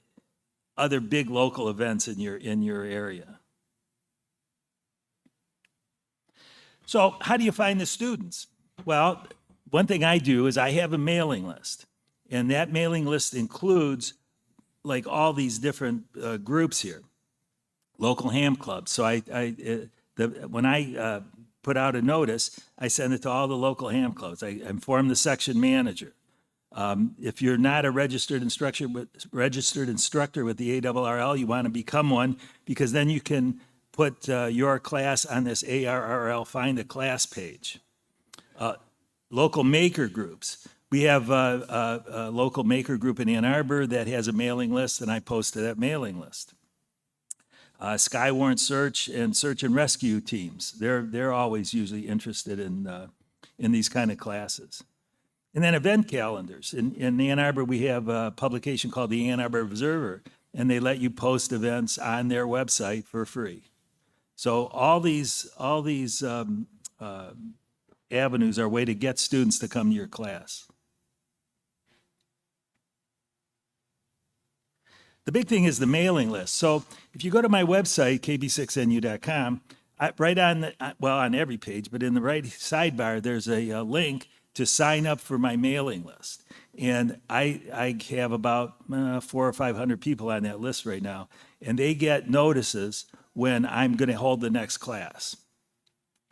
other big local events in your area. So how do you find the students? Well, one thing I do is I have a mailing list, and that mailing list includes like all these different groups here. Local ham clubs. So when I put out a notice, I send it to all the local ham clubs. I inform the section manager. If you're not a registered instructor with the ARRL, you want to become one because then you can put your class on this ARRL Find a Class page. Local maker groups. We have a local maker group in Ann Arbor that has a mailing list, and I post to that mailing list. Skywarrant search and rescue teams. They're always usually interested in these kind of classes. And then event calendars. In Ann Arbor, we have a publication called the Ann Arbor Observer, and they let you post events on their website for free. So all these avenues are a way to get students to come to your class. The big thing is the mailing list. So if you go to my website, kb6nu.com, right on on every page, but in the right sidebar, there's a link to sign up for my mailing list. And I have about 400 or 500 people on that list right now, and they get notices when I'm going to hold the next class.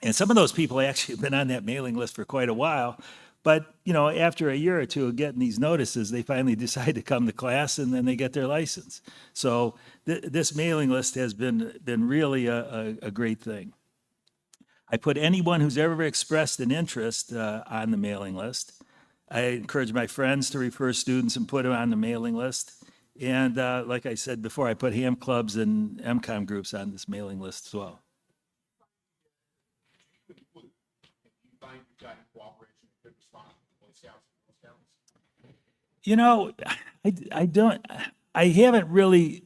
And some of those people actually have been on that mailing list for quite a while. But, after a year or two of getting these notices, they finally decide to come to class and then they get their license. So this mailing list has been really a great thing. I put anyone who's ever expressed an interest on the mailing list. I encourage my friends to refer students and put them on the mailing list. And like I said before, I put ham clubs and MCOM groups on this mailing list as well. I haven't really,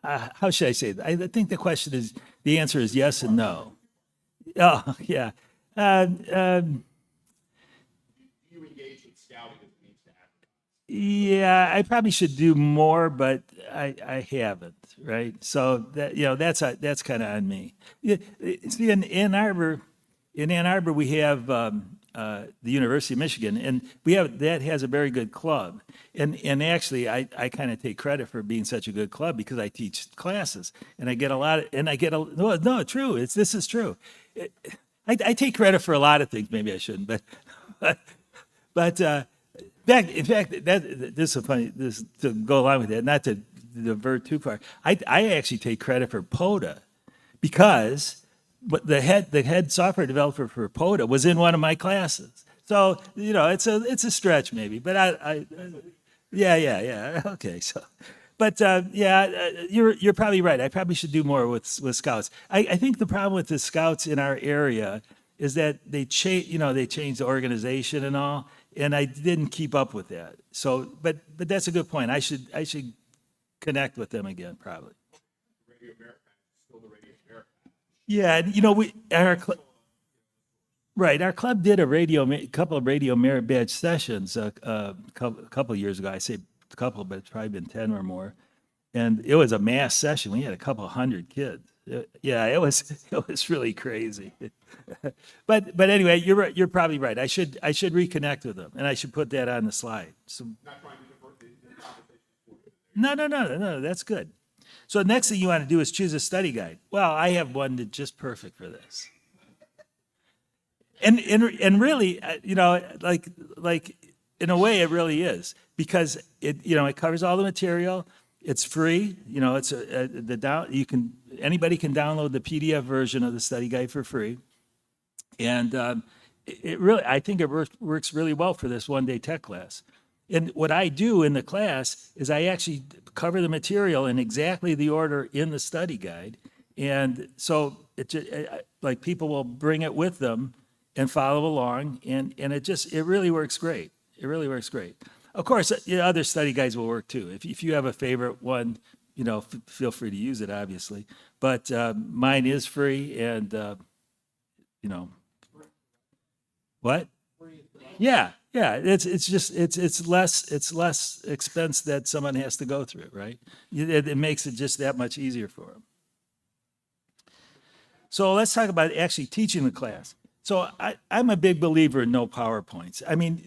how should I say that? I think the answer is yes and no. Oh, yeah. You engage in scouting as a means to advertise. Yeah, I probably should do more, but I haven't, right? So that's kind of on me. See, in Ann Arbor, we have the University of Michigan, and that has a very good club. And actually, I kind of take credit for being such a good club because I teach classes, and I get a lot of, no, true. This is true. I take credit for a lot of things. Maybe I shouldn't, but in fact, this is funny. This to go along with that, not to divert too far. I actually take credit for POTA because the head software developer for POTA was in one of my classes. So it's a stretch maybe, but yeah. Okay, so. But you're probably right. I probably should do more with scouts. I think the problem with the scouts in our area is that they changed the organization and all, and I didn't keep up with that. So, but that's a good point. I should connect with them again, probably. Radio America is still the Radio America. Yeah, our club did a couple of radio merit badge sessions a couple of years ago. I say a couple, but it's probably been 10 or more. And it was a mass session. We had a couple hundred kids. It was really crazy. But anyway, you're probably right. I should reconnect with them, and I should put that on the slide. So, Not trying to divert the conversation. no, that's good. So the next thing you want to do is choose a study guide. Well, I have one that's just perfect for this. And really, like in a way, it really is, because it covers all the material. It's free. It's anybody can download the PDF version of the study guide for free. And I think it works really well for this one-day tech class. And what I do in the class is I actually cover the material in exactly the order in the study guide. And so like people will bring it with them and follow along. And it really works great. It really works great. Of course, other study guides will work too. If you have a favorite one, feel free to use it, obviously. But mine is free, and what? Yeah. It's less expense that someone has to go through, right? It makes it just that much easier for them. So let's talk about actually teaching the class. So I'm a big believer in no PowerPoints. I mean,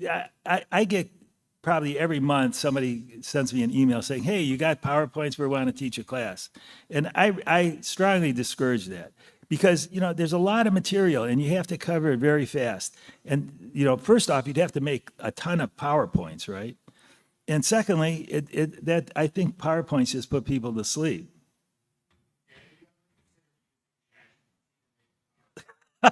I get probably every month somebody sends me an email saying, hey, you got PowerPoints, we want to teach a class. And I strongly discourage that, because, there's a lot of material and you have to cover it very fast. And, first off, you'd have to make a ton of PowerPoints, right? And secondly, I think PowerPoints just put people to sleep. My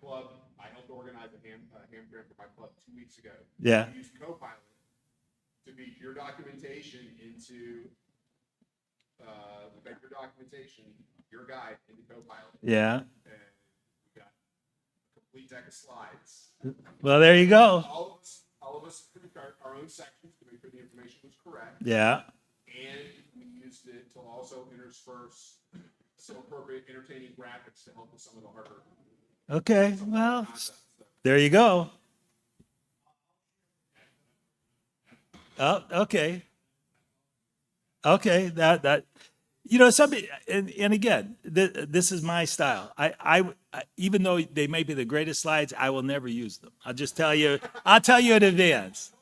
club, I helped organize a ham fair for my club 2 weeks ago. Yeah. I used Copilot to feed your documentation into your documentation, your guide into Copilot. Yeah. And we got a complete deck of slides. Well, there you go. All of us put our own sections to make sure the information was correct. Yeah. And we used it to also intersperse some appropriate entertaining graphics to help with some of the harder Okay. Well, there you go. Oh, okay. Okay. That somebody, and again, this is my style. I even though they may be the greatest slides, I will never use them. I'll just tell you. I'll tell you in advance.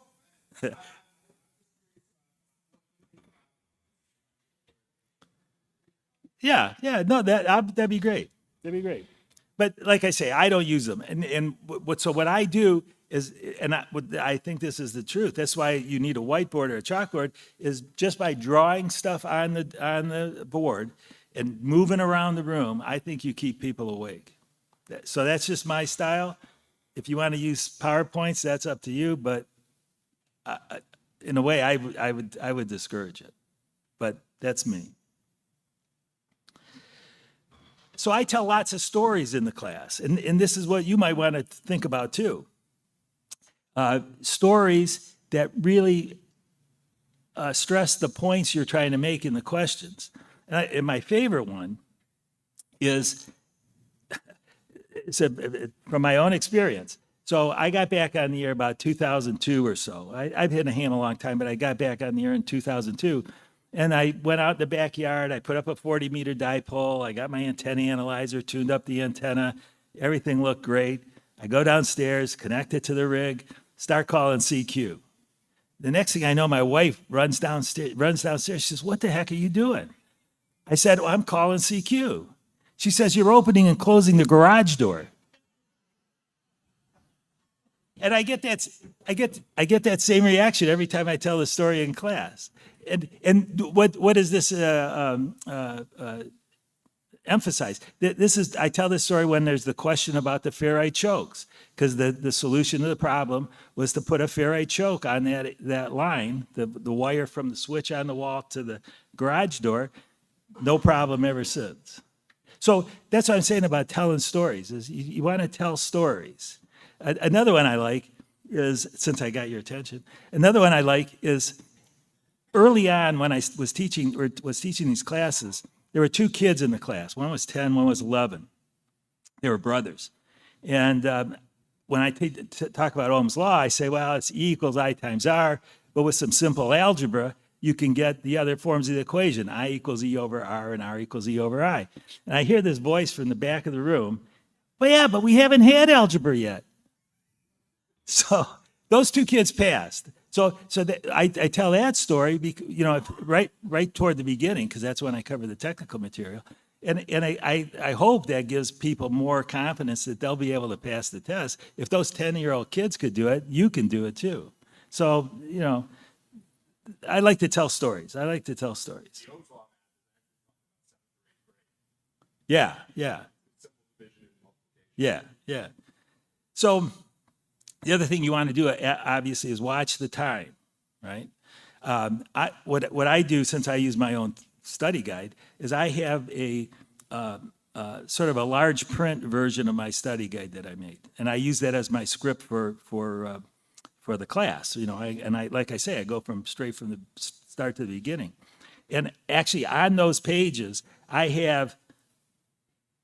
Yeah. No, that'd be great. That'd be great. But like I say, I don't use them. And what I do is, and I think this is the truth. That's why you need a whiteboard or a chalkboard, is just by drawing stuff on the board and moving around the room, I think you keep people awake. So that's just my style. If you want to use PowerPoints, that's up to you. But in a way, I would discourage it. But that's me. So I tell lots of stories in the class, and this is what you might want to think about too. Stories that really stress the points you're trying to make in the questions. And my favorite one is from my own experience. So I got back on the air about 2002 or so. I've been a ham a long time, but I got back on the air in 2002. And I went out in the backyard, I put up a 40-meter dipole, I got my antenna analyzer, tuned up the antenna, everything looked great. I go downstairs, connect it to the rig, start calling CQ. The next thing I know, my wife runs downstairs, she says, what the heck are you doing? I said, well, I'm calling CQ. She says, you're opening and closing the garage door. And I get that same reaction every time I tell the story in class. And what does this emphasize? I tell this story when there's the question about the ferrite chokes, because the solution to the problem was to put a ferrite choke on that line, the wire from the switch on the wall to the garage door. No problem ever since. So that's what I'm saying about telling stories, is you want to tell stories. Another one I like is, since I got your attention, early on when I was teaching these classes, there were two kids in the class. One was 10, one was 11. They were brothers. And when I talk about Ohm's law, I say, well, it's E equals I times R, but with some simple algebra, you can get the other forms of the equation, I equals E over R and R equals E over I. And I hear this voice from the back of the room, well, yeah, but we haven't had algebra yet. So those two kids passed. So I tell that story, because, right toward the beginning, because that's when I cover the technical material, And I hope that gives people more confidence that they'll be able to pass the test. If those 10-year-old kids could do it, you can do it too. So, you know, I like to tell stories. I like to tell stories. Yeah, yeah. Yeah, yeah. So the other thing you want to do, obviously, is watch the time, right? What I do, since I use my own study guide, is I have a sort of a large print version of my study guide that I made, and I use that as my script for the class. You know, I like I say, I go straight from the start to the beginning, and actually on those pages I have,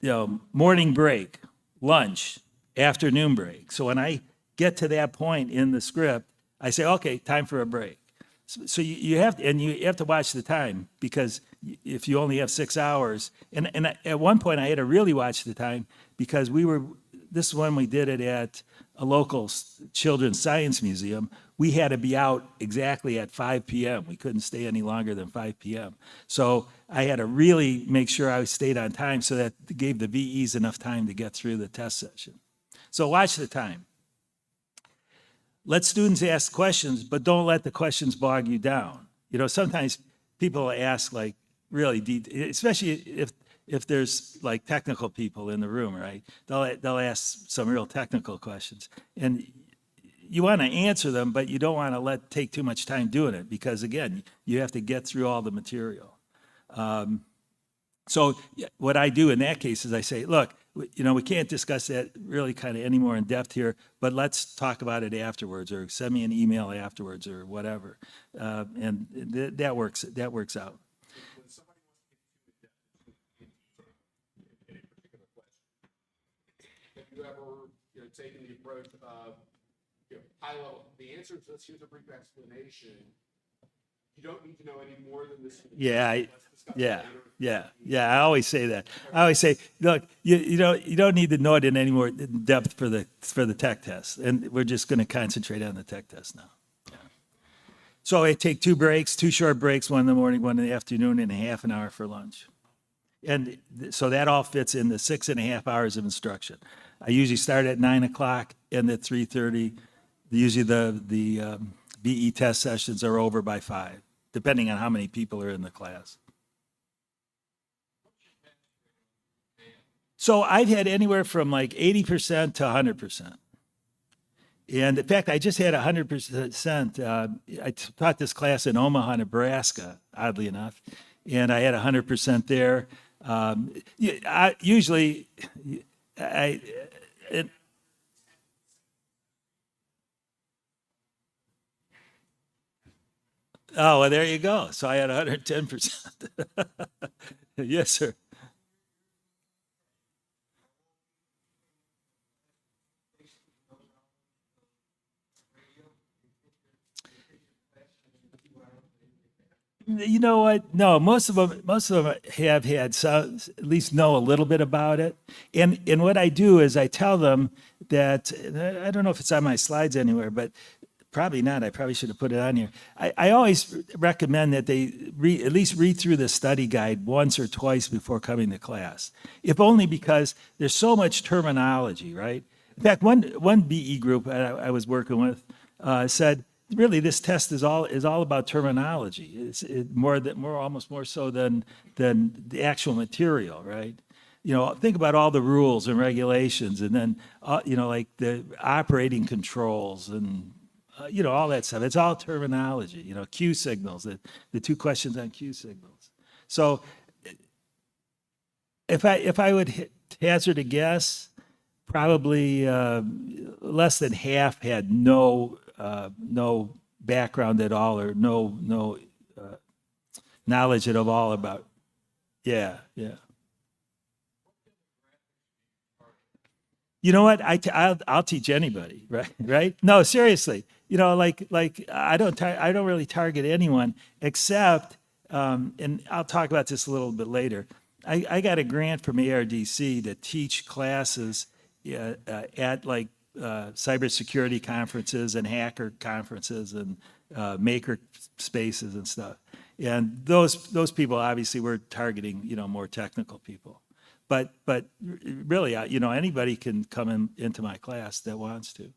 you know, morning break, lunch, afternoon break. So when I get to that point in the script, I say, okay, time for a break. So you have to watch the time, because if you only have 6 hours, and at one point I had to really watch the time, because this is when we did it at a local children's science museum. We had to be out exactly at 5 p.m. We couldn't stay any longer than 5 p.m. So I had to really make sure I stayed on time, so that gave the VEs enough time to get through the test session. So watch the time. Let students ask questions, but don't let the questions bog you down. You know, sometimes people ask like really deep, especially if there's like technical people in the room, right? They'll ask some real technical questions, and you want to answer them, but you don't want to take too much time doing it, because again, you have to get through all the material. So what I do in that case is I say, look, you know, we can't discuss that really kind of any more in depth here, but let's talk about it afterwards, or send me an email afterwards, or whatever. And that works out. When somebody wants to get into a particular question, have you ever taken the approach of high level, the answer is this, here's a brief explanation. You don't need to know any more than this. Yeah. I always say that. I always say, look, you don't need to know it in any more depth for the tech test, and we're just going to concentrate on the tech test now. Yeah. So I take 2 short breaks, one in the morning, one in the afternoon, and a half an hour for lunch, and so that all fits in the 6.5 hours of instruction. I usually start at 9 o'clock, and at 3:30. Usually the BE test sessions are over by 5, depending on how many people are in the class. So I've had anywhere from like 80% to 100%. And in fact, I just had 100%. I taught this class in Omaha, Nebraska, oddly enough, and I had 100% there. Oh, well, there you go. So I had 110%. Yes, sir. You know what? No, most of them have had some, at least know a little bit about it. And what I do is I tell them that, I don't know if it's on my slides anywhere, but probably not. I probably should have put it on here. I always recommend that they at least read through the study guide once or twice before coming to class, if only because there's so much terminology, right? In fact, one BE group I was working with said, really, this test is all about terminology. It's almost more so than the actual material, right? You know, think about all the rules and regulations, and then like the operating controls and all that stuff. It's all terminology. Q signals. The 2 questions on Q signals. So, if I would hazard a guess, probably less than half had no background at all, or no knowledge at all about. Yeah. You know what? I'll teach anybody, right? No, seriously. Like I don't really target anyone except, and I'll talk about this a little bit later. I got a grant from ARDC to teach classes at like cybersecurity conferences and hacker conferences and maker spaces and stuff. And those people, obviously, we're targeting, more technical people. But really, anybody can come into my class that wants to.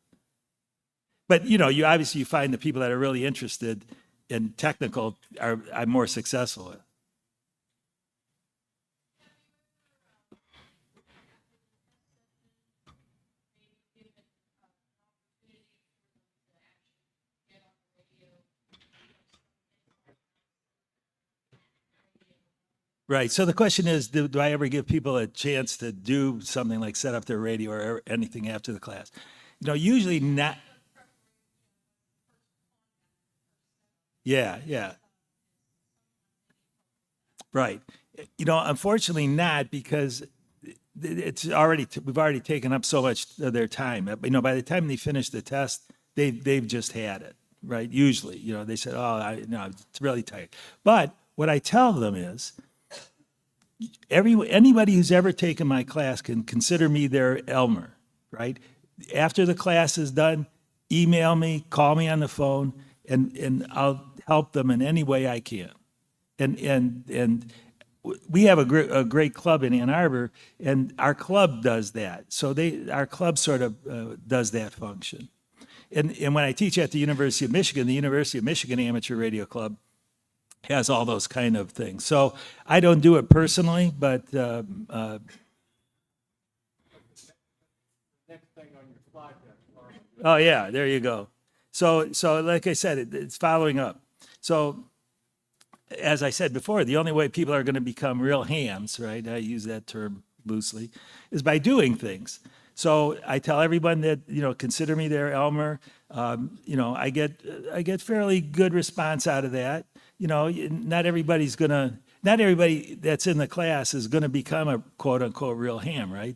But, you obviously find the people that are really interested in technical I'm more successful with. Right. So the question is, do I ever give people a chance to do something like set up their radio or anything after the class? Usually not. Yeah. Right. Unfortunately not, because we've already taken up so much of their time. By the time they finish the test, they've just had it, right? Usually, they said, it's really tight. But what I tell them is, anybody who's ever taken my class can consider me their Elmer, right? After the class is done, email me, call me on the phone, and I'll help them in any way I can. And we have a great club in Ann Arbor, and our club does that. So our club sort of does that function. And when I teach at the University of Michigan Amateur Radio Club has all those kind of things. So I don't do it personally, but Next thing on your slide deck. oh yeah, there you go. So like I said, it's following up. So as I said before, the only way people are going to become real hams, right? I use that term loosely, is by doing things. So I tell everyone that, consider me their Elmer. I get fairly good response out of that. Not everybody that's in the class is going to become a quote unquote real ham, right?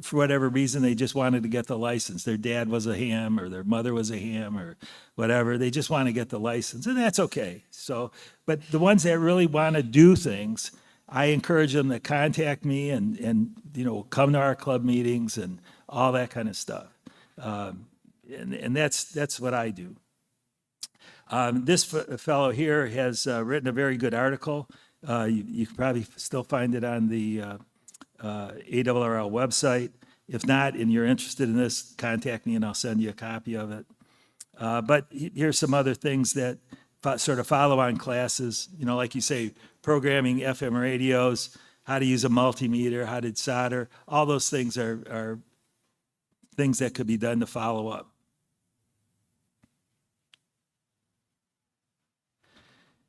For whatever reason, they just wanted to get the license. Their dad was a ham or their mother was a ham or whatever. They just want to get the license, and that's okay. So, but the ones that really want to do things, I encourage them to contact me and come to our club meetings and all that kind of stuff. And that's what I do. This fellow here has written a very good article. You can probably still find it on the ARRL website. If not, and you're interested in this, contact me and I'll send you a copy of it. But here's some other things that sort of follow-on classes, like you say, programming FM radios, how to use a multimeter, how to solder. All those things are things that could be done to follow up.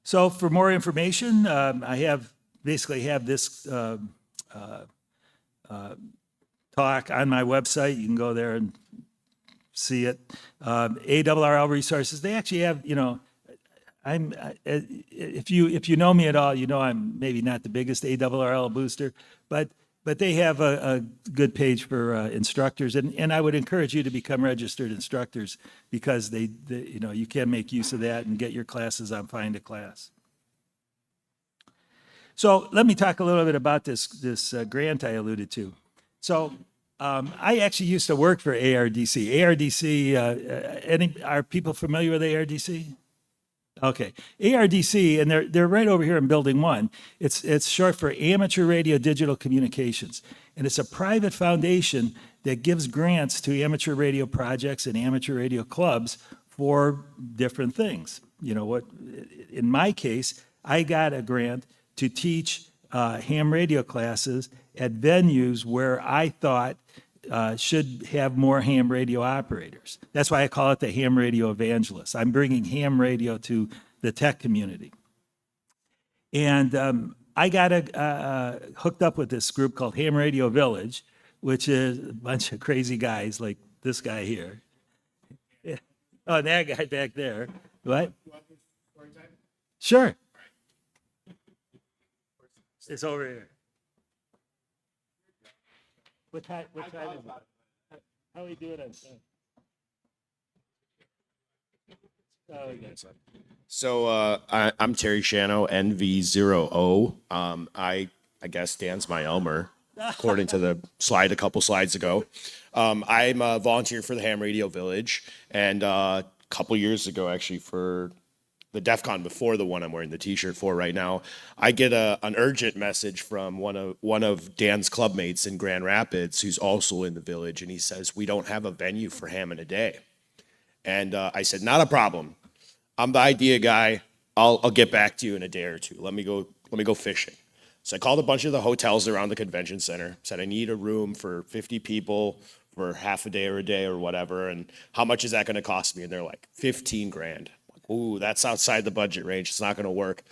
So for more information, I basically have this talk on my website. You can go there and see it. ARRL resources. They actually have, if you know me at all, I'm maybe not the biggest ARRL booster, but they have a good page for instructors, and I would encourage you to become registered instructors, because they you can make use of that and get your classes on Find a Class. So let me talk a little bit about this grant I alluded to. So I actually used to work for ARDC. ARDC, are people familiar with ARDC? Okay, ARDC, and they're right over here in Building 1. It's short for Amateur Radio Digital Communications, and it's a private foundation that gives grants to amateur radio projects and amateur radio clubs for different things. In my case, I got a grant to teach ham radio classes at venues where I thought should have more ham radio operators. That's why I call it the ham radio evangelist. I'm bringing ham radio to the tech community. And I got hooked up with this group called Ham Radio Village, which is a bunch of crazy guys like this guy here. Yeah. Oh, and that guy back there. What? Sure. It's over here. What time is it? How are we doing on time? Oh, we got it. So I'm Terry Shano, NV0O. I guess stands my Elmer, according to the slide a couple slides ago. I'm a volunteer for the Ham Radio Village, and a couple years ago, actually, for the DEF CON before the one I'm wearing the t-shirt for right now, I get an urgent message from one of Dan's clubmates in Grand Rapids who's also in the village, and he says, we don't have a venue for Ham in a Day. And I said, not a problem. I'm the idea guy. I'll get back to you in a day or two. Let me go fishing. So I called a bunch of the hotels around the convention center, said I need a room for 50 people for half a day or a day or whatever, and how much is that going to cost me? And they're like, 15 grand. Ooh, that's outside the budget range. It's not going to work.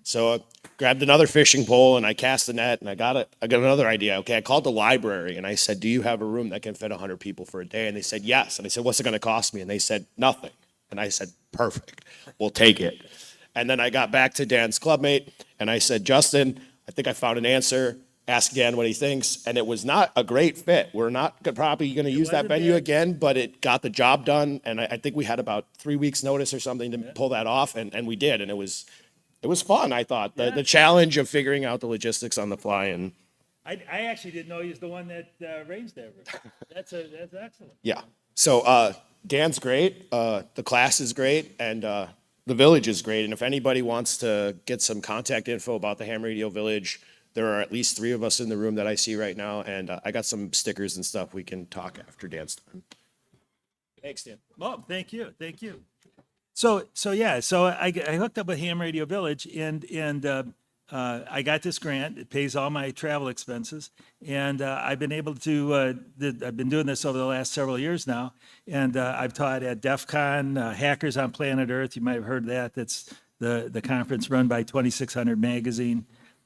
So I grabbed another fishing pole and I cast the net, and I got another idea. Okay, I called the library and I said, do you have a room that can fit 100 people for a day? And they said, yes. And I said, what's it going to cost me? And they said, nothing. And I said, perfect, we'll take it. And then I got back to Dan's clubmate and I said, Justin, I think I found an answer. Ask Dan what he thinks. And it was not a great fit. We're not probably going to use that venue again, but it got the job done. And I think we had about 3 weeks notice or something to pull that off. And we did. And it was fun, I thought. The challenge of figuring out the logistics on the fly. And I actually didn't know he was the one that arranged everything. That's excellent. yeah. So Dan's great. The class is great. And the village is great. And if anybody wants to get some contact info about the Ham Radio Village, there are at least 3 of us in the room that I see right now, and I got some stickers and stuff we can talk after Dan's done. Thanks, Dan. Well, thank you. So I hooked up with Ham Radio Village, and I got this grant. It pays all my travel expenses, and I've been able to. I've been doing this over the last several years now, and I've taught at DEF CON, Hackers on Planet Earth. You might have heard that. That's the conference run by 2600 Magazine.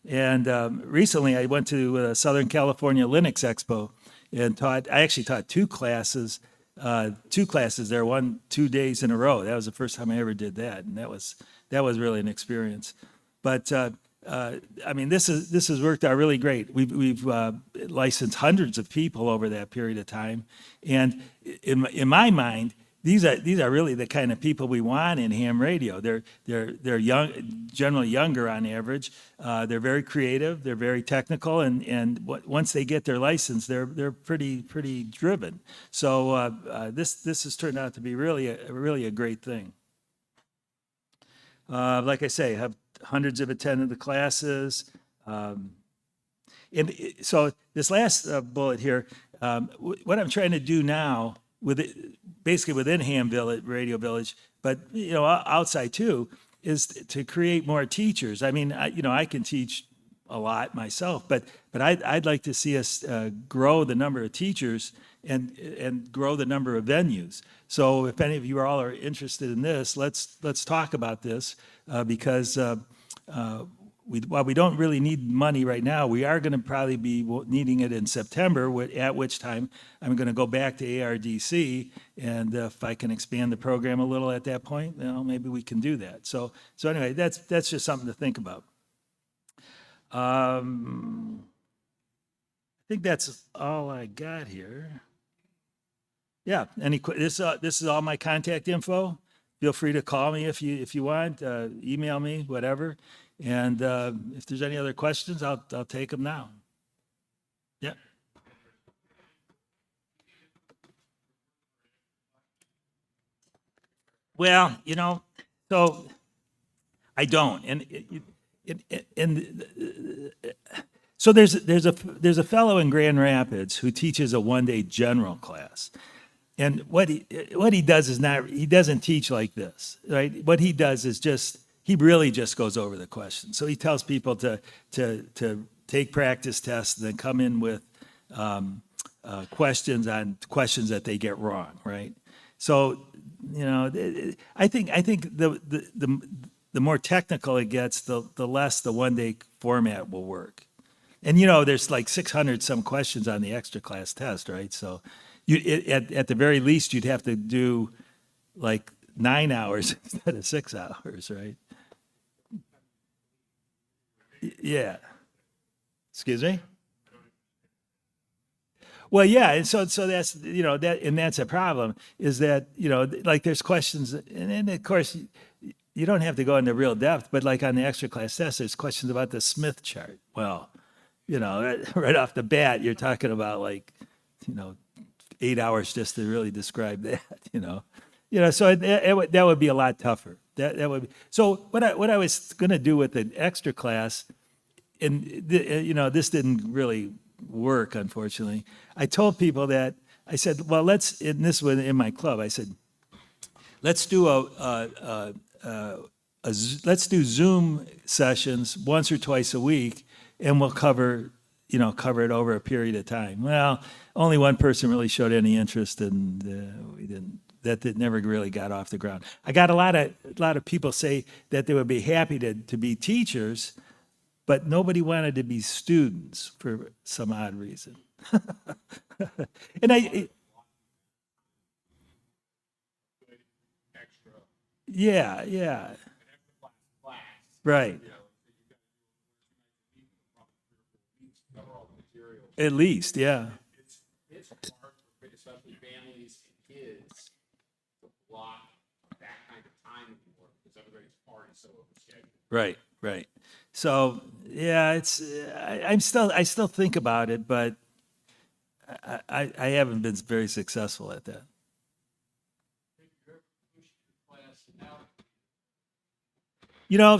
And recently, I went to Southern California Linux Expo and taught. I actually taught 2 classes there, 2 days in a row. That was the first time I ever did that, and that was really an experience. But I mean, this has worked out really great. We've licensed hundreds of people over that period of time, and in my mind, these are really the kind of people we want in ham radio. They're young, generally younger on average. They're very creative. They're very technical, and once they get their license, they're pretty driven. So this has turned out to be really a great thing. Like I say, I have hundreds of attended the classes. And so this last bullet here, what I'm trying to do now, basically within Ham Radio Village, but outside too, is to create more teachers. I mean, I can teach a lot myself, but I'd like to see us grow the number of teachers and grow the number of venues. So if any of you all are interested in this, let's talk about this because while we don't really need money right now, we are going to probably be needing it in September, at which time I'm going to go back to ARDC, and if I can expand the program a little at that point, maybe we can do that. So anyway, that's just something to think about. I think that's all I got here. Yeah, this is all my contact info. Feel free to call me if you want, email me, whatever. And if there's any other questions, I'll take them now. Yeah. Well, so I don't, so there's a fellow in Grand Rapids who teaches a one-day general class. And what he does is he doesn't teach like this, right? What he does is he really just goes over the questions. So he tells people to take practice tests and then come in with questions that they get wrong, right? So, I think the more technical it gets, the less the one-day format will work. And there's like 600 some questions on the extra class test, right? So at the very least, you'd have to do like 9 hours instead of 6 hours, right? Yeah. Excuse me? Well, yeah, and so that's that's a problem, is that like there's questions, and of course you don't have to go into real depth, but like on the extra class test, there's questions about the Smith chart. Well, right off the bat, you're talking about 8 hours just to really describe that. So that would be a lot tougher. That would be, so what I was going to do with the extra class, and this didn't really work, unfortunately. I told people that, I said, well, and this was in my club, I said, let's do let's do Zoom sessions once or twice a week, and we'll cover it over a period of time. Well, only one person really showed any interest, and that never really got off the ground. I got a lot of people say that they would be happy to be teachers, but nobody wanted to be students for some odd reason. And yeah. Right. At least, yeah. It's hard for especially families and kids to block that kind of time anymore because everybody's already so overscheduled. Right. So yeah, I still think about it, but I haven't been very successful at that.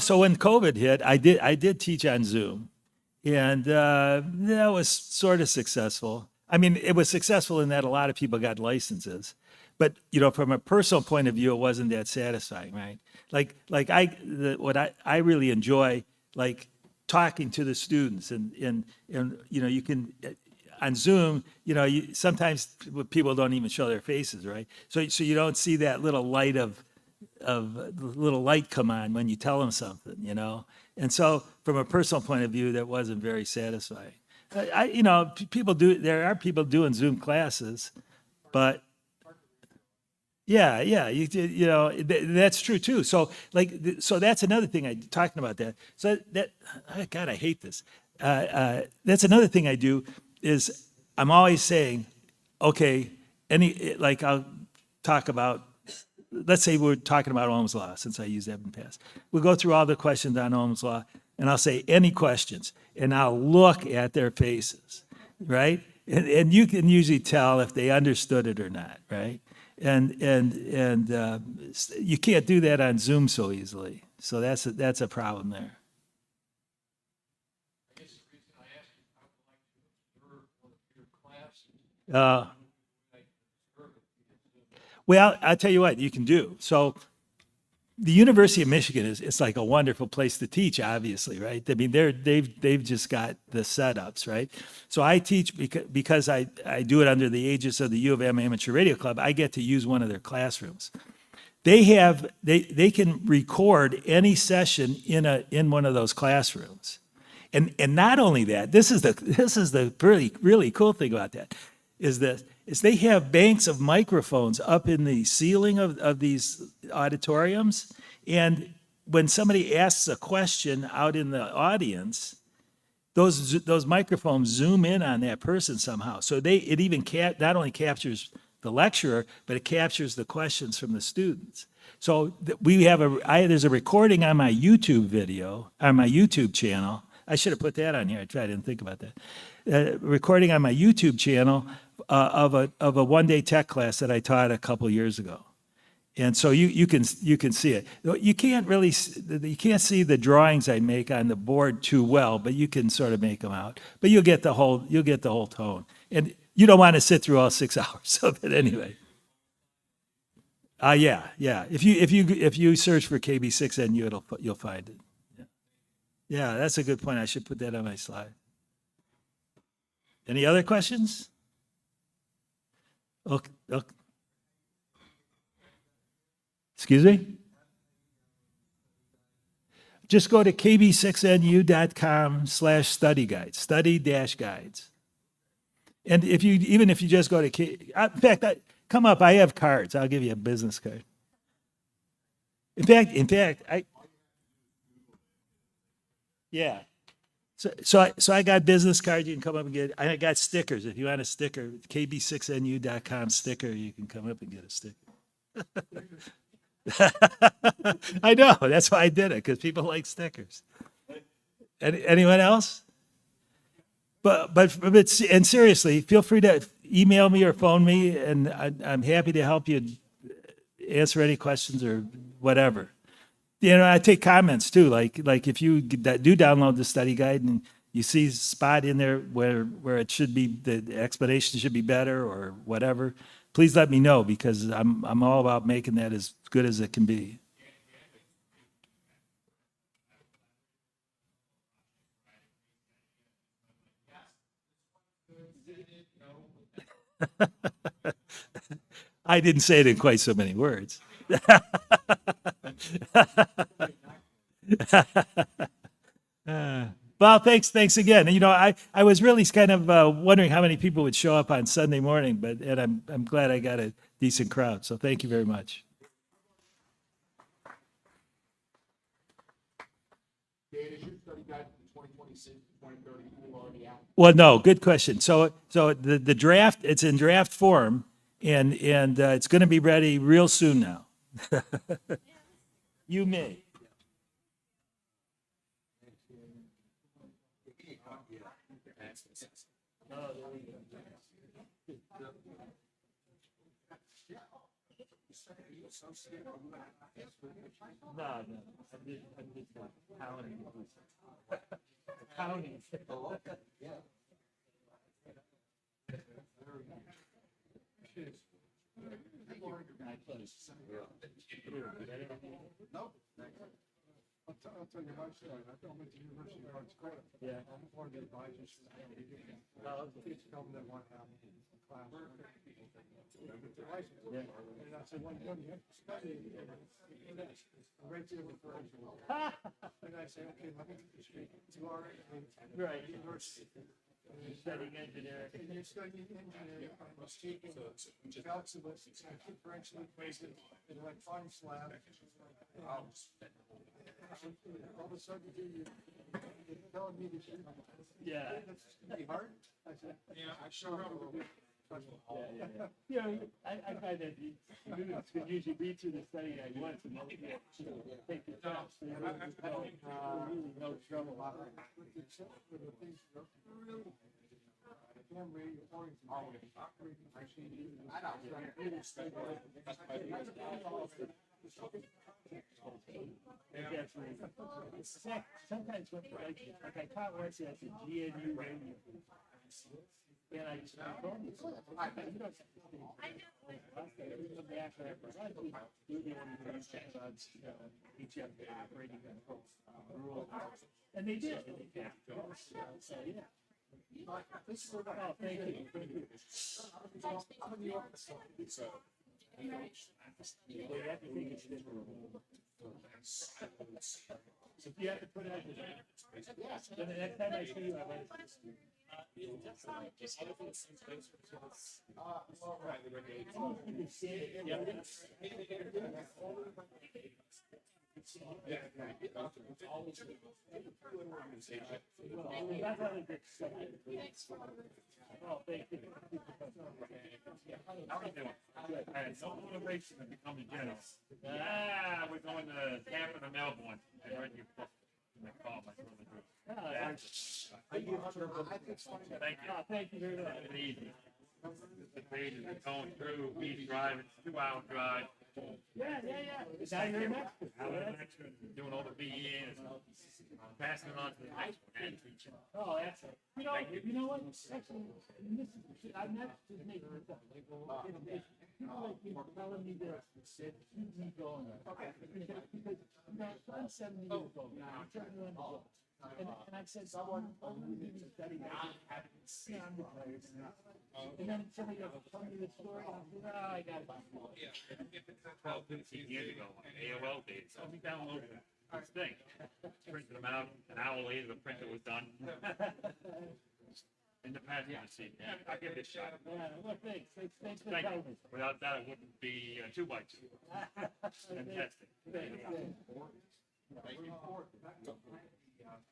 So when COVID hit, I did teach on Zoom, and that was sort of successful. I mean, it was successful in that a lot of people got licenses, but from a personal point of view, it wasn't that satisfying, right? What I really enjoy, like talking to the students, and you can on Zoom, sometimes people don't even show their faces, right? So you don't see that little light of little light come on when you tell them something, And so from a personal point of view, that wasn't very satisfying. There are people doing Zoom classes, but yeah, that's true too. So that's another thing talking about that. So God, I hate this. That's another thing I do is I'm always saying, okay, I'll talk about, let's say we're talking about Ohm's Law, since I used that in the past. We'll go through all the questions on Ohm's Law, and I'll say, any questions? And I'll look at their faces, right? And you can usually tell if they understood it or not, right? And you can't do that on Zoom so easily. So that's a problem there. I guess the reason I asked you, I would like to observe one of your classes. Well, I'll tell you what you can do. So the University of Michigan it's like a wonderful place to teach, obviously, right? I mean, they've just got the setups, right? So I teach because I do it under the aegis of the U of M Amateur Radio Club. I get to use one of their classrooms. They can record any session in one of those classrooms, and not only that, this is the really really cool thing about that is they have banks of microphones up in the ceiling of these auditoriums. And when somebody asks a question out in the audience, those microphones zoom in on that person somehow. So it even not only captures the lecturer, but it captures the questions from the students. So there's a recording on my YouTube video, on my YouTube channel. I should have put that on here. I didn't think about that. Recording on my YouTube channel of a one-day tech class that I taught a couple years ago, and so you can see it. You can't see the drawings I make on the board too well, but you can sort of make them out. But you'll get the whole tone, and you don't want to sit through all 6 hours of it anyway. Yeah. If you search for KB6NU, you'll find it. Yeah, that's a good point. I should put that on my slide. Any other questions? Okay. Excuse me? Just go to kb6nu.com/study guides, study-guides. And if you just go to, in fact, come up, I have cards. I'll give you a business card. In fact, yeah. So I got business cards you can come up and get. I got stickers. If you want a sticker, kb6nu.com sticker, you can come up and get a sticker. I know. That's why I did it, because people like stickers. Anyone else? But seriously, feel free to email me or phone me, and I'm happy to help you answer any questions or whatever. you know, I take comments too, like if you do download the study guide and you see a spot in there where it should be, the explanation should be better or whatever, please let me know, because I'm all about making that as good as it can be. I didn't say it in quite so many words. Well, thanks again. And, you know, I was really kind of wondering how many people would show up on Sunday morning, and I'm glad I got a decent crowd. So thank you very much. Dan, is your study guide for 2026, 2030 already out? Well, no, good question. So the draft, it's in draft form, and it's going to be ready real soon now. You may. No, I'm just counting. I'll tell you my story. I went to University of North Dakota. Yeah. I'm one of the advisors for the kids come that want to have class. And I said, well, you have to study. Right there with and I said, okay, let me speak to our Right. university. Studying engineering. And you're studying engineering, I was taking calculus, differential equation, and electronics lab. All of a sudden, you're telling me to shoot. Yeah. This is gonna be hard? I said, yeah, I sure will. You know, I find that students can usually read through the study guide once and then take the time. So really no trouble. Sometimes when like I taught once at the GNU radio. And I just told you, you don't have to stay. Each operating rule. And they did. So, yeah. Oh, thank you. You have to take a step. If you have to put it out, then the next time I see you, I might. Oh, thank you. How are you doing? I had no motivation to become a general. We're going to Tampa to Melbourne. I read your book. I called my brother. Thank you. Thank you very much. It's easy. The pages are going through, he's driving, 2-hour drive. Yeah. Now you're in Mexico. Doing all the BE and passing it on to the next one. Oh, excellent. You know what? Actually, this is, I'm not just making this up. People like you telling me this, that keeps me going. Okay. Because, you know, I'm 70 years old now. I'm turning around to go. And I said, someone, I'm going to do this study. I'm retired. And then somebody goes, tell me the story. And I said, I got it. 12, 15 years ago, AOL days, so we downloaded this thing. Printed them out, an hour later, the printer was done. In the past, yeah, I'll give it a shot. Yeah, well, thanks for Thank telling you. me. Without that, it wouldn't be 2x2. Fantastic.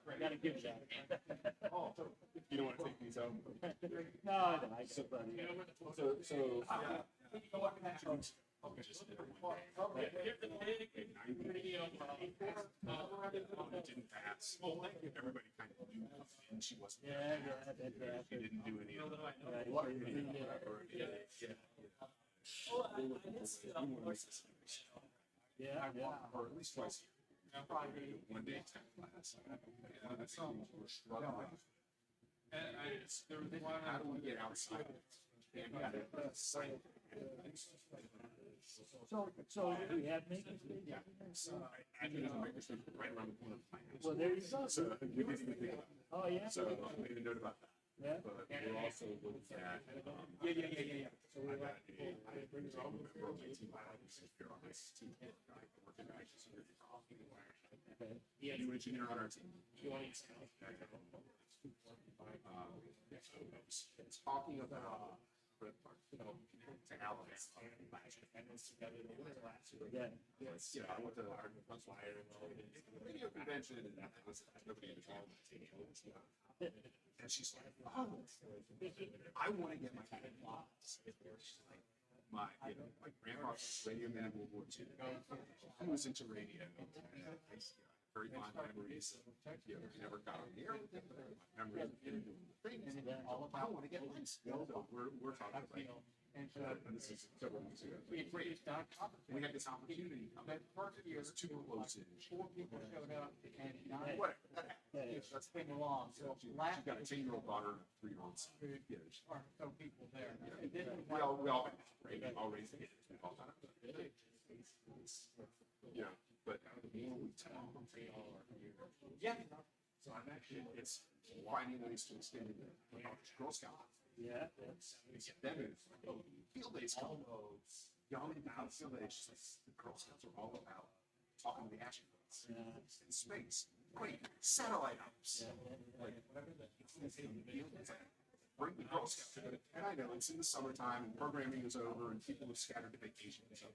I gotta give that. You don't want to take these home? No, I get that. Didn't pass. Well, everybody kind of knew, and she wasn't. She didn't do any of that. Yeah. Or at least twice a year. One day tech class. Yeah, that's all. We're struggling. And there was one, how do we get outside? And we had a site. So we have makers. Yeah. So I think there's a microscope right around the corner of my house. Well, there you go. So we didn't even think about it. Oh, yeah. So I made a note about that. Yeah. But we're also looking at, Yeah. I got a member of my team, I was here on my team, working at new engineer on our team. It's talking about to Alex. Yeah. Yes, I went to radio convention and that was nobody in the hall. And she's like, oh, I want to get my class. My grandpa was a radio man in World War II. He was into radio. Very fond memories. You know, never got on the air with him, but my memories of him doing the things. I want to get licensed. So we're talking about. And this is several weeks ago. We had this opportunity. It was too close in. 4 people showed up and 9 What? that's been along. So She's last got a 10-year-old daughter and a 3-year-old son. Yeah, are so people there. we all raised the kids. We all kind of, yeah, but the more we tell, Yeah. so I'm actually, it's finding ways to extend it. Girl Scout. Yeah. Get them in field days. Young about field days. The Girl Scouts are all about talking to the astronauts in space. Great satellite apps. Like, bring the Girl Scouts. And I know it's in the summertime and programming is over and people have scattered to vacation. So.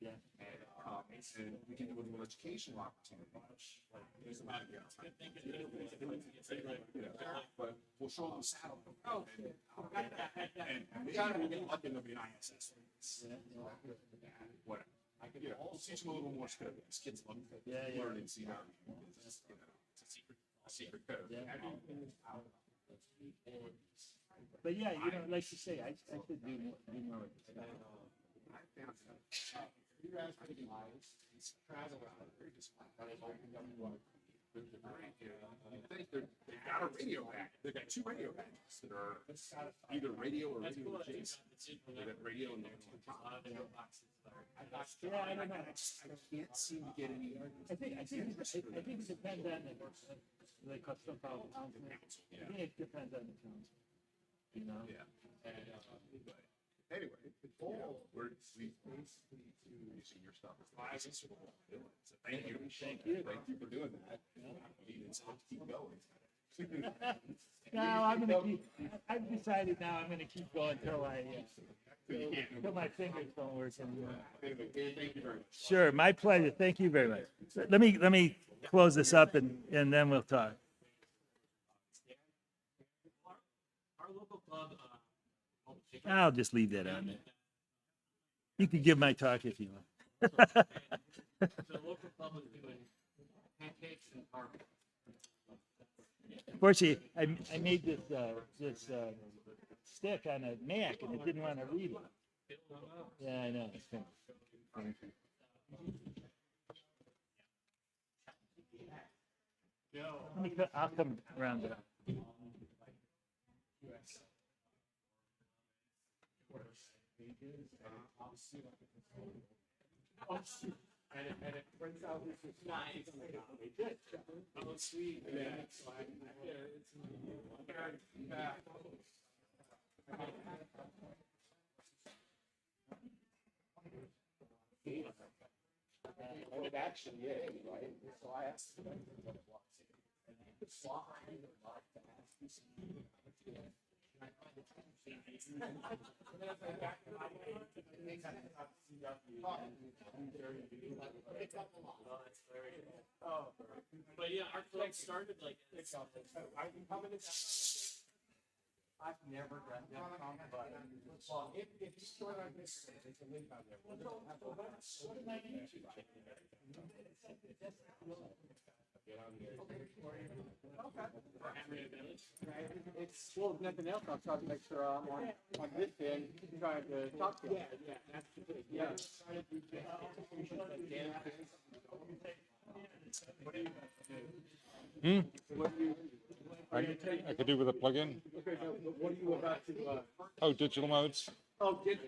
Yeah. And we can do a little educational opportunity. There's a lot of but we'll show them the satellite. Oh, and maybe we'll get lucky and there'll be an ISS. Whatever. You know, we'll teach them a little more stuff. These kids love learning, see how it's a secret code. But yeah, you know, like you say, I should do more with this. You guys are thinking travel around. They're just they've got a radio pack. They've got 2 radio packs that are either radio or radio adjacent. They've got radio and Yeah, I don't know. I can't seem to get any. I think it depends on the custom power council. I think it depends on the council. You know? Yeah. Anyway, we're basically using your stuff. So thank you. Thank you for doing that. It's hard to keep going. No, I'm gonna keep. I've decided now I'm gonna keep going until my fingers don't work anymore. Anyway, Dan, thank you very much. Sure, my pleasure. Thank you very much. So let me close this up and then we'll talk. Our local club, I'll just leave that on there. You can give my talk if you want. the local club is doing pancakes and carpet. Fortunately, I made this stick on a Mac and it didn't want to read it. Yeah, I know. I'll come around to that. And it brings out this nice. Oh, sweet. Yeah. So It actually is, right? So I asked them. But yeah, our club started like this. I've never done that, but well, if you start on this, it's a link on there. What did I do? Get on there. Okay. For Hamvention Village. Right. Well, if nothing else, I'll try to make sure I'm on this end, trying to talk to you. Yeah, that's the thing. Yeah. I could do with a plug-in. Okay, so what are you about to, Oh, digital modes. oh, did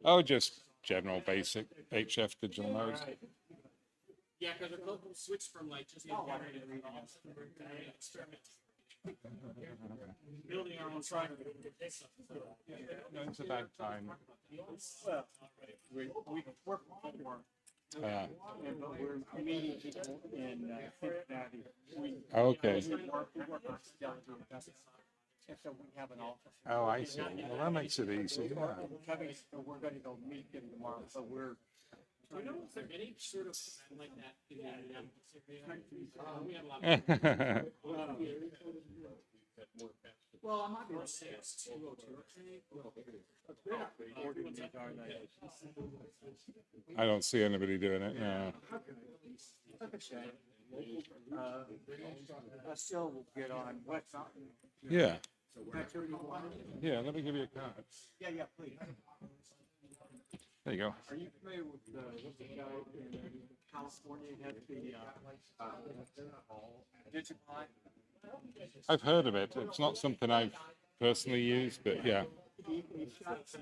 Oh, just general basic HF digital modes. Yeah, because we're going to switch from like just integrated and experiment. Building our own side. No, it's about time. Well, we work more, and but we're meeting people in Cincinnati. Okay. We work on delegated. And so we have an office. Oh, I see. Well, that makes it easy. Yeah. Kevin, so we're gonna go meet them tomorrow, so we're. Do you know if there's any sort of like that in the Minneapolis area? We have a lot of. Well, I might be able to say it's 202. I don't see anybody doing it. No. I still will get on West Mountain. Yeah. That's who you want. Yeah. Let me give you a card. Yeah, please. There you go. Are you familiar with what's the guy in California has the Digipine? I've heard of it. It's not something I've personally used, but yeah. He's got some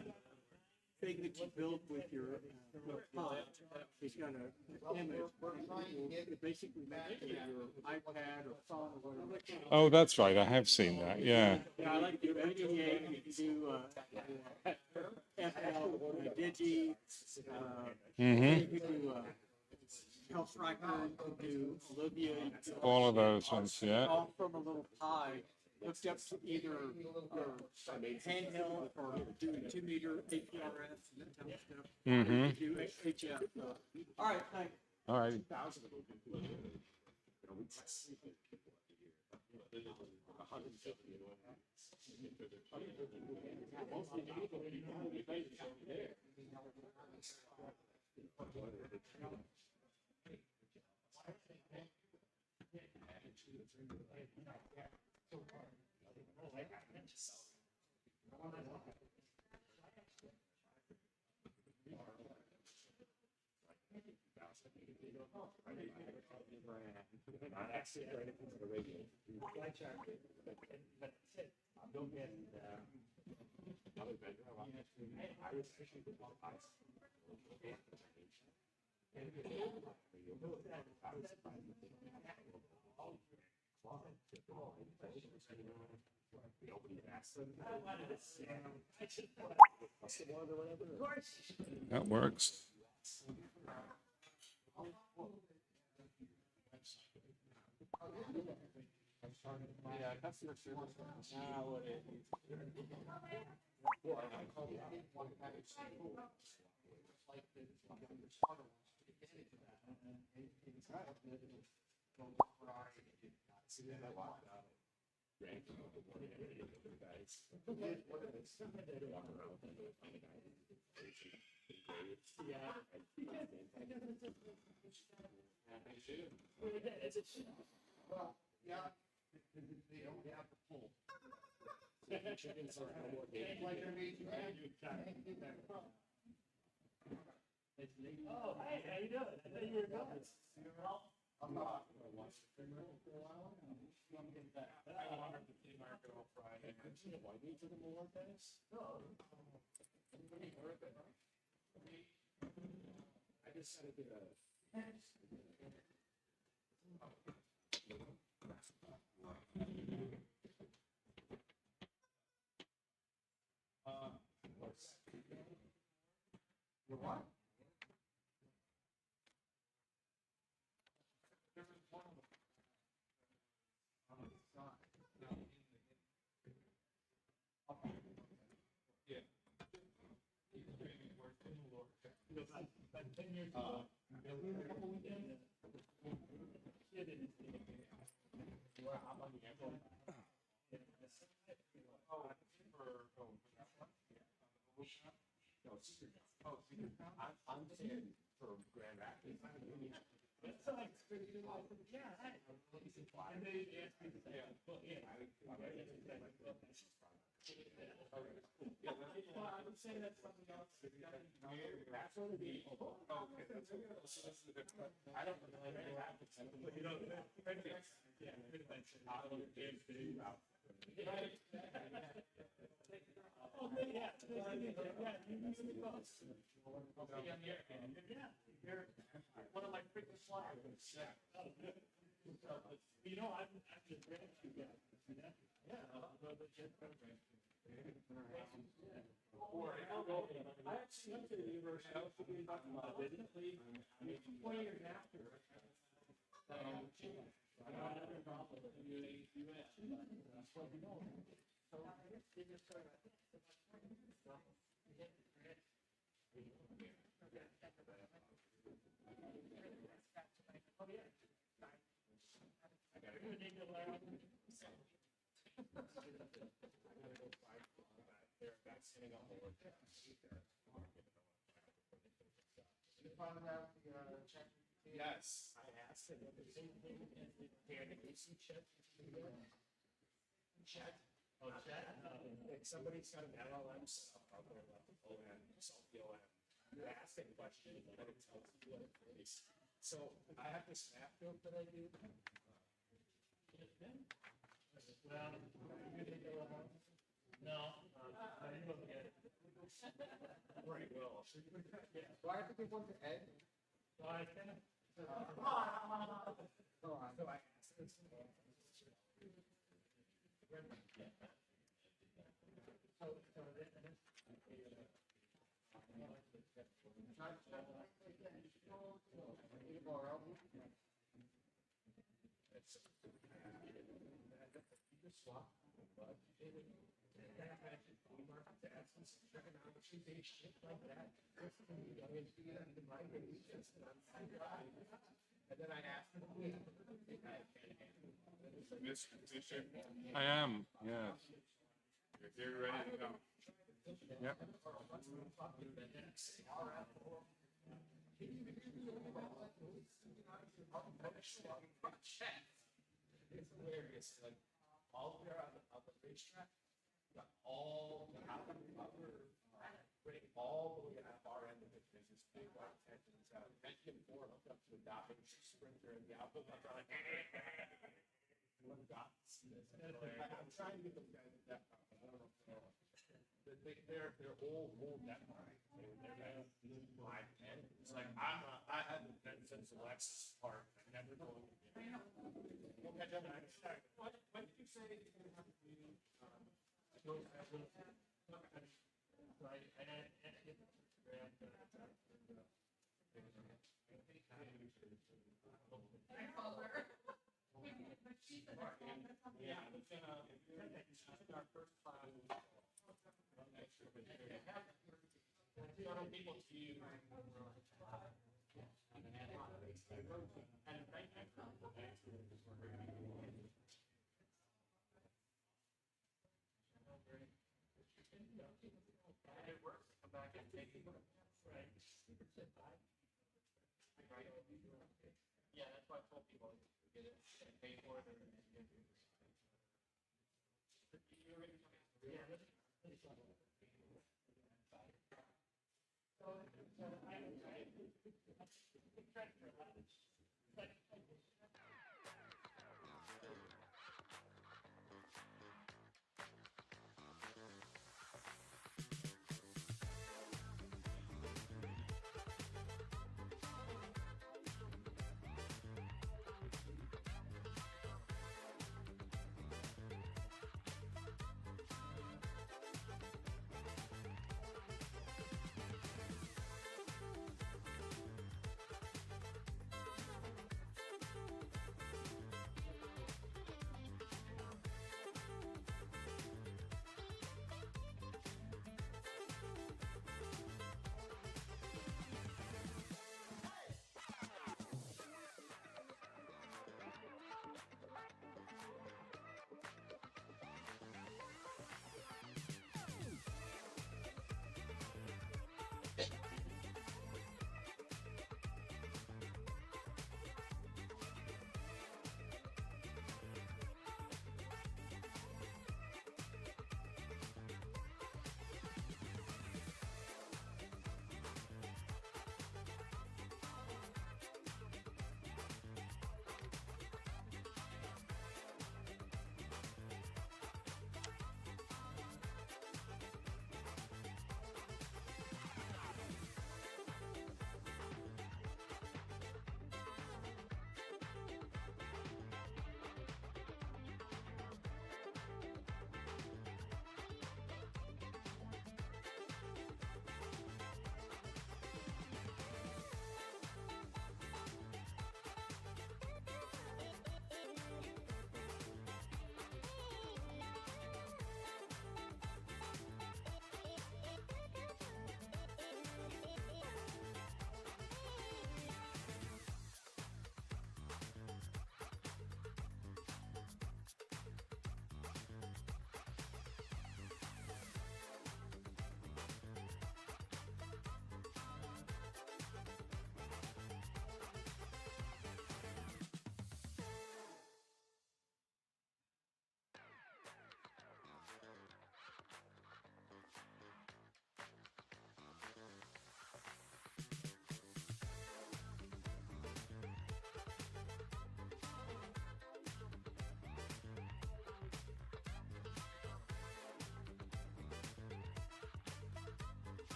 thing that you build with your phone. He's got an image. It basically makes it your iPad or phone or whatever. Oh, that's right. I have seen that. Yeah. Yeah, I like to do NDA, you can do FL, Digi, you can do Health Striker, you can do Olivia. You can do All of those ones. Yeah. all from a little pie hooked up to either your handheld or do 2-meter APRS and that kind of stuff. Mm-hmm. Do HF. All right, thanks. All right. That works. Yeah, customer service. Oh, hey, how you doing? I know you were going. I'm not. I just had to do a. I'm saying for Grand Rapids. One of my freaking slides. You know, I'm just ready to go. Yeah. I actually went to the university. I was talking about it. 20 years after. Yes. I asked him the same thing as the Dan Casey Chet. Chet. Oh, Chet. Like somebody's got an LLM set up out there, like OM, self-PLM. You ask a question and it tells you what it is. So I have this map build that I do. Well, no, I didn't look at it. Right, well. Do I have to give one to Ed? So I kind of. So I asked this. And then I asked him. Mr. Petition? I am, yes. If you're ready to go. Yep. It's hilarious. Like all the way around the racetrack, got all the all the way at our end of it. There's this big white tent and it's out. Vacuum floor hooked up to a docking sprinter and the output comes out like. I'm trying to get those guys at that point, but I don't know if they're old that line. They're 5'10". It's like I haven't been since the Lexus Park. I'm never going to be. We'll catch up next time. When did you say it's going to have to be? Right, and yeah, our first class. People to you. And right next it works. Come back and take it. Right. Right. Yeah, that's why I told people get it and pay for it. Yeah.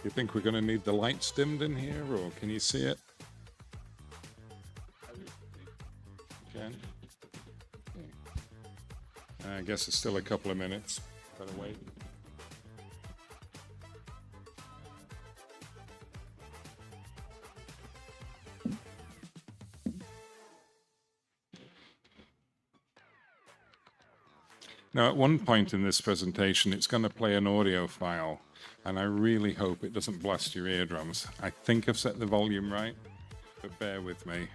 You think we're going to need the lights dimmed in here, or can you see it? Jen? I guess it's still a couple of minutes. Better wait. Now, at one point in this presentation, it's going to play an audio file, and I really hope it doesn't blast your eardrums. I think I've set the volume right, but bear with me.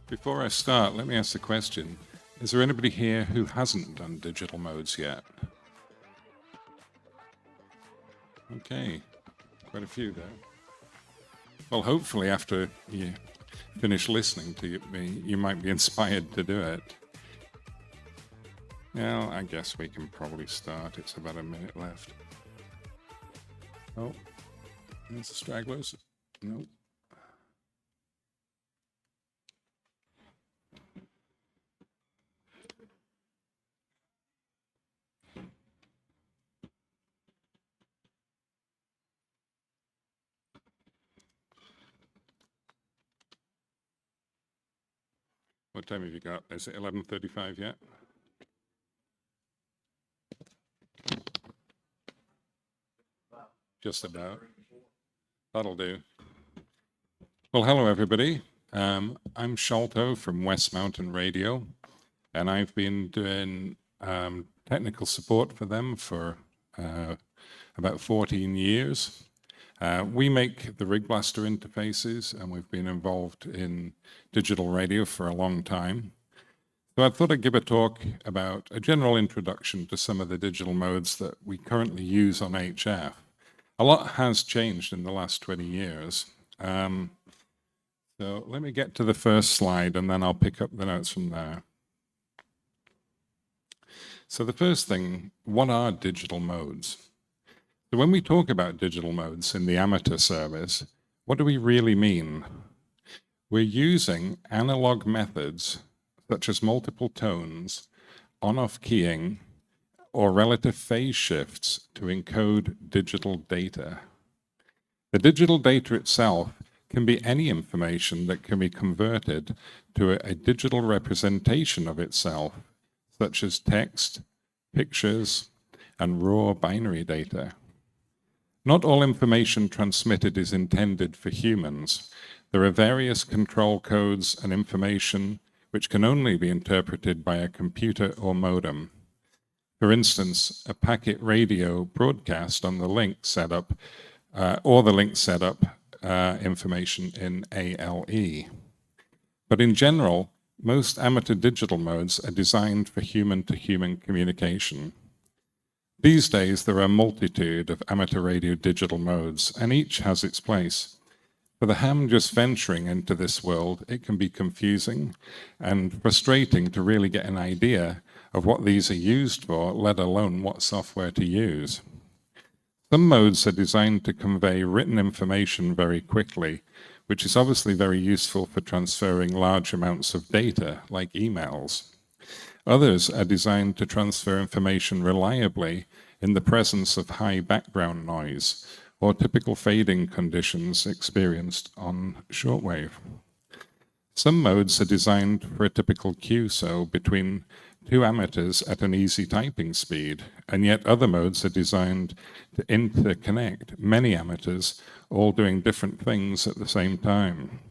Before I start, let me ask the question. Is there anybody here who hasn't done digital modes yet? Okay, quite a few there. Well, hopefully after you finish listening to me, you might be inspired to do it. Well, I guess we can probably start. It's about a minute left. Oh, there's the stragglers. Nope. What time have you got? Is it 11:35 yet? Just about. That'll do. Well, hello, everybody. I'm Sholto from West Mountain Radio, and I've been doing technical support for them for about 14 years. We make the Rig Blaster interfaces, and we've been involved in digital radio for a long time. So I thought I'd give a talk about a general introduction to some of the digital modes that we currently use on HF. A lot has changed in the last 20 years. So let me get to the first slide, and then I'll pick up the notes from there. So the first thing, what are digital modes? So when we talk about digital modes in the amateur service, what do we really mean? We're using analog methods such as multiple tones, on-off keying, or relative phase shifts to encode digital data. The digital data itself can be any information that can be converted to a digital representation of itself, such as text, pictures, and raw binary data. Not all information transmitted is intended for humans. There are various control codes and information which can only be interpreted by a computer or modem. For instance, a packet radio broadcast on the link setup or the link setup information in ALE. But in general, most amateur digital modes are designed for human-to-human communication. These days, there are a multitude of amateur radio digital modes, and each has its place. For the ham just venturing into this world, it can be confusing and frustrating to really get an idea of what these are used for, let alone what software to use. Some modes are designed to convey written information very quickly, which is obviously very useful for transferring large amounts of data, like emails. Others are designed to transfer information reliably in the presence of high background noise or typical fading conditions experienced on shortwave. Some modes are designed for a typical QSO between two amateurs at an easy typing speed, and yet other modes are designed to interconnect many amateurs all doing different things at the same time.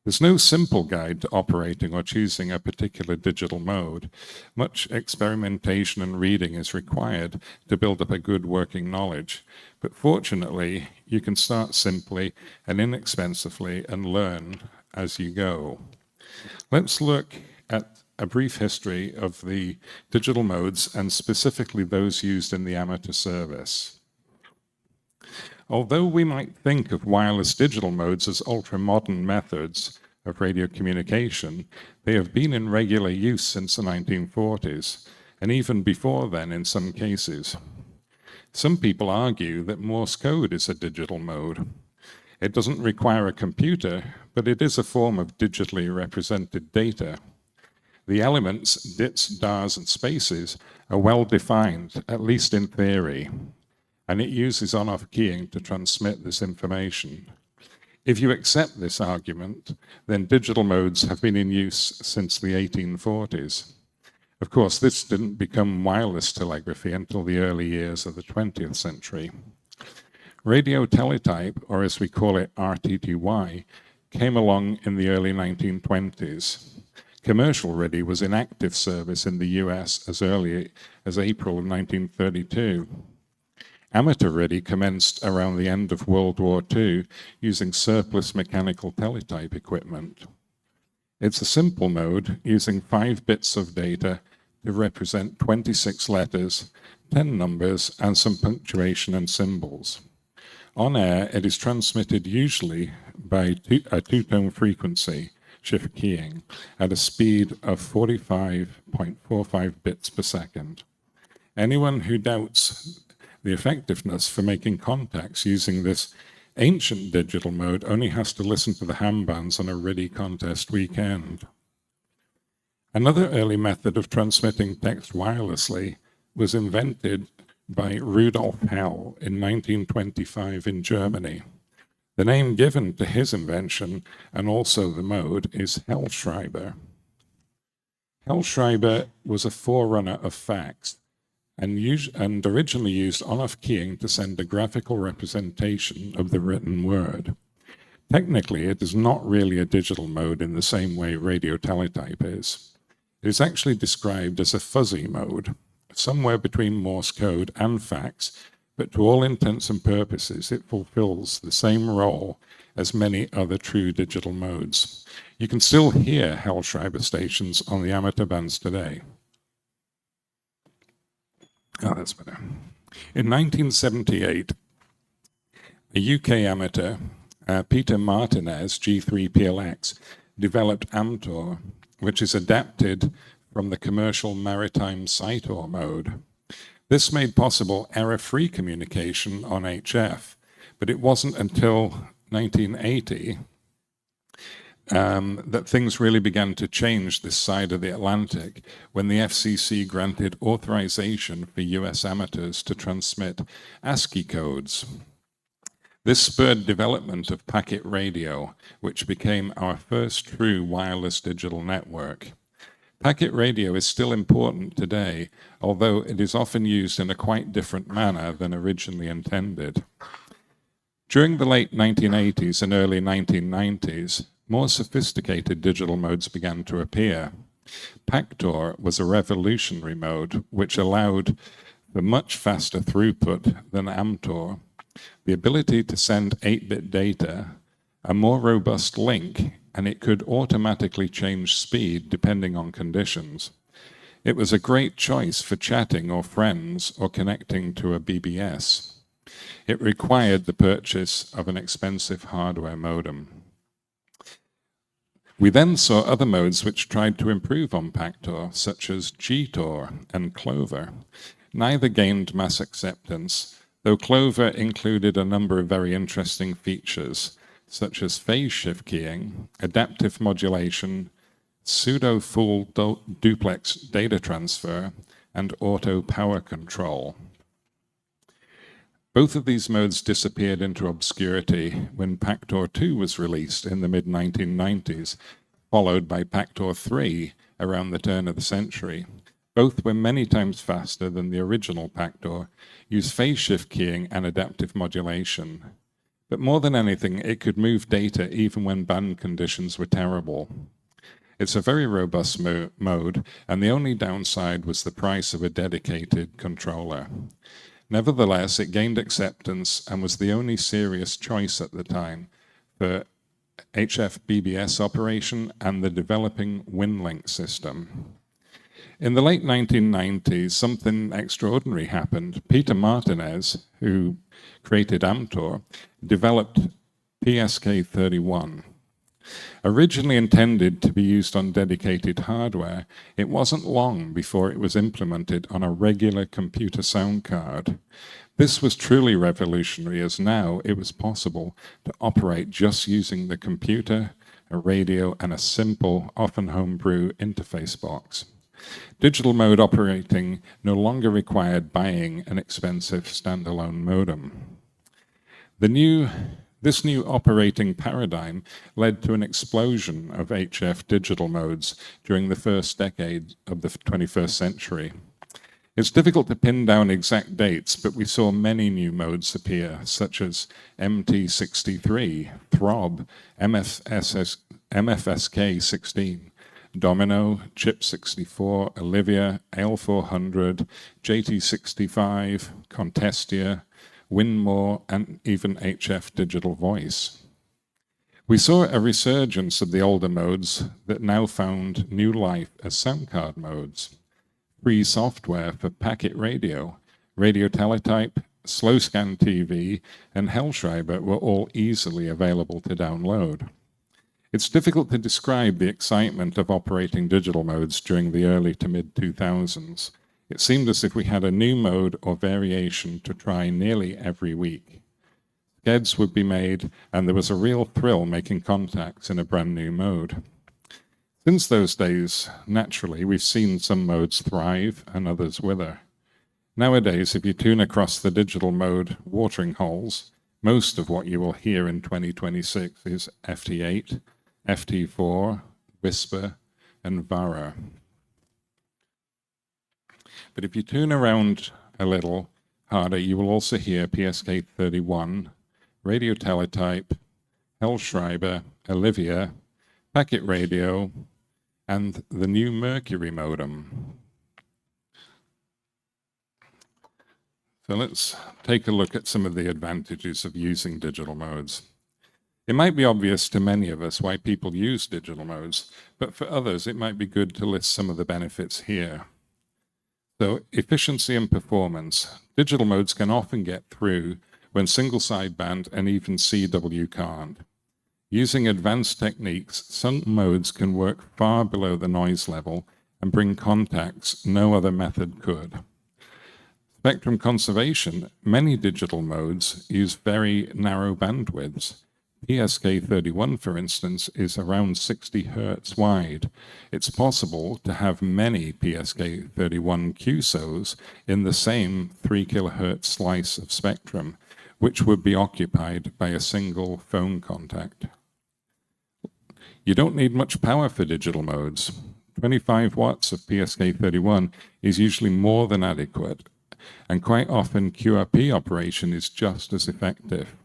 There's no simple guide to operating or choosing a particular digital mode. Much experimentation and reading is required to build up a good working knowledge. But fortunately, you can start simply and inexpensively and learn as you go. Let's look at a brief history of the digital modes and specifically those used in the amateur service. Although we might think of wireless digital modes as ultra-modern methods of radio communication, they have been in regular use since the 1940s, and even before then in some cases. Some people argue that Morse code is a digital mode. It doesn't require a computer, but it is a form of digitally represented data. The elements, bits, DARs, and spaces are well defined, at least in theory, and it uses on-off keying to transmit this information. If you accept this argument, then digital modes have been in use since the 1840s. Of course, this didn't become wireless telegraphy until the early years of the 20th century. Radio teletype, or as we call it RTTY, came along in the early 1920s. Commercial ready was in active service in the US as early as April of 1932. Amateur ready commenced around the end of World War II using surplus mechanical teletype equipment. It's a simple mode using 5 bits of data to represent 26 letters, 10 numbers, and some punctuation and symbols. On air, it is transmitted usually by a two-tone frequency, shift keying, at a speed of 45.45 bits per second. Anyone who doubts the effectiveness for making contacts using this ancient digital mode only has to listen to the ham bands on a RIDI contest weekend. Another early method of transmitting text wirelessly was invented by Rudolf Hell in 1925 in Germany. The name given to his invention, and also the mode, is Hellschreiber. Hellschreiber was a forerunner of fax, and originally used on-off keying to send a graphical representation of the written word. Technically, it is not really a digital mode in the same way radio teletype is. It is actually described as a fuzzy mode, somewhere between Morse code and fax, but to all intents and purposes, it fulfills the same role as many other true digital modes. You can still hear Hellschreiber stations on the amateur bands today. Oh, that's better. In 1978, a UK amateur, Peter Martinez, G3PLX, developed Amtor, which is adapted from the commercial maritime Sitor mode. This made possible error-free communication on HF, but it wasn't until 1980 that things really began to change this side of the Atlantic when the FCC granted authorization for US amateurs to transmit ASCII codes. This spurred development of packet radio, which became our first true wireless digital network. Packet radio is still important today, although it is often used in a quite different manner than originally intended. During the late 1980s and early 1990s, more sophisticated digital modes began to appear. Pactor was a revolutionary mode which allowed for much faster throughput than Amtor, the ability to send 8-bit data, a more robust link, and it could automatically change speed depending on conditions. It was a great choice for chatting or friends or connecting to a BBS. It required the purchase of an expensive hardware modem. We then saw other modes which tried to improve on Pactor, such as GTOR and Clover. Neither gained mass acceptance, though Clover included a number of very interesting features, such as phase shift keying, adaptive modulation, pseudo-full duplex data transfer, and auto power control. Both of these modes disappeared into obscurity when Pactor 2 was released in the mid-1990s, followed by Pactor 3 around the turn of the century. Both were many times faster than the original Pactor, used phase shift keying and adaptive modulation. But more than anything, it could move data even when band conditions were terrible. It's a very robust mode, and the only downside was the price of a dedicated controller. Nevertheless, it gained acceptance and was the only serious choice at the time for HF BBS operation and the developing WinLink system. In the late 1990s, something extraordinary happened. Peter Martinez, who created Amtor, developed PSK31. Originally intended to be used on dedicated hardware, it wasn't long before it was implemented on a regular computer sound card. This was truly revolutionary, as now it was possible to operate just using the computer, a radio, and a simple, often homebrew interface box. Digital mode operating no longer required buying an expensive standalone modem. This new operating paradigm led to an explosion of HF digital modes during the first decade of the 21st century. It's difficult to pin down exact dates, but we saw many new modes appear, such as MT63, Throb, MFSK16, Domino, Chip64, Olivia, AL400, JT65, Contestia, Winmore, and even HF Digital Voice. We saw a resurgence of the older modes that now found new life as sound card modes. Free software for packet radio, radio teletype, slow scan TV, and Hellschreiber were all easily available to download. It's difficult to describe the excitement of operating digital modes during the early to mid-2000s. It seemed as if we had a new mode or variation to try nearly every week. Skeds would be made, and there was a real thrill making contacts in a brand new mode. Since those days, naturally, we've seen some modes thrive and others wither. Nowadays, if you tune across the digital mode watering holes, most of what you will hear in 2026 is FT8, FT4, Whisper, and DARA. But if you tune around a little harder, you will also hear PSK31, radio teletype, Hellschreiber, Olivia, packet radio, and the new Mercury modem. So let's take a look at some of the advantages of using digital modes. It might be obvious to many of us why people use digital modes, but for others it might be good to list some of the benefits here. So efficiency and performance. Digital modes can often get through when single sideband and even CW can't. Using advanced techniques, some modes can work far below the noise level and bring contacts no other method could. Spectrum conservation. Many digital modes use very narrow bandwidths. PSK31, for instance, is around 60 hertz wide. It's possible to have many PSK31 QSOs in the same 3 kilohertz slice of spectrum, which would be occupied by a single phone contact. You don't need much power for digital modes. 25 watts of PSK31 is usually more than adequate, and quite often QRP operation is just as effective.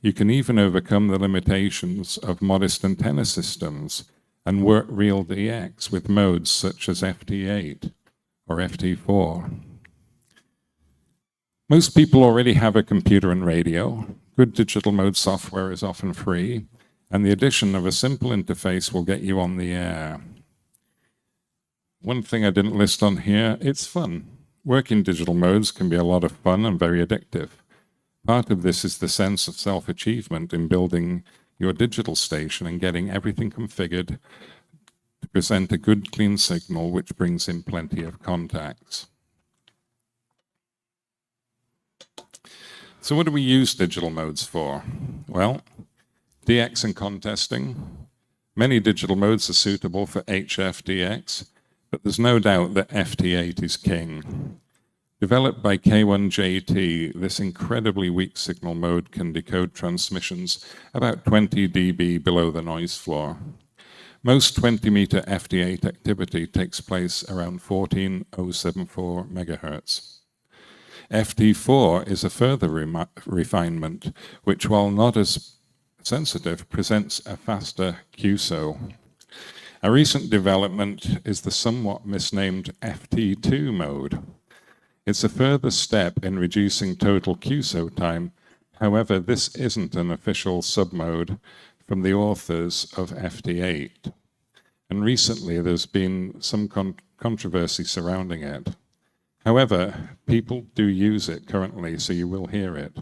You can even overcome the limitations of modest antenna systems and work real DX with modes such as FT8 or FT4. Most people already have a computer and radio. Good digital mode software is often free, and the addition of a simple interface will get you on the air. One thing I didn't list on here, it's fun. Working digital modes can be a lot of fun and very addictive. Part of this is the sense of self-achievement in building your digital station and getting everything configured to present a good, clean signal which brings in plenty of contacts. So what do we use digital modes for? Well, DX and contesting. Many digital modes are suitable for HF DX, but there's no doubt that FT8 is king. Developed by K1JT, this incredibly weak signal mode can decode transmissions about 20 dB below the noise floor. Most 20-meter FT8 activity takes place around 14074 megahertz. FT4 is a further refinement, which, while not as sensitive, presents a faster QSO. A recent development is the somewhat misnamed FT2 mode. It's a further step in reducing total QSO time. However, this isn't an official submode from the authors of FT8. And recently, there's been some controversy surrounding it. However, people do use it currently, so you will hear it.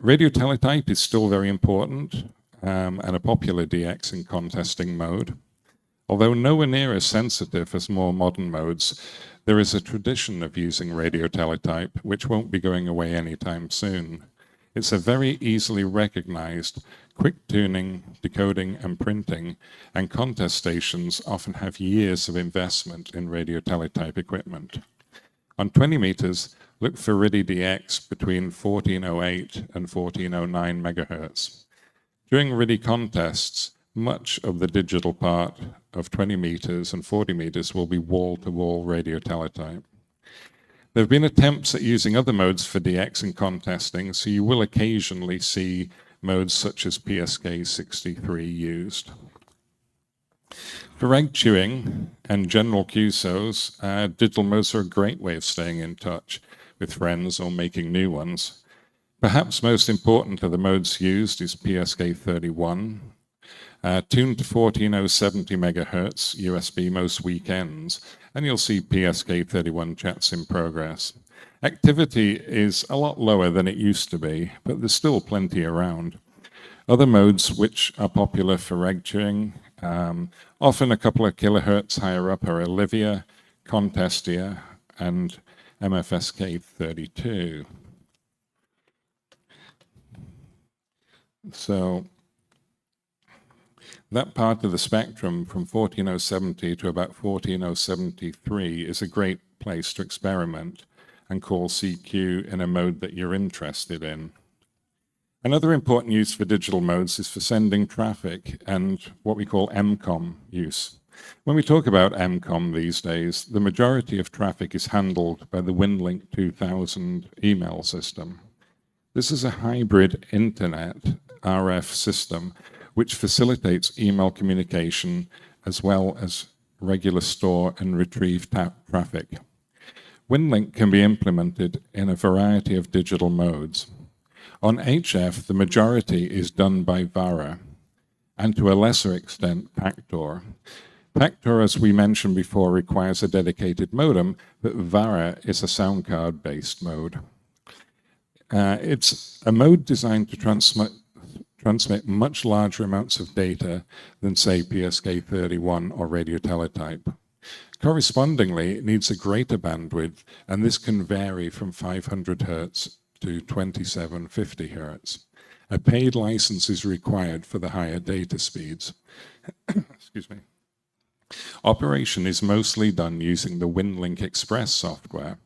Radio teletype is still very important and a popular DX in contesting mode. Although nowhere near as sensitive as more modern modes, there is a tradition of using radio teletype, which won't be going away anytime soon. It's a very easily recognized, quick tuning, decoding, and printing, and contest stations often have years of investment in radio teletype equipment. On 20 meters, look for RIDI DX between 1408 and 1409 megahertz. During RIDI contests, much of the digital part of 20 meters and 40 meters will be wall-to-wall radio teletype. There have been attempts at using other modes for DX in contesting, so you will occasionally see modes such as PSK 63 used. For reg chewing and general QSOs, digital modes are a great way of staying in touch with friends or making new ones. Perhaps most important of the modes used is PSK 31, tuned to 14070 megahertz USB most weekends, and you'll see PSK 31 chats in progress. Activity is a lot lower than it used to be, but there's still plenty around. Other modes which are popular for reg chewing, often a couple of kilohertz higher up, are Olivia, Contestia, and MFSK 32. So that part of the spectrum from 14070 to about 14073 is a great place to experiment and call CQ in a mode that you're interested in. Another important use for digital modes is for sending traffic and what we call MCOM use. When we talk about MCOM these days, the majority of traffic is handled by the WinLink 2000 email system. This is a hybrid internet RF system which facilitates email communication as well as regular store and retrieve traffic. WinLink can be implemented in a variety of digital modes. On HF, the majority is done by DARA, and to a lesser extent, Pactor. Pactor, as we mentioned before, requires a dedicated modem, but DARA is a sound card-based mode. It's a mode designed to transmit much larger amounts of data than, say, PSK 31 or radio teletype. Correspondingly, it needs a greater bandwidth, and this can vary from 500 Hz to 2750 Hz. A paid license is required for the higher data speeds. Excuse me. Operation is mostly done using the WinLink Express software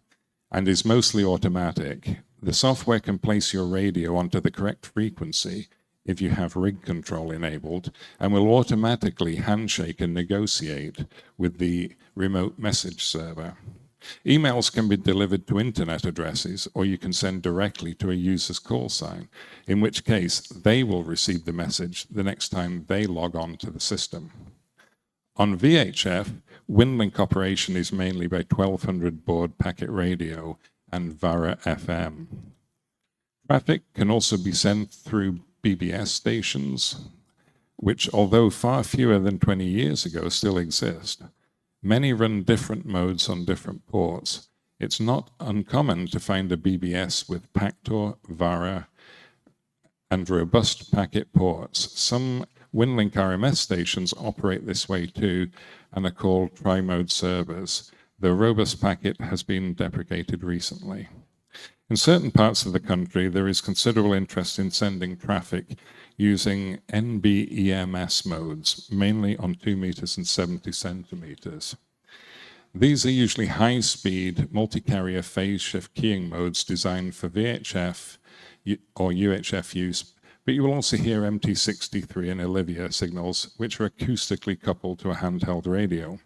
and is mostly automatic. The software can place your radio onto the correct frequency if you have rig control enabled, and will automatically handshake and negotiate with the remote message server. Emails can be delivered to internet addresses, or you can send directly to a user's call sign, in which case they will receive the message the next time they log on to the system. On VHF, WinLink operation is mainly by 1200 baud packet radio and DARA FM. Traffic can also be sent through BBS stations, which, although far fewer than 20 years ago, still exist. Many run different modes on different ports. It's not uncommon to find a BBS with Pactor, DARA, and robust packet ports. Some WinLink RMS stations operate this way too and are called tri-mode servers. The robust packet has been deprecated recently. In certain parts of the country, there is considerable interest in sending traffic using NB-EMS modes, mainly on 2 meters and 70 centimeters. These are usually high-speed, multi-carrier phase shift keying modes designed for VHF or UHF use, but you will also hear MT63 and Olivia signals, which are acoustically coupled to a handheld radio.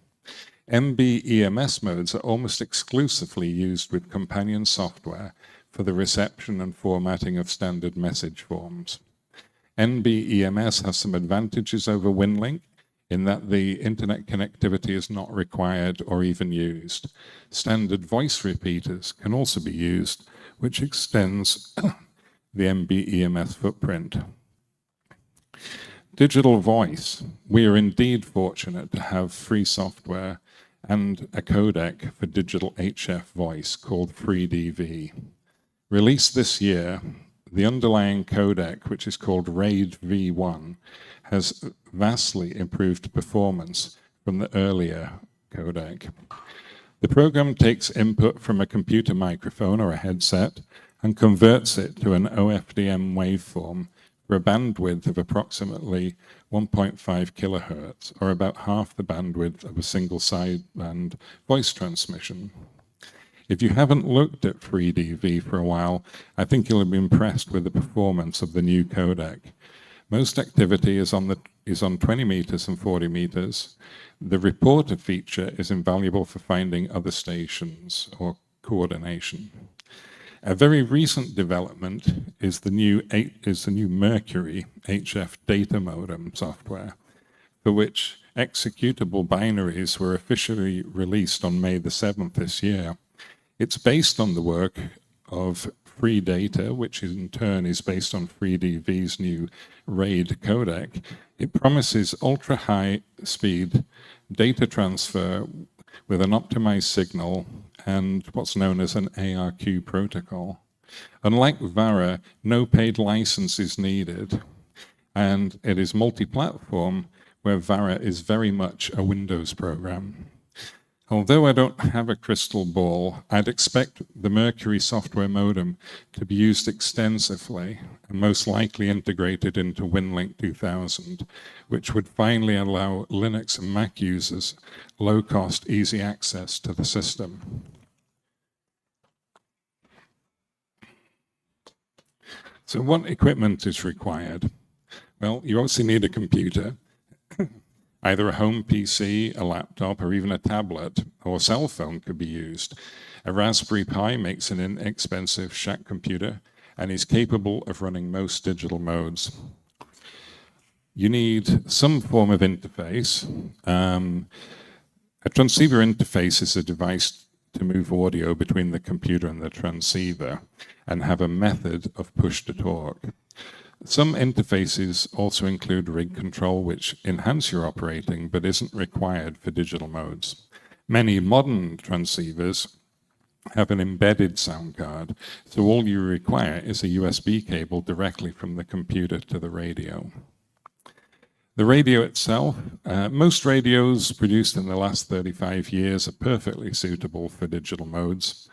NB-EMS modes are almost exclusively used with companion software for the reception and formatting of standard message forms. NB-EMS has some advantages over WinLink in that the internet connectivity is not required or even used. Standard voice repeaters can also be used, which extends the NB-EMS footprint. Digital voice. We are indeed fortunate to have free software and a codec for digital HF voice called FreeDV. Released this year, the underlying codec, which is called RAID V1, has vastly improved performance from the earlier codec. The program takes input from a computer microphone or a headset and converts it to an OFDM waveform for a bandwidth of approximately 1.5 kilohertz, or about half the bandwidth of a single sideband voice transmission. If you haven't looked at FreeDV for a while, I think you'll be impressed with the performance of the new codec. Most activity is on 20 meters and 40 meters. The reporter feature is invaluable for finding other stations or coordination. A very recent development is the new Mercury HF data modem software, for which executable binaries were officially released on May the 7th this year. It's based on the work of FreeData, which in turn is based on FreeDV's new RAID codec. It promises ultra-high speed data transfer with an optimized signal and what's known as an ARQ protocol. Unlike DARA, no paid license is needed, and it is multi-platform, where DARA is very much a Windows program. Although I don't have a crystal ball, I'd expect the Mercury software modem to be used extensively and most likely integrated into WinLink 2000, which would finally allow Linux and Mac users low-cost, easy access to the system. So what equipment is required? Well, you obviously need a computer, either a home PC, a laptop, or even a tablet, or a cell phone could be used. A Raspberry Pi makes an inexpensive shack computer and is capable of running most digital modes. You need some form of interface. A transceiver interface is a device to move audio between the computer and the transceiver and have a method of push to talk. Some interfaces also include rig control, which enhance your operating but isn't required for digital modes. Many modern transceivers have an embedded sound card, so all you require is a USB cable directly from the computer to the radio. The radio itself, most radios produced in the last 35 years are perfectly suitable for digital modes.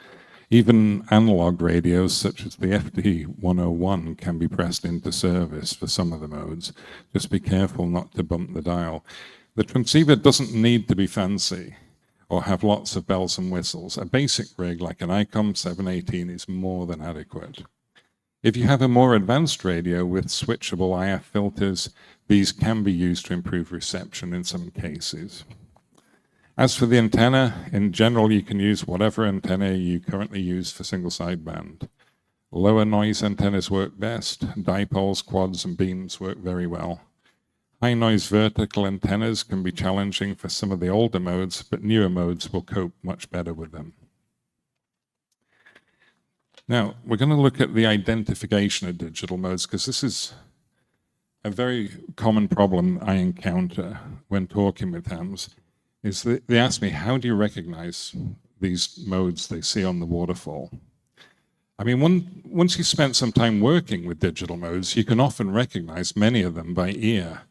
Even analog radios such as the FD101 can be pressed into service for some of the modes. Just be careful not to bump the dial. The transceiver doesn't need to be fancy or have lots of bells and whistles. A basic rig like an ICOM 718 is more than adequate. If you have a more advanced radio with switchable IF filters, these can be used to improve reception in some cases. As for the antenna, in general, you can use whatever antenna you currently use for single sideband. Lower noise antennas work best. Dipoles, quads, and beams work very well. High noise vertical antennas can be challenging for some of the older modes, but newer modes will cope much better with them. Now, we're going to look at the identification of digital modes, because this is a very common problem I encounter when talking with hams. Is that they ask me, how do you recognize these modes they see on the waterfall? I mean, once you spent some time working with digital modes, you can often recognize many of them by ear.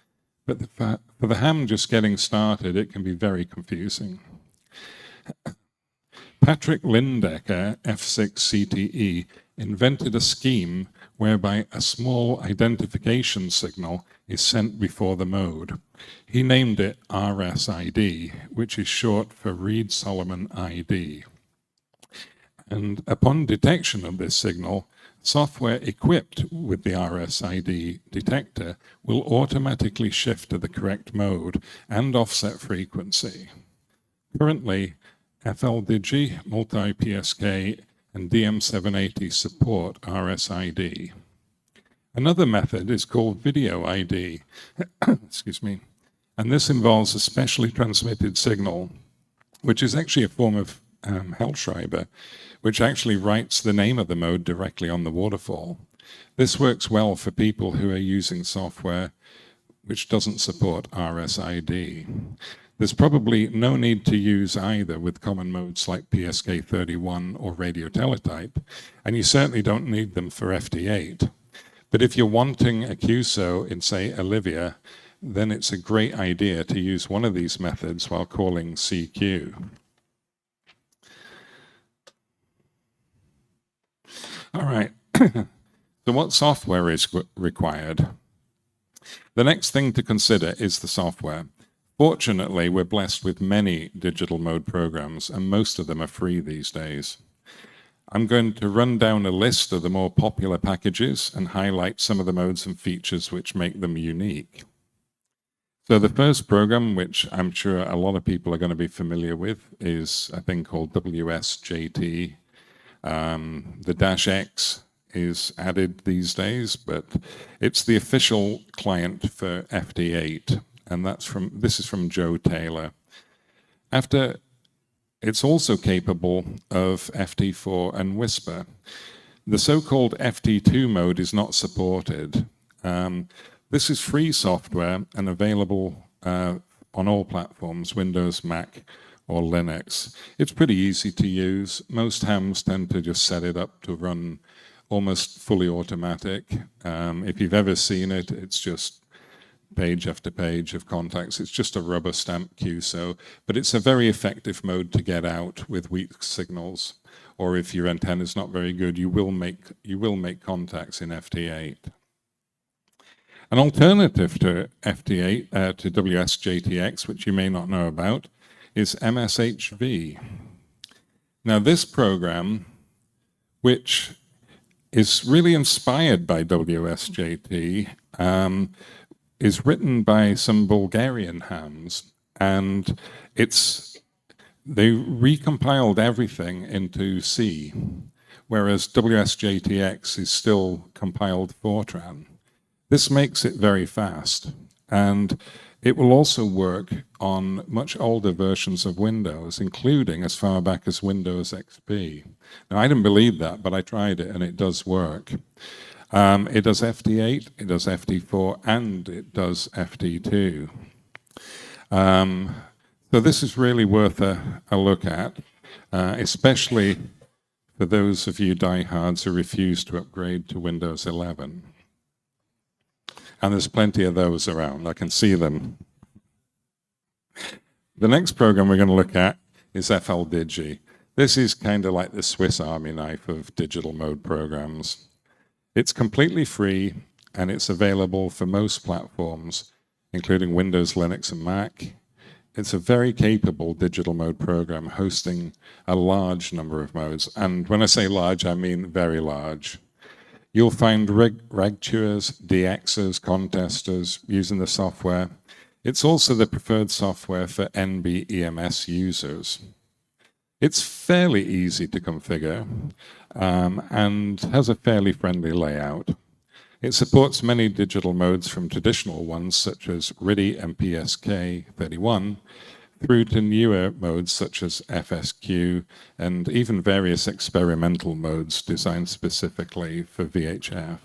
But for the ham just getting started, it can be very confusing. Patrick Lindecker, F6 CTE, invented a scheme whereby a small identification signal is sent before the mode. He named it RSID, which is short for Reed-Solomon ID. And upon detection of this signal, software equipped with the RSID detector will automatically shift to the correct mode and offset frequency. Currently, FLDigi, Multi-PSK, and DM780 support RSID. Another method is called video ID, excuse me, and this involves a specially transmitted signal, which is actually a form of Hellschreiber, which actually writes the name of the mode directly on the waterfall. This works well for people who are using software which doesn't support RSID. There's probably no need to use either with common modes like PSK31 or radio teletype, and you certainly don't need them for FT8. But if you're wanting a QSO in, say, Olivia, then it's a great idea to use one of these methods while calling CQ. All right, so what software is required? The next thing to consider is the software. Fortunately, we're blessed with many digital mode programs, and most of them are free these days. I'm going to run down a list of the more popular packages and highlight some of the modes and features which make them unique. So the first program, which I'm sure a lot of people are going to be familiar with, is a thing called WSJT. The -X is added these days, but it's the official client for FT8, and this is from Joe Taylor. It's also capable of FT4 and Whisper. The so-called FT2 mode is not supported. This is free software and available on all platforms, Windows, Mac, or Linux. It's pretty easy to use. Most hams tend to just set it up to run almost fully automatic. If you've ever seen it, it's just page after page of contacts. It's just a rubber stamp QSO, but it's a very effective mode to get out with weak signals. Or if your antenna is not very good, you will make contacts in FT8. An alternative to FT8, to WSJTX, which you may not know about, is MSHV. Now this program, which is really inspired by WSJT, is written by some Bulgarian hams, and they recompiled everything into C, whereas WSJTX is still compiled Fortran. This makes it very fast, and it will also work on much older versions of Windows, including as far back as Windows XP. Now, I didn't believe that, but I tried it, and it does work. It does FT8, it does FT4, and it does FT2. So this is really worth a look at, especially for those of you diehards who refuse to upgrade to Windows 11. And there's plenty of those around. I can see them. The next program we're going to look at is FLDigi. This is kind of like the Swiss Army knife of digital mode programs. It's completely free, and it's available for most platforms, including Windows, Linux, and Mac. It's a very capable digital mode program hosting a large number of modes. And when I say large, I mean very large. You'll find regtuers, DXers, contesters using the software. It's also the preferred software for NB EMS users. It's fairly easy to configure and has a fairly friendly layout. It supports many digital modes from traditional ones such as RIDI and PSK31 through to newer modes such as FSQ and even various experimental modes designed specifically for VHF.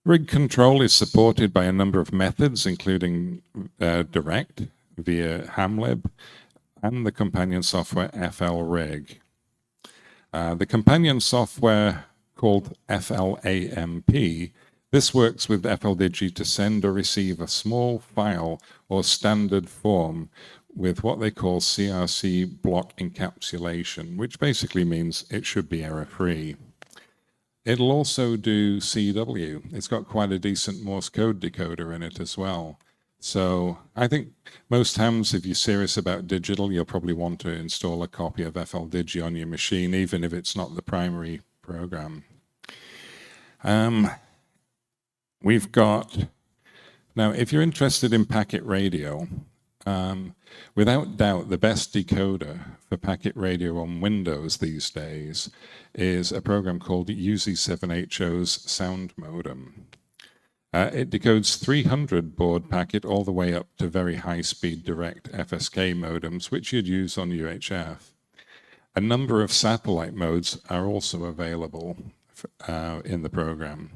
Rig control is supported by a number of methods, including direct via Hamlib and the companion software FLRig. The companion software called FLAMP, this works with FLDigi to send or receive a small file or standard form with what they call CRC block encapsulation, which basically means it should be error-free. It'll also do CW. It's got quite a decent Morse code decoder in it as well. So I think most hams, if you're serious about digital, you'll probably want to install a copy of FLDigi on your machine, even if it's not the primary program. We've got, now if you're interested in packet radio, without doubt the best decoder for packet radio on Windows these days is a program called UZ7HO's Sound Modem. It decodes 300 baud packet all the way up to very high-speed direct FSK modems, which you'd use on UHF. A number of satellite modes are also available in the program.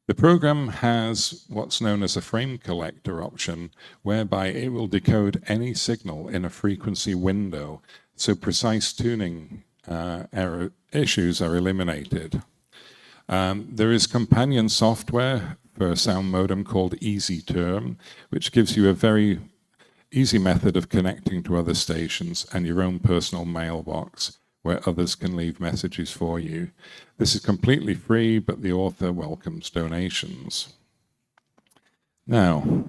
The program has what's known as a frame collector option, whereby it will decode any signal in a frequency window, so precise tuning error issues are eliminated. There is companion software for a sound modem called EasyTerm, which gives you a very easy method of connecting to other stations and your own personal mailbox where others can leave messages for you. This is completely free, but the author welcomes donations. Now,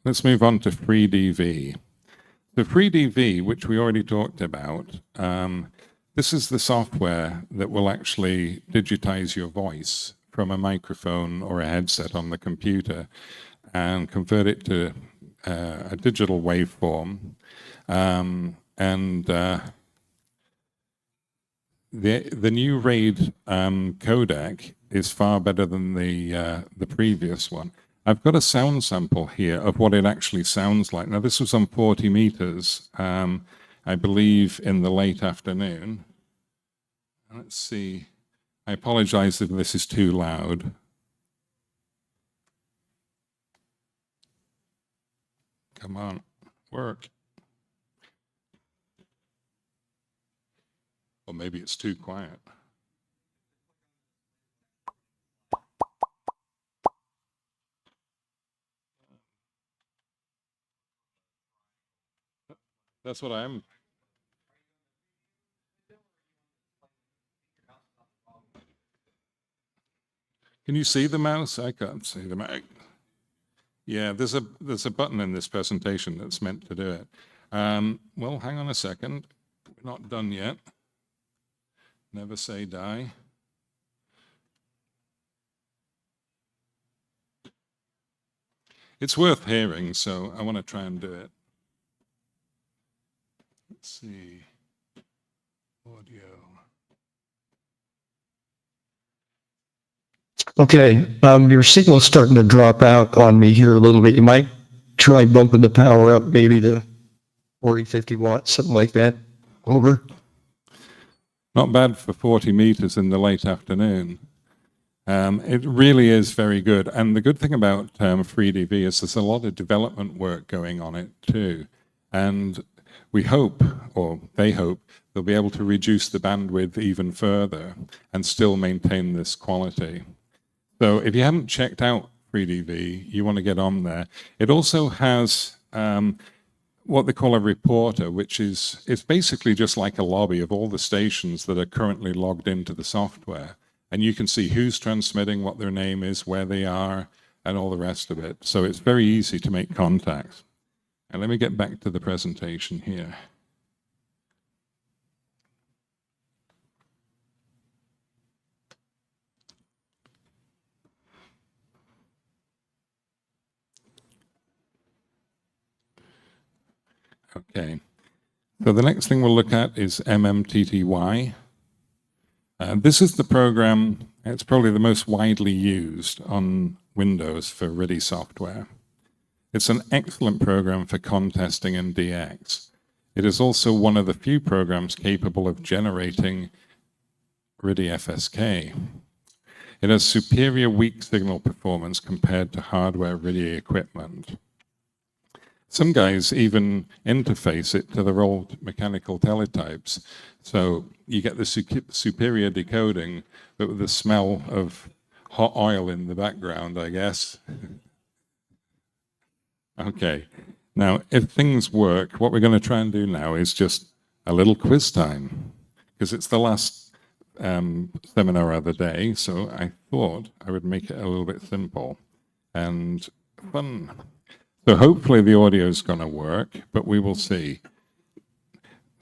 let's move on to FreeDV. The FreeDV, which we already talked about, this is the software that will actually digitize your voice from a microphone or a headset on the computer and convert it to a digital waveform. The new RAID codec is far better than the previous one. I've got a sound sample here of what it actually sounds like. Now, this was on 40 meters, I believe, in the late afternoon. Let's see. I apologize if this is too loud. Come on, work. Or maybe it's too quiet. That's what I am. Can you see the mouse? I can't see the mouse. Yeah, there's a button in this presentation that's meant to do it. Well, hang on a second. We're not done yet. Never say die. It's worth hearing, so I want to try and do it. Let's see. Audio. Okay, your signal's starting to drop out on me here a little bit. You might try bumping the power up maybe to 40, 50 watts, something like that. Over. Not bad for 40 meters in the late afternoon. It really is very good. And the good thing about FreeDV is there's a lot of development work going on it too. And we hope, or they hope, they'll be able to reduce the bandwidth even further and still maintain this quality. So if you haven't checked out FreeDV, you want to get on there. It also has what they call a reporter, which is it's basically just like a lobby of all the stations that are currently logged into the software. And you can see who's transmitting, what their name is, where they are, and all the rest of it. So it's very easy to make contacts. And let me get back to the presentation here. Okay, so the next thing we'll look at is MMTTY. This is the program, it's probably the most widely used on Windows for RIDI software. It's an excellent program for contesting and DX. It is also one of the few programs capable of generating RIDI FSK. It has superior weak signal performance compared to hardware RIDI equipment. Some guys even interface it to their old mechanical teletypes. So you get the superior decoding, but with the smell of hot oil in the background, I guess. Okay, now if things work, what we're going to try and do now is just a little quiz time, because it's the last seminar of the day, so I thought I would make it a little bit simple and fun. So hopefully the audio is going to work, but we will see.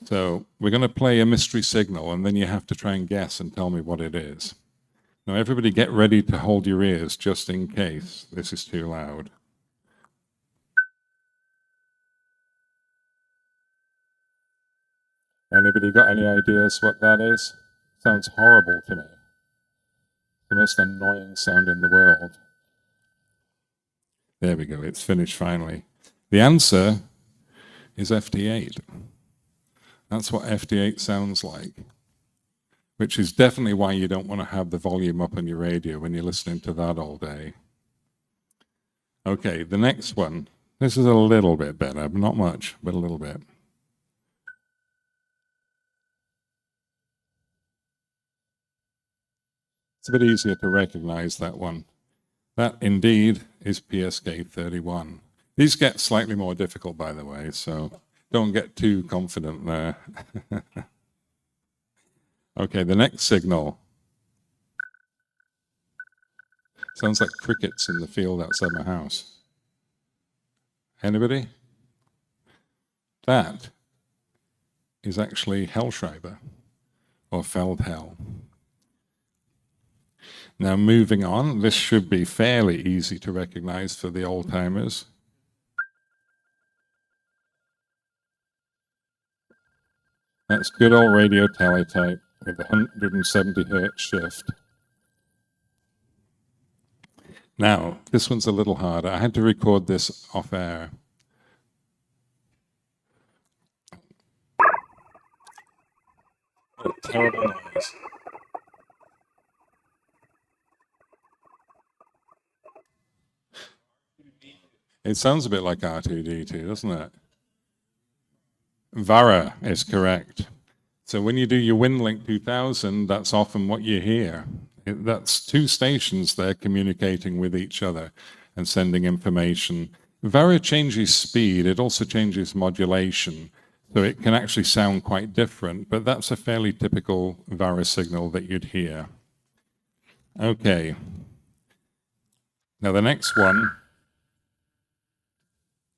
So we're going to play a mystery signal, and then you have to try and guess and tell me what it is. Now everybody get ready to hold your ears just in case this is too loud. Anybody got any ideas what that is? Sounds horrible to me. The most annoying sound in the world. There we go, it's finished finally. The answer is FT8. That's what FT8 sounds like. which is definitely why you don't want to have the volume up on your radio when you're listening to that all day. Okay, the next one. This is a little bit better, not much, but a little bit. It's a bit easier to recognize that one. That indeed is PSK 31. These get slightly more difficult, by the way, so don't get too confident there. Okay, the next signal. Sounds like crickets in the field outside my house. Anybody? That is actually Hellschreiber, or Feldhell. Now moving on, this should be fairly easy to recognize for the old-timers. That's good old radio teletype with a 170 hertz shift. Now, this one's a little harder. I had to record this off air. What a terrible noise. It sounds a bit like R2D2, doesn't it? DARA is correct. So when you do your WinLink 2000, that's often what you hear. That's two stations there communicating with each other and sending information. DARA changes speed, it also changes modulation, so it can actually sound quite different, but that's a fairly typical DARA signal that you'd hear. Okay. Now the next one,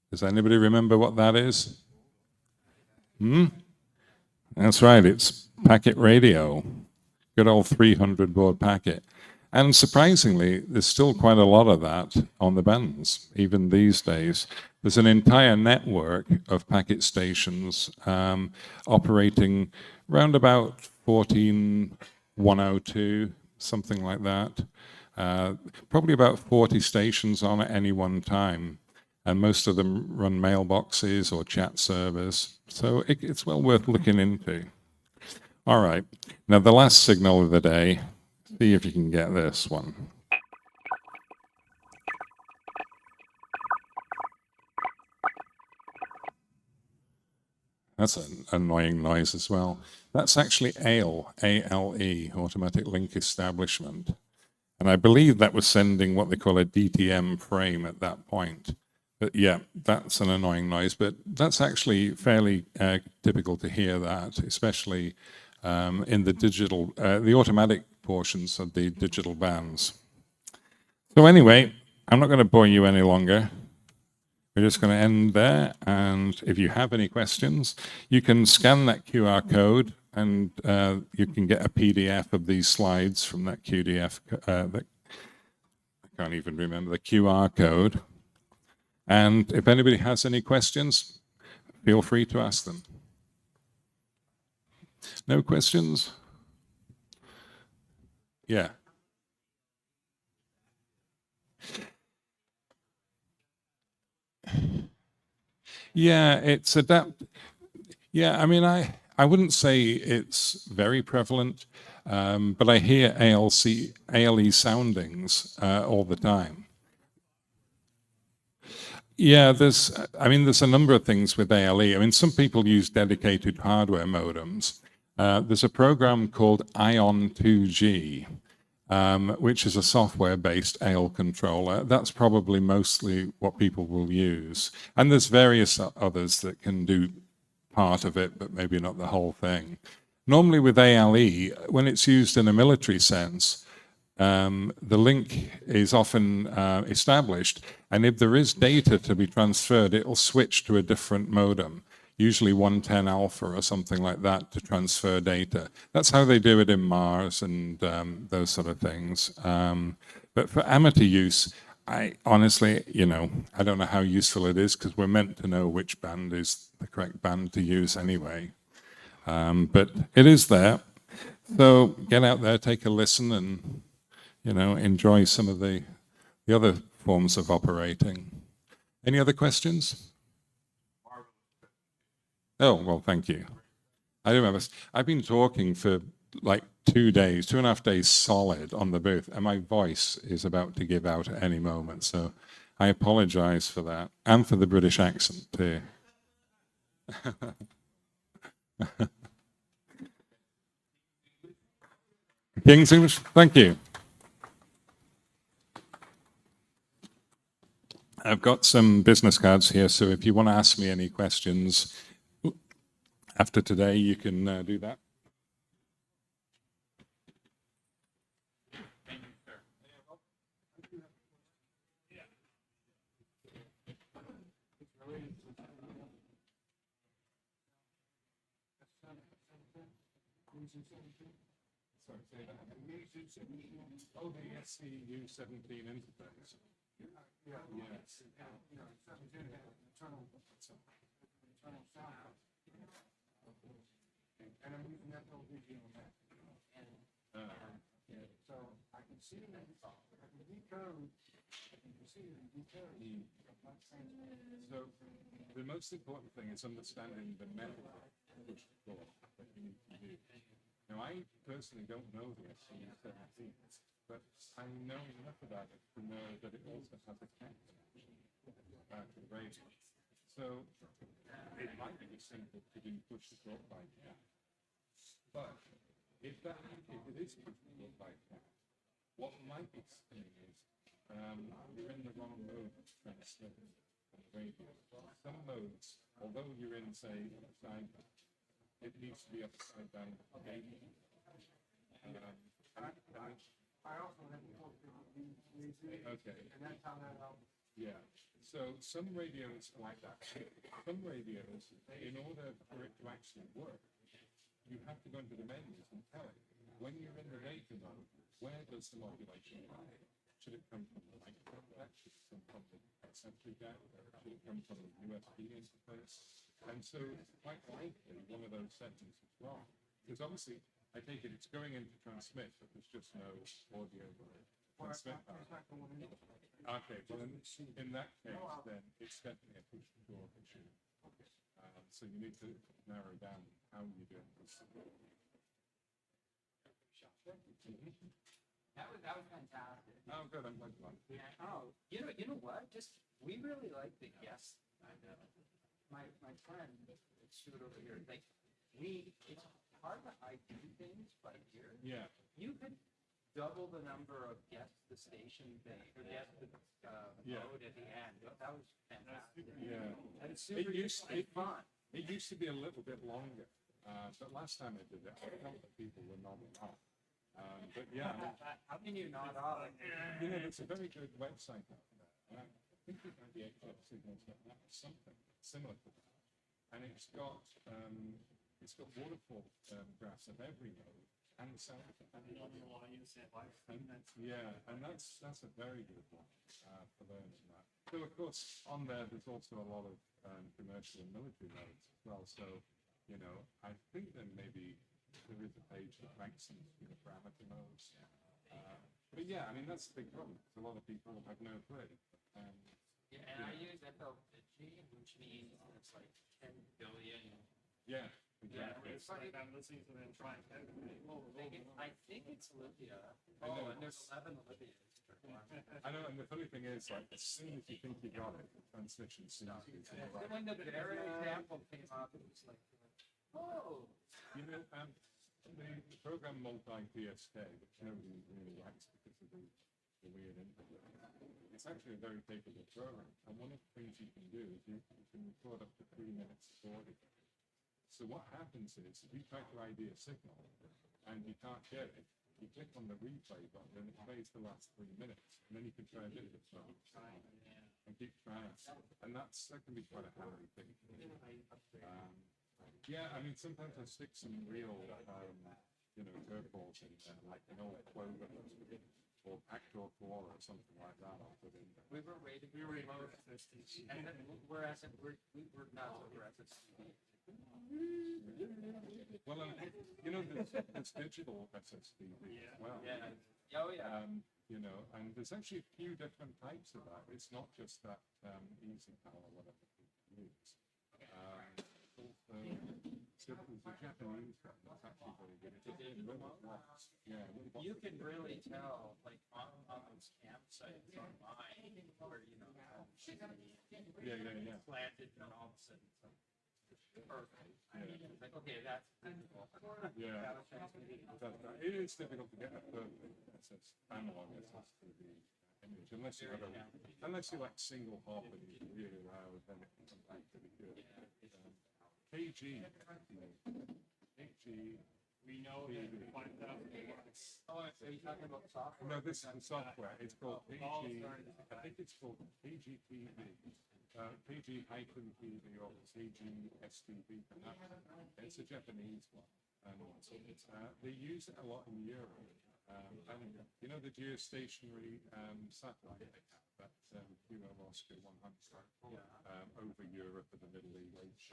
does anybody remember what that is? That's right, it's packet radio. Good old 300 baud packet. And surprisingly, there's still quite a lot of that on the bands, even these days. There's an entire network of packet stations operating around about 14102, something like that. Probably about 40 stations on at any one time. And most of them run mailboxes or chat servers. So it's well worth looking into. All right, now the last signal of the day, see if you can get this one. That's an annoying noise as well. That's actually ALE, A-L-E, Automatic Link Establishment. And I believe that was sending what they call a DTM frame at that point. But yeah, that's an annoying noise, but that's actually fairly typical to hear that, especially in the digital, the automatic portions of the digital bands. So anyway, I'm not going to bore you any longer. We're just going to end there, and if you have any questions, you can scan that QR code, and you can get a PDF of these slides from that QDF, I can't even remember the QR code. And if anybody has any questions, feel free to ask them. No questions? Yeah. Yeah, it's Yeah, I mean, I wouldn't say it's very prevalent, but I hear ALE soundings all the time. Yeah, there's a number of things with ALE. I mean, some people use dedicated hardware modems. There's a program called Ion 2G, which is a software-based ALE controller. That's probably mostly what people will use. And there's various others that can do part of it, but maybe not the whole thing. Normally with ALE, when it's used in a military sense, the link is often established, and if there is data to be transferred, it'll switch to a different modem, usually 110 alpha or something like that, to transfer data. That's how they do it in Mars and those sort of things. But for amateur use, I honestly, I don't know how useful it is, because we're meant to know which band is the correct band to use anyway. But it is there. So get out there, take a listen, and enjoy some of the other forms of operating. Any other questions? Oh, well, thank you. I remember, I've been talking for like 2 days, 2.5 days solid on the booth, and my voice is about to give out at any moment. So I apologize for that, and for the British accent too. King's English, thank you. I've got some business cards here, so if you want to ask me any questions after today, you can do that. Oh, the SCU17 interface. Yes. And I'm using that little video on that. So I can see it, I can decode, So the most important thing is understanding the method that you need to do. Now, I personally don't know the SCU17, but I know enough about it to know that it also has a connector to the radio. So it might be simple to do push to talk by cat. But if it is push to talk by cat, what might be happening is you're in the wrong mode of transmitting on the radio. Some modes, although you're in, say, upside down, it needs to be upside down. I also have okay. And that's how that helps. Yeah. So some radios are like that. Some radios, in order for it to actually work, you have to go into the menus and tell it, when you're in the data mode, where does the modulation come? Should it come from the microphone jack? Should it come from the accessory jack? Should it come from the USB interface? And so quite likely one of those settings is wrong. Because obviously, I take it it's going in to transmit, but there's just no audio transmit. Okay, well in that case, then it's definitely a push to talk issue. So you need to narrow down how you do this. That was fantastic. Oh, good. I'm glad. Yeah. Oh, you know what? We really like the guests. I know. My friend, Stuart over here, it's hard to ID things, but here, Yeah. you could double the number of guests the station or guests the mode at the end. That was fantastic. Yeah. And it's super fun. It used to be a little bit longer, but last time I did it, I felt that people were nodding off. But yeah, How can you not all? there's a very good website out there. And I think it might be HFSignals.net or something similar to that. And it's got waterfall graphs of every node and sound. Yeah, and that's a very good one for learning that. So of course on there's also a lot of commercial and military nodes as well. So I think then maybe there is a page that ranks some parameter nodes. But yeah, I mean that's the big problem. A lot of people have no clue. Yeah, and I use FLVG, which means it's like 10 billion. Yeah. Yeah, Exactly. it's like I'm listening to them trying. I think it's Libya. Oh, and there's 11 Libyas. I know, and the funny thing is, like, as soon as you think you got it, the transmission seems to be When the DARA example came up, it was like, oh. The program multi-PSK, which nobody really likes because of the weird input, it's actually a very capable program. And one of the things you can do is you can record up to 3 minutes of audio. So what happens is, if you try to ID a signal and you can't get it, you click on the replay button and it plays the last 3 minutes. And then you can try a different song and keep trying. And that can be quite a handy thing. Yeah, I mean, sometimes I stick some real, curveballs in there, like an old Clover or Actor 4 or something like that. I'll put in there. We were remote SSTV. And then we're not over SSTV. Well, there's digital SSTV as well. Yeah. Oh, yeah. And there's actually a few different types of that. It's not just that easy power, whatever people use. So the Japanese one, that's actually very good. It doesn't really blocks. Yeah, it really blocks. You can really tell, like on those campsites online, where Yeah. planted and all of a sudden it's like perfect. It's like, okay, that's Yeah. It is difficult to get a perfect SS, analog SS to the image, unless you like single hop and you really loud, then it can come back pretty good. KG, We know that 5,000 watts. Oh, are you talking about software? no, this is the software, it's called KG, I think it's called KGTV, KG-TV or KG STV, it's a Japanese one, and they use it a lot in Europe. And you know the geostationary satellite they have, that Kilo Moscow 100 over Europe and the Middle East.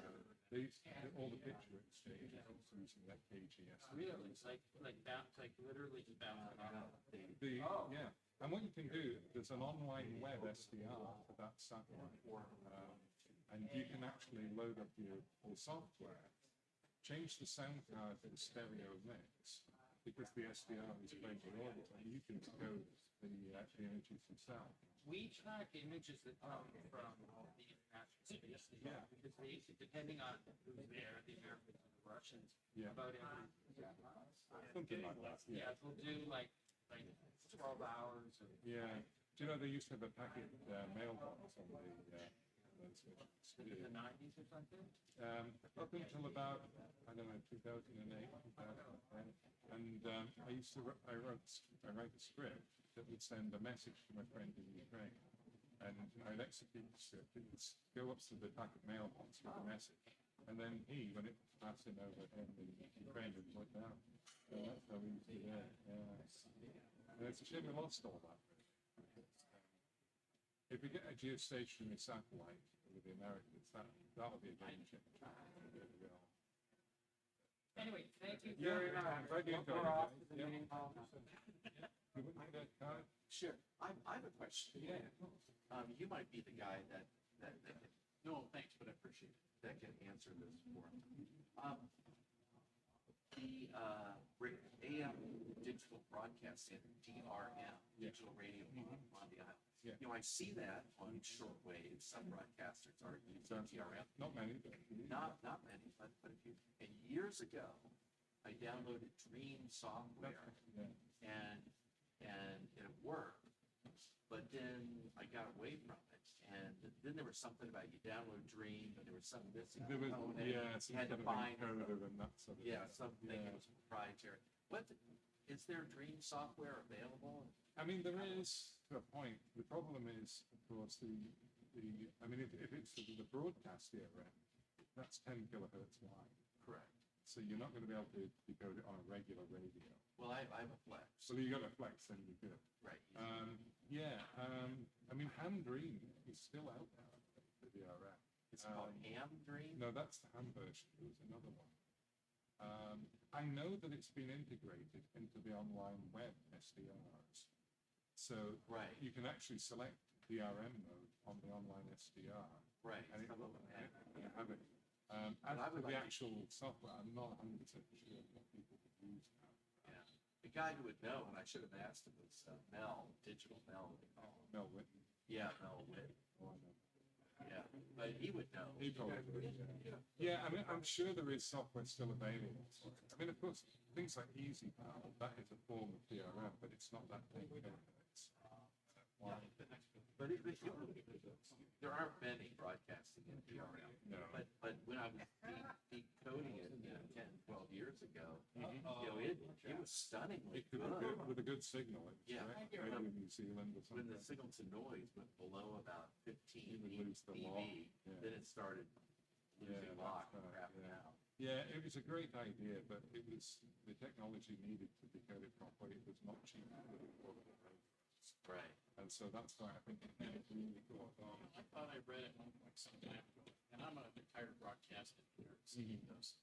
All the picture exchange is using that KGS. Really? It's like literally just bouncing off. Yeah, and what you can do, there's an online web SDR for that satellite, and you can actually load up your software, change the sound card to stereo mix. Because the SDR is playing the audio, you can code the images yourself. We track images that come from the international space station, because they, depending on who's there, the Americans and the Russians, about every Something like that. yeah, they'll do like 12 hours. Yeah. Do you know they used to have a packet mailbox on the In the 90s or something? up until about, I don't know, 2008, 2010. And I wrote a script that would send a message to my friend in Ukraine. And I'd execute the script. It would go up to the packet mailbox with a message. And then when it was passing over him in Ukraine, would put down. So that's how we used to do it. And it's a shame we lost all that. If we get a geostationary satellite with the Americans, that'll be a game changer. Anyway, thank you very much. I'm glad you enjoyed We're off it. to the meeting hall. You wouldn't like that card? Sure. I have a question. Yeah. You might be the guy that can, No, thanks, but I appreciate it. that can answer this for me. The AM digital broadcast center, DRM, digital radio on the island. Yeah. You know, I see that on shortwave. Some broadcasters are using DRM. Not many, but Not many, but a few. And years ago, I downloaded Dream software and it worked. But then I got away from it, and then there was something about you download Dream, but there was some missing there was, component. you had to find encoder and that sort of something that was proprietary. Is there Dream software available? I mean, there is to a point. The problem is, of course, if it's the broadcast DRM, that's 10 kilohertz wide. Correct. So you're not going to be able to decode it on a regular radio. Well, I have a Flex. So you got a Flex, then you're good. Right. I mean, Ham Dream is still out there, the DRM. It's called Ham Dream? No, that's the Ham version. There was another one. I know that it's been integrated into the online web SDRs. So you can actually select DRM mode on the online SDR. Right. And Some of them have it. As for the actual software, I'm not 100% sure what people would use now. Yeah. The guy who would know, and I should have asked him, was Mel, Digital Mel, they call him. Mel Whitney. Yeah, Mel Whitney. Oh, I know. Yeah, but he would know. He probably would. Yeah, I mean, I'm sure there is software still available. I mean, of course, things like EasyPal, that is a form of DRM, but it's not that big. But there aren't many broadcasting in DRM. No. But when I was decoding it, 10, 12 years ago, it was stunningly good. With a good signal. Yeah. Maybe in New Zealand or When something. the signal to noise went below about 15 You would lose the lock. dB, Yeah. then it started losing lock and crapping out. Yeah, it was a great idea, but it was the technology needed to decode it properly. It was not cheap. Right. And so that's why I think it really got on. I thought I read it like some time ago, and I'm a retired broadcast engineer, Steve does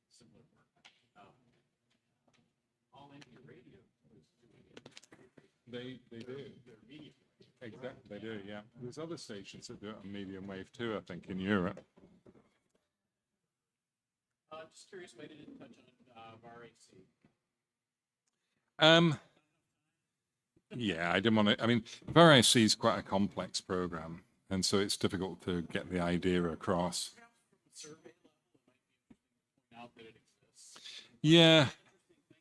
similar work. All India Radio was doing it. They do. Their media. Exactly, they do, yeah. There's other stations that do it on medium wave too, I think, in Europe. just curious why you didn't touch on VAR-AC. Yeah, I didn't want to. I mean, VAR-AC is quite a complex program, and so it's difficult to get the idea across. Survey level, it might be point out that it exists. Yeah, Thing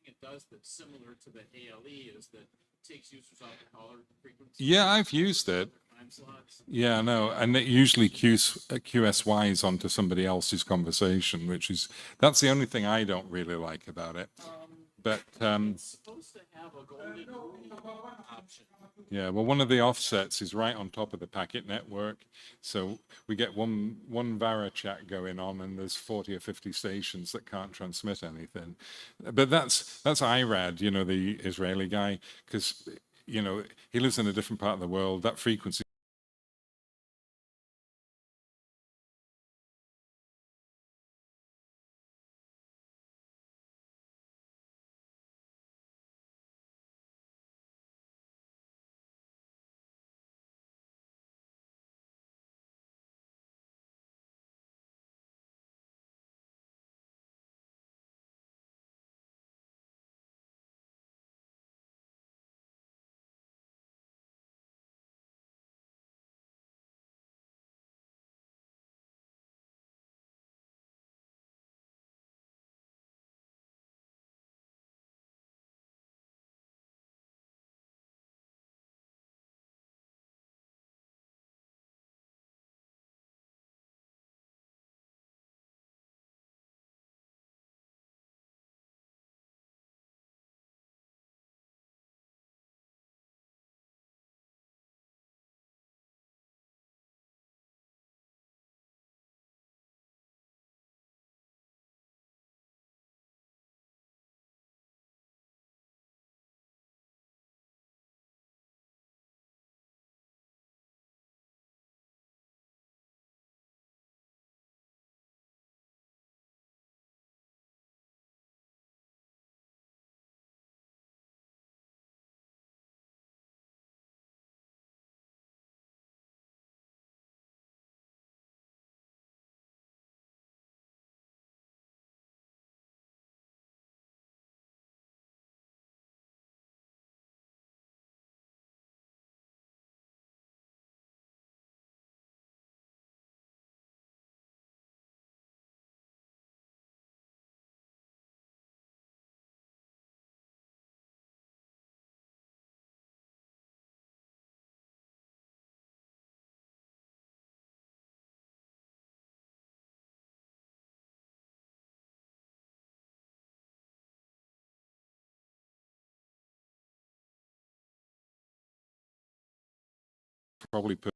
it does that's similar to the ALE is that it takes users off the caller frequency. yeah, I've used it. Time slots. Yeah, no, and it usually QSYs onto somebody else's conversation, that's the only thing I don't really like about it. But It's supposed to have a golden rule option. yeah, well, one of the offsets is right on top of the packet network, so we get one VARA chat going on, and there's 40 or 50 stations that can't transmit anything. But that's IRAD, you know, the Israeli guy, because you know he lives in a different part of the world. That frequency. Probably put